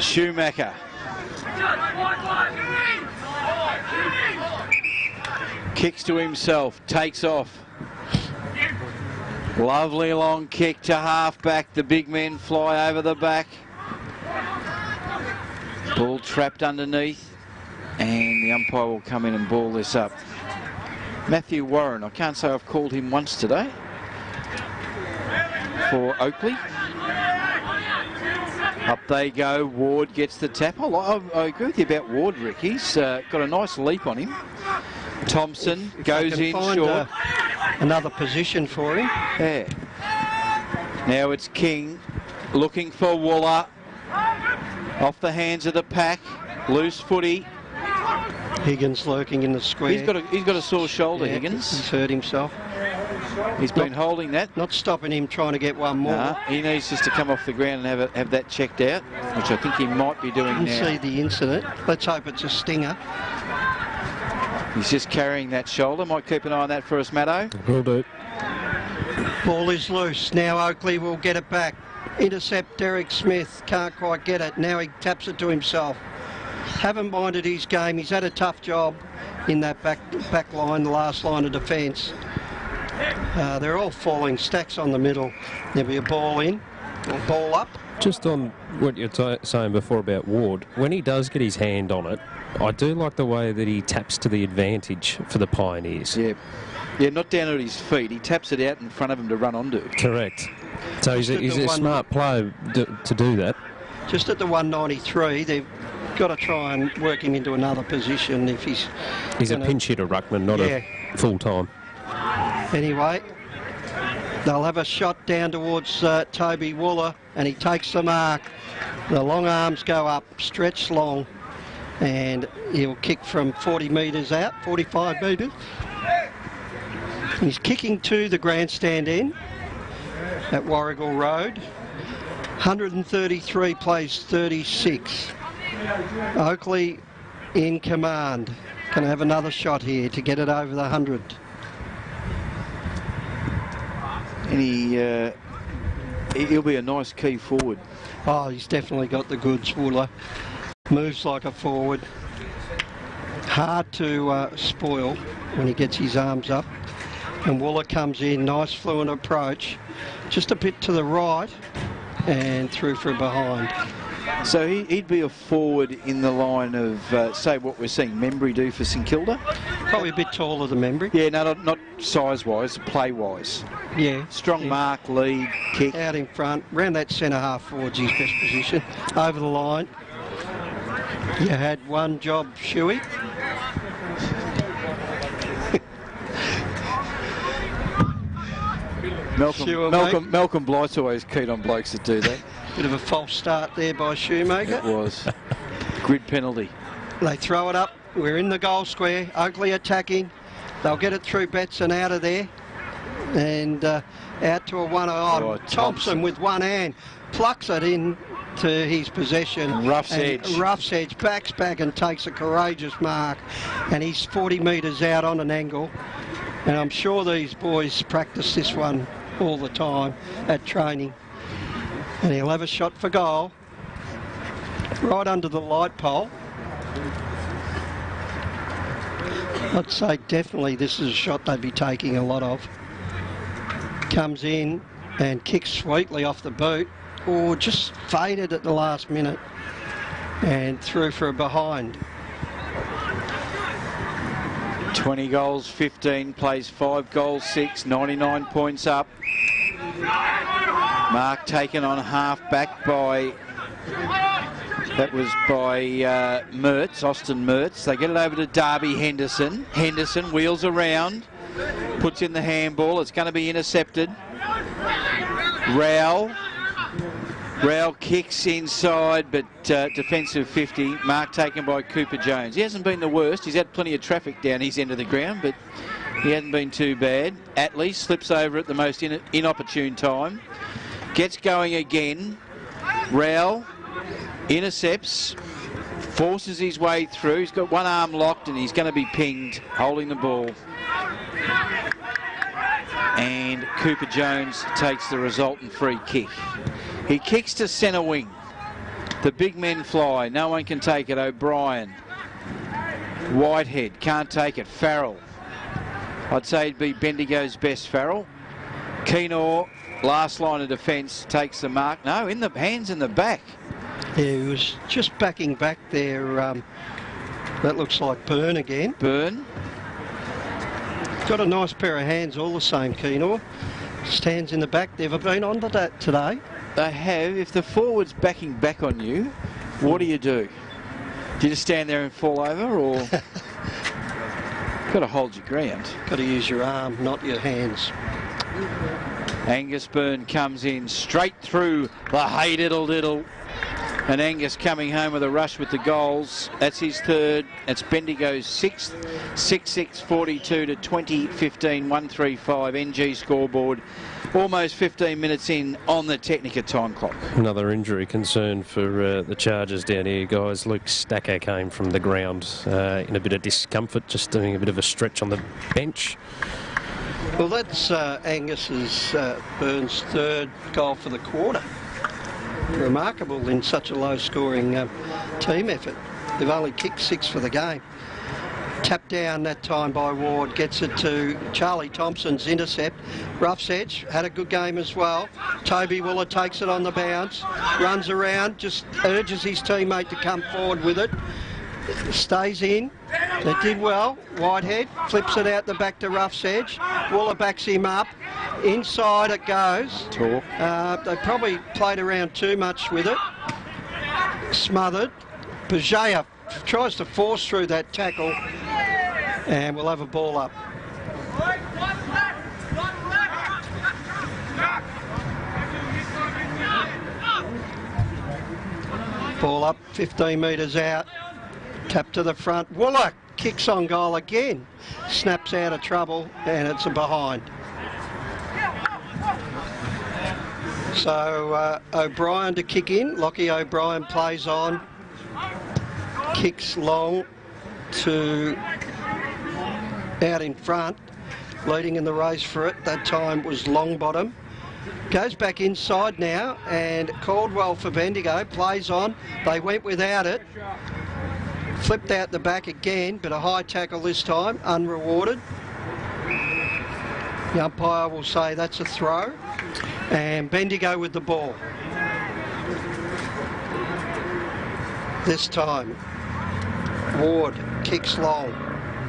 Schumacher. Kicks to himself, takes off. Lovely long kick to half-back. The big men fly over the back. Ball trapped underneath, and the umpire will come in and ball this up. Matthew Warren, I can't say I've called him once today, for Oakley. Up they go. Ward gets the tap. I agree with you about Ward, Rick. He's got a nice leap on him. Thompson goes in short. Another position for him. Yeah. Now it's King looking for Wooler. Off the hands of the pack. Loose footy. Higgins lurking in the square. He's got a sore shoulder, yeah, Higgins. He's hurt himself. He's been holding that. Not stopping him trying to get one more. Nah, he needs just to come off the ground and have that checked out, which I think he might be doing now. See the incident. Let's hope it's a stinger. He's just carrying that shoulder. Might keep an eye on that for us, Matto. Will do. Ball is loose. Now Oakley will get it back. Intercept Derek Smith. Can't quite get it. Now he taps it to himself. Haven't minded his game. He's had a tough job in that back line, the last line of defence. They're all falling stacks on the middle. There'll be a ball in, or ball up. Just on what you're saying before about Ward, when he does get his hand on it, I do like the way that he taps to the advantage for the Pioneers. Yeah, not down at his feet. He taps it out in front of him to run onto. Correct. So he's a smart player to do that. Just at the 193, they've got to try and work him into another position if he's... He's a pinch hitter, Ruckman, not a full-time. Anyway, they'll have a shot down towards Toby Wooler, and he takes the mark. The long arms go up, stretched long, and he'll kick from 40 metres out, 45 metres. He's kicking to the grandstand end at Warrigal Road. 133 plays 36. Oakley in command. Can have another shot here to get it over the 100. And he'll be a nice key forward. Oh, he's definitely got the goods, Wooler. Moves like a forward. Hard to spoil when he gets his arms up. And Wooler comes in, nice fluent approach. Just a bit to the right and through for a behind. So he'd be a forward in the line of, say, what we're seeing Membry do for St Kilda? Probably a bit taller than Membry. Yeah, no, not size-wise, play-wise. Yeah. Strong mark, lead, kick. Out in front, round that centre-half forward's his best position. Over the line. You had one job, Shuey. Malcolm Blight's always keen on blokes that do that. Bit of a false start there by Shoemaker. It was. Grid penalty. They throw it up. We're in the goal square. Oakley attacking. They'll get it through Betson out of there. And out to a one. Thompson with one hand plucks it in to his possession. Rough's edge. Backs back and takes a courageous mark. And he's 40 metres out on an angle. And I'm sure these boys practice this one all the time at training. And he'll have a shot for goal. Right under the light pole. I'd say definitely this is a shot they'd be taking a lot of. Comes in and kicks sweetly off the boot. Or just faded at the last minute. And through for a behind. 20 goals, 15, plays 5 goals, 6, 99 points up. Mark taken on half back by, that was by Mertz, Austin Mertz. They get it over to Darby Henderson. Henderson wheels around, puts in the handball. It's going to be intercepted. Rowell Rowell kicks inside, but defensive 50. Mark taken by Cooper Jones. He hasn't been the worst. He's had plenty of traffic down his end of the ground, but he hasn't been too bad. Attlee slips over at the most inopportune time. Gets going again. Rowell intercepts, forces his way through. He's got one arm locked and he's going to be pinged, holding the ball. And Cooper Jones takes the resultant free kick. He kicks to centre wing. The big men fly. No one can take it. O'Brien. Whitehead can't take it. Farrell. I'd say it'd be Bendigo's best, Farrell. Keenor, last line of defence, takes the mark. No, in the hands in the back. Yeah, he was just backing back there. That looks like Byrne again. Byrne. Got a nice pair of hands all the same, Keenor. Stands in the back. They've been on to that today. They have. If the forward's backing back on you, what do? Do you just stand there and fall over, or got to hold your ground? Got to use your arm, not your hands. Angus Byrne comes in straight through the hey diddle diddle. And Angus coming home with a rush with the goals. That's his third. That's Bendigo's sixth. 6-6-42 to 20-15-135 NG scoreboard. Almost 15 minutes in on the Technica time clock. Another injury concern for the Chargers down here, guys. Luke Stacker came from the ground in a bit of discomfort, just doing a bit of a stretch on the bench. Well, that's Angus's Byrne's third goal for the quarter. Remarkable in such a low-scoring team effort. They've only kicked 6 for the game. Tapped down that time by Ward, gets it to Charlie Thompson's intercept. Rough's edge, had a good game as well. Toby Wooler takes it on the bounce, runs around, just urges his teammate to come forward with it. Stays in. They did well. Whitehead flips it out the back to Rough's edge. Wooler backs him up. Inside it goes. They probably played around too much with it. Smothered. Pajaya tries to force through that tackle, and we'll have a ball up. Ball up, 15 metres out. Tap to the front. Wooler kicks on goal again. Snaps out of trouble, and it's a behind. So O'Brien to kick in. Lockie O'Brien plays on. Kicks long to out in front. Leading in the race for it. That time was Longbottom. Goes back inside now, and Caldwell for Bendigo plays on. They went without it. Flipped out the back again, but a high tackle this time, unrewarded. The umpire will say that's a throw. And Bendigo with the ball. This time, Ward kicks long.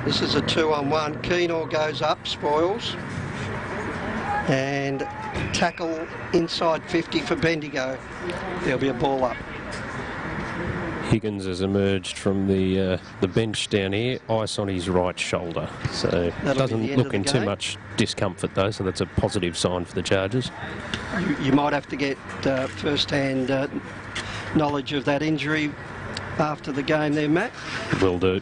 This is a 2-on-1. Keenor goes up, spoils. And tackle inside 50 for Bendigo. There'll be a ball up. Higgins has emerged from the bench down here, ice on his right shoulder. So doesn't look in too much discomfort though, so that's a positive sign for the Chargers. You might have to get first-hand knowledge of that injury after the game there, Matt. Will do.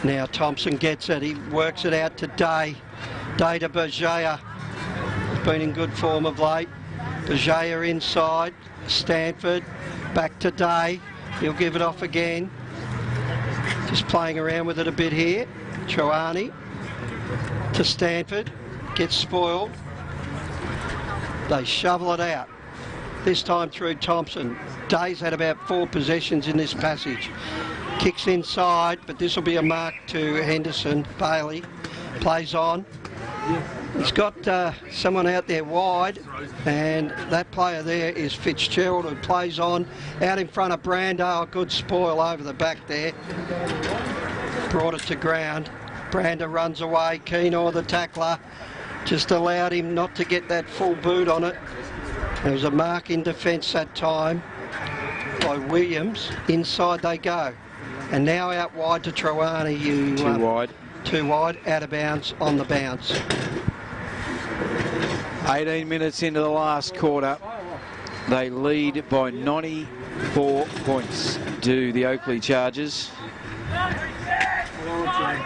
Now Thompson gets it, he works it out to Day. Day to Bajaya. He's been in good form of late. Bajaya inside, Stanford, back to Day. He'll give it off again. Just playing around with it a bit here. Choani to Stanford. Gets spoiled. They shovel it out. This time through Thompson. Day's had about 4 possessions in this passage. Kicks inside, but this will be a mark to Henderson. Bailey plays on. He's got someone out there wide, and that player there is Fitzgerald, who plays on out in front of Brando. A good spoil over the back there. Brought it to ground. Brando runs away. Keenor, the tackler, just allowed him not to get that full boot on it. There was a mark in defence that time by Williams. Inside they go. And now out wide to Troani. Too wide. Too wide, out of bounds, on the bounce. 18 minutes into the last quarter. They lead by 94 points, do the Oakley Chargers.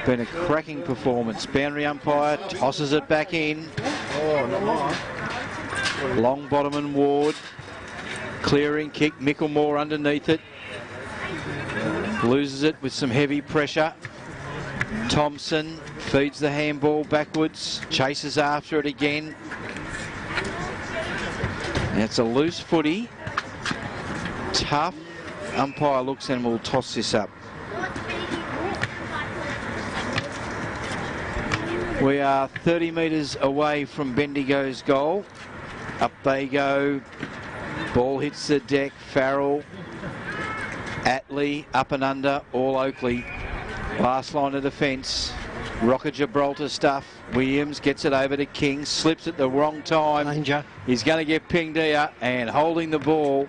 Been a cracking performance. Boundary umpire tosses it back in. Longbottom and Ward. Clearing kick. Micklemore underneath it. Loses it with some heavy pressure. Thompson feeds the handball backwards. Chases after it again. And it's a loose footy. Tough. Umpire looks and will toss this up. We are 30 metres away from Bendigo's goal. Up they go. Ball hits the deck. Farrell. Attlee up and under. All Oakley. Last line of defence. Rocker Gibraltar stuff. Williams gets it over to King. Slips at the wrong time. Danger. He's going to get pinged here and holding the ball.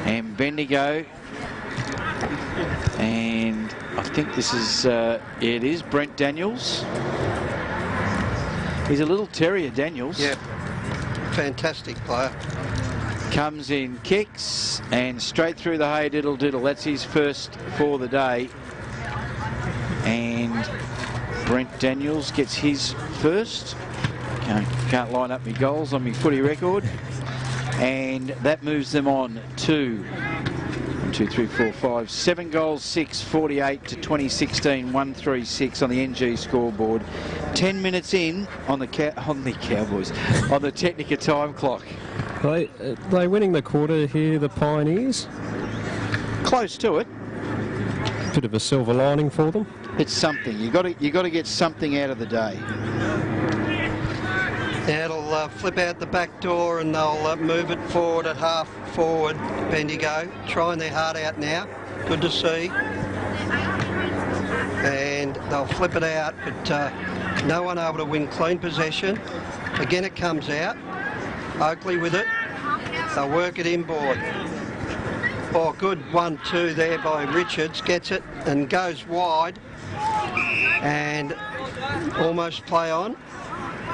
And Bendigo. And I think this is, it is Brent Daniels. He's a little terrier, Daniels. Yeah, fantastic player. Comes in, kicks, and straight through the hay diddle diddle. That's his first for the day. And Brent Daniels gets his first. Can't line up my goals on my footy record. And that moves them on to 1, 2, 3, 4, 5, 7 goals, 6, 48 to 2016, 136 on the NG scoreboard. 10 minutes in on the Cowboys, on the Technica time clock. They winning the quarter here, the Pioneers? Close to it. Bit of a silver lining for them. It's something. You got to get something out of the day. Now it'll flip out the back door and they'll move it forward at half forward, Bendigo. Trying their heart out now. Good to see. And they'll flip it out, but no one able to win clean possession. Again, it comes out. Oakley with it. They'll work it inboard. Oh, good 1-2 there by Richards. Gets it and goes wide. And almost play on.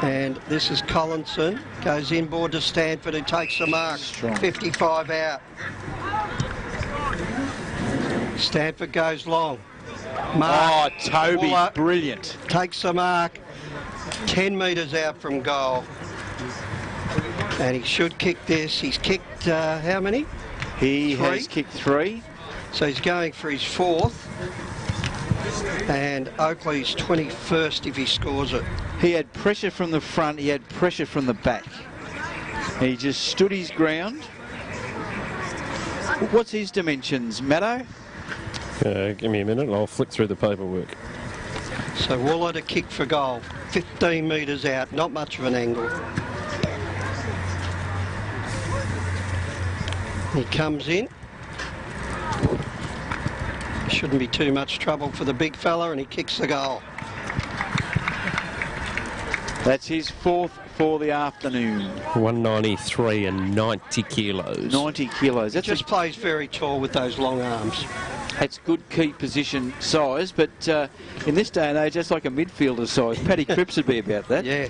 And this is Collinson. Goes inboard to Stanford, who takes the mark. Strong. 55 out. Stanford goes long. Mark. Oh, Toby, Waller brilliant. takes the mark. 10 metres out from goal. And he should kick this. He's kicked how many? He 3. has kicked 3. So he's going for his 4th. And Oakley's 21st if he scores it. He had pressure from the front, he had pressure from the back. He just stood his ground. What's his dimensions, Maddo? Give me a minute and I'll flick through the paperwork. So Waller to kick for goal. 15 metres out, not much of an angle. He comes in. Shouldn't be too much trouble for the big fella, and he kicks the goal. That's his 4th for the afternoon. 193 and 90 kilos. 90 kilos. That's Just plays very tall with those long arms. That's good key position size, but in this day and age, that's like a midfielder size. Paddy Cripps would be about that. Yeah.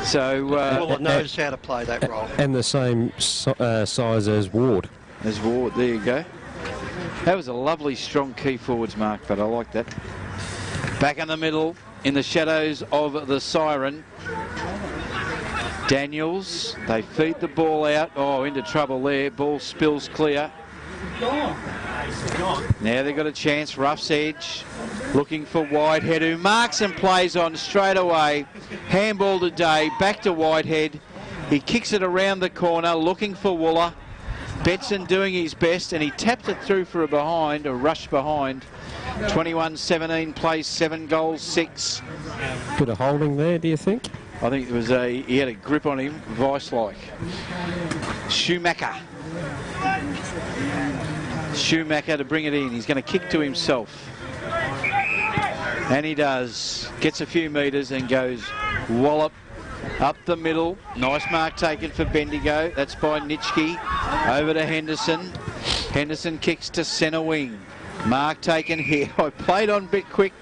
So Waller knows how to play that role. And the same size as Ward. As Ward, there you go. That was a lovely, strong key forwards mark, but I like that. Back in the middle, in the shadows of the siren. Daniels, they feed the ball out. Oh, into trouble there. Ball spills clear. Now they've got a chance. Rough's edge. Looking for Whitehead, who marks and plays on straight away. Handball today. Back to Whitehead. He kicks it around the corner, looking for Waller. Betson doing his best, and he tapped it through for a rush behind. 21-17, plays 7 goals, 6. Bit of holding there, do you think? I think it was he had a grip on him, vice-like. Schumacher to bring it in. He's going to kick to himself. And he does. Gets a few metres and goes wallop up the middle. Nice mark taken for Bendigo. That's by Nitschke. Over to Henderson. Henderson kicks to centre wing. Mark taken here. I played on a bit quick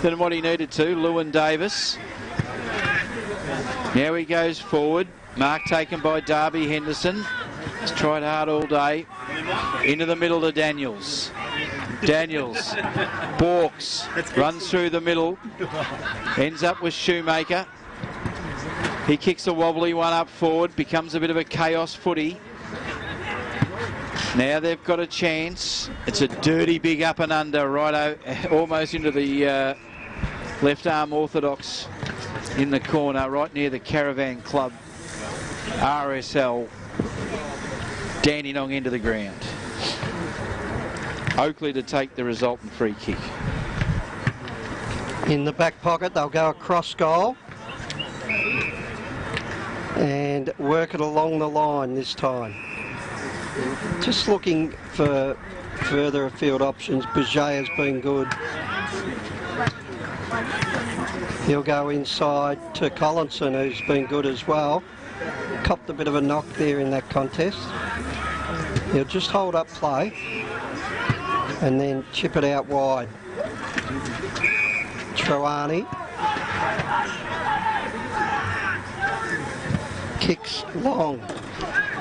than what he needed to. Lewin Davis. Now he goes forward. Mark taken by Darby Henderson. He's tried hard all day. Into the middle to Daniels. Daniels balks, runs through the middle, ends up with Shoemaker. He kicks a wobbly one up forward, becomes a bit of a chaos footy. Now they've got a chance. It's a dirty big up and under, right almost into the left arm orthodox in the corner, right near the Caravan Club. RSL. Dandenong into the ground. Oakley to take the resultant free kick. In the back pocket, they'll go across goal and work it along the line this time. Just looking for further afield options. Bouget has been good. He'll go inside to Collinson, who's been good as well. Copped a bit of a knock there in that contest. He'll just hold up play and then chip it out wide. Troani kicks long.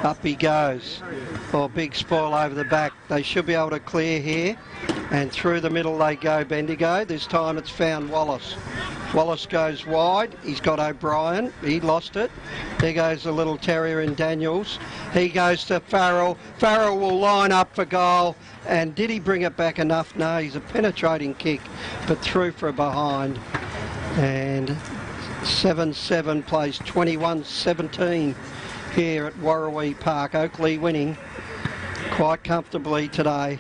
Up he goes. Oh, big spoil over the back. They should be able to clear here. And through the middle they go, Bendigo. This time it's found Wallace. Wallace goes wide. He's got O'Brien. He lost it. There goes the little terrier in Daniels. He goes to Farrell. Farrell will line up for goal. And did he bring it back enough? No, he's a penetrating kick, but through for a behind. And 7-7 plays 21-17 here at Warrawee Park. Oakley winning quite comfortably today.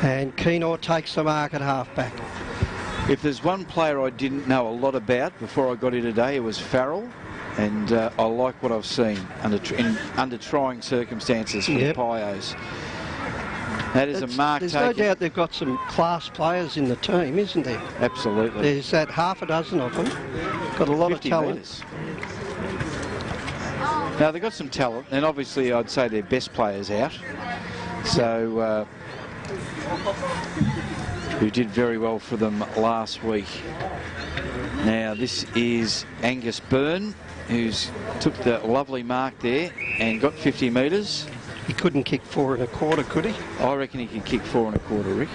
And Keenor takes the mark at halfback. If there's one player I didn't know a lot about before I got here today, it was Farrell. And I like what I've seen under trying circumstances for the Pios. That is a mark taken. There's no doubt they've got some class players in the team, isn't there? Absolutely. There's that half a dozen of them. Got a lot of talent. Meters. Now, they've got some talent, and obviously I'd say their best players out. So, who did very well for them last week. Now, this is Angus Byrne, who's took the lovely mark there and got 50 metres. He couldn't kick 4 1/4, could he? I reckon he can kick 4 1/4, Rick.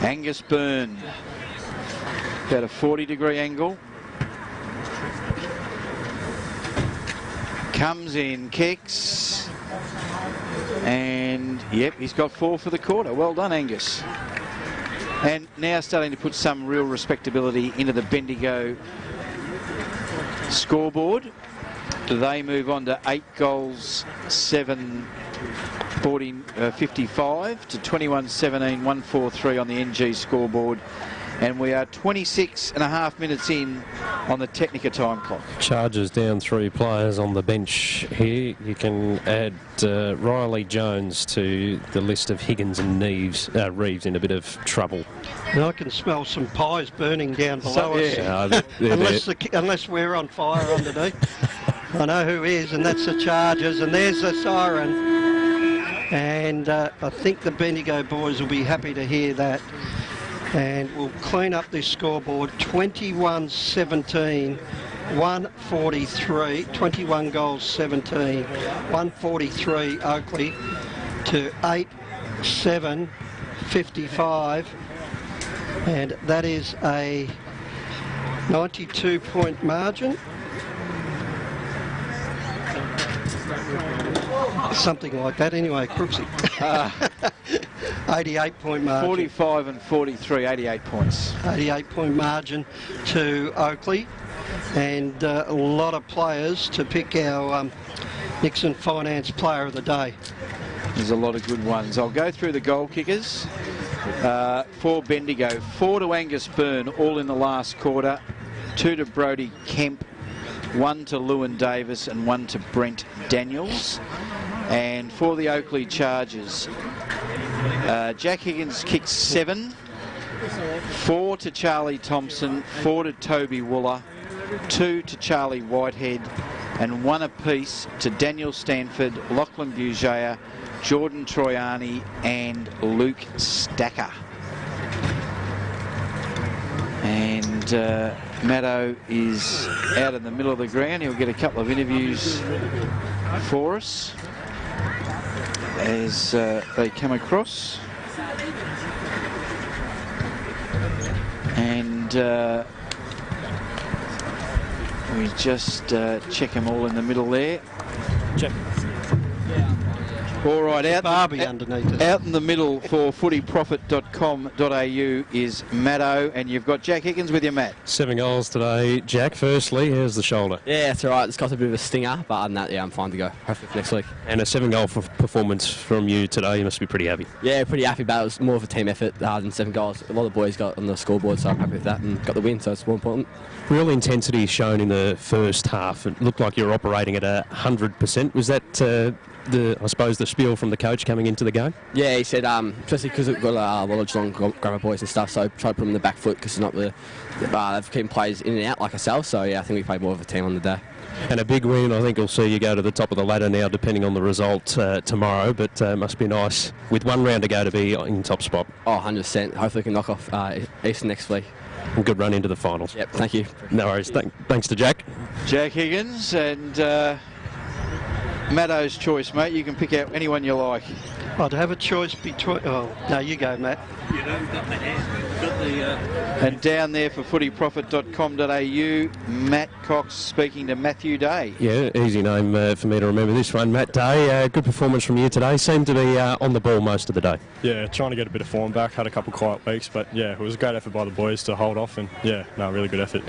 Angus Byrne. About a 40-degree angle. Comes in, kicks. And, yep, he's got 4 for the quarter. Well done, Angus. And now starting to put some real respectability into the Bendigo scoreboard. They move on to 8 goals, 55 to 21-17, 143 on the NG scoreboard. And we are 26.5 minutes in on the Technica time clock. Chargers down 3 players on the bench here. You can add Riley Jones to the list of Higgins and Reeves in a bit of trouble. And I can smell some pies burning down below us. Unless we're on fire underneath. I know who is, and that's the Chargers, and there's the siren. And I think the Bendigo boys will be happy to hear that. And we'll clean up this scoreboard. 21-17, 143, 21 goals, 17, 143 Oakley to 8-7, 55. And that is a 92-point margin. Something like that anyway, Crooksy. 88-point margin. 45 and 43, 88 points. 88-point margin to Oakley. And a lot of players to pick our Nixon Finance Player of the Day. There's a lot of good ones. I'll go through the goal kickers. For Bendigo, 4 to Angus Byrne, all in the last quarter. 2 to Brodie Kemp. 1 to Lewin Davis and 1 to Brent Daniels. And for the Oakley Chargers, Jack Higgins kicked 7, 4 to Charlie Thompson, 4 to Toby Wooler, 2 to Charlie Whitehead, and 1 apiece to Daniel Stanford, Lachlan Bugea, Jordan Troiani and Luke Stacker. And Maddo is out in the middle of the ground. He'll get a couple of interviews for us as they come across. And we just check them all in the middle there. Check. All right, out in the middle for footyprofit.com.au is Maddo, and you've got Jack Higgins with you, Matt. 7 goals today. Jack, firstly, how's the shoulder? Yeah, it's all right. It's got a bit of a stinger, but other than that, yeah, I'm fine to go. Hopefully for next week. And a 7-goal performance from you today. You must be pretty happy. Yeah, pretty happy, but it was more of a team effort than 7 goals. A lot of boys got on the scoreboard, so I'm happy with that and got the win, so it's more important. Real intensity shown in the first half. It looked like you were operating at 100%. Was that I suppose the spiel from the coach coming into the game? Yeah, he said, especially because we've got a lot of Geelong grammar boys and stuff, so try to put them in the back foot because it's not they've keeping players in and out like ourselves, so yeah, I think we played more of a team on the day. And a big win, I think we'll see you go to the top of the ladder now, depending on the result tomorrow, but must be nice with 1 round to go to be in top spot. Oh, 100%. Hopefully we can knock off Eastern next week. And good run into the finals. Yep, thank you. No worries. Thanks to Jack. Jack Higgins and Maddo's choice, mate. You can pick out anyone you like. I'd have a choice between... Oh, no, you go, Matt. You know, we've got the hand. Got the... And down there for footyprofit.com.au, Matt Cox speaking to Matthew Day. Yeah, easy name for me to remember this one. Matt Day, good performance from you today. Seemed to be on the ball most of the day. Yeah, trying to get a bit of form back. Had a couple quiet weeks, but yeah, it was a great effort by the boys to hold off, and yeah, no, really good effort.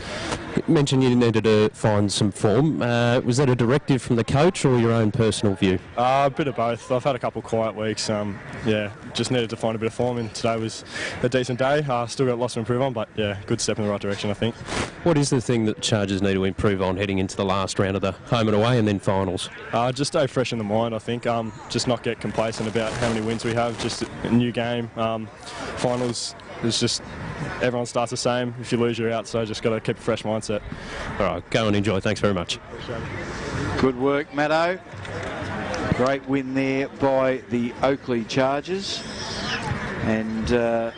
You mentioned you needed to find some form. Was that a directive from the coach or your own personal view? A bit of both. I've had a couple quiet weeks. Yeah, just needed to find a bit of form, and today was a decent day. Still got lots to improve on, but yeah, good step in the right direction, I think. What is the thing that Chargers need to improve on heading into the last round of the home and away and then finals? Just stay fresh in the mind, I think. Just not get complacent about how many wins we have. Just a new game. Finals is just everyone starts the same. If you lose, you're out. So just got to keep a fresh mindset. All right, go and enjoy. Thanks very much. Good work, Maddo. Great win there by the Oakleigh Chargers. And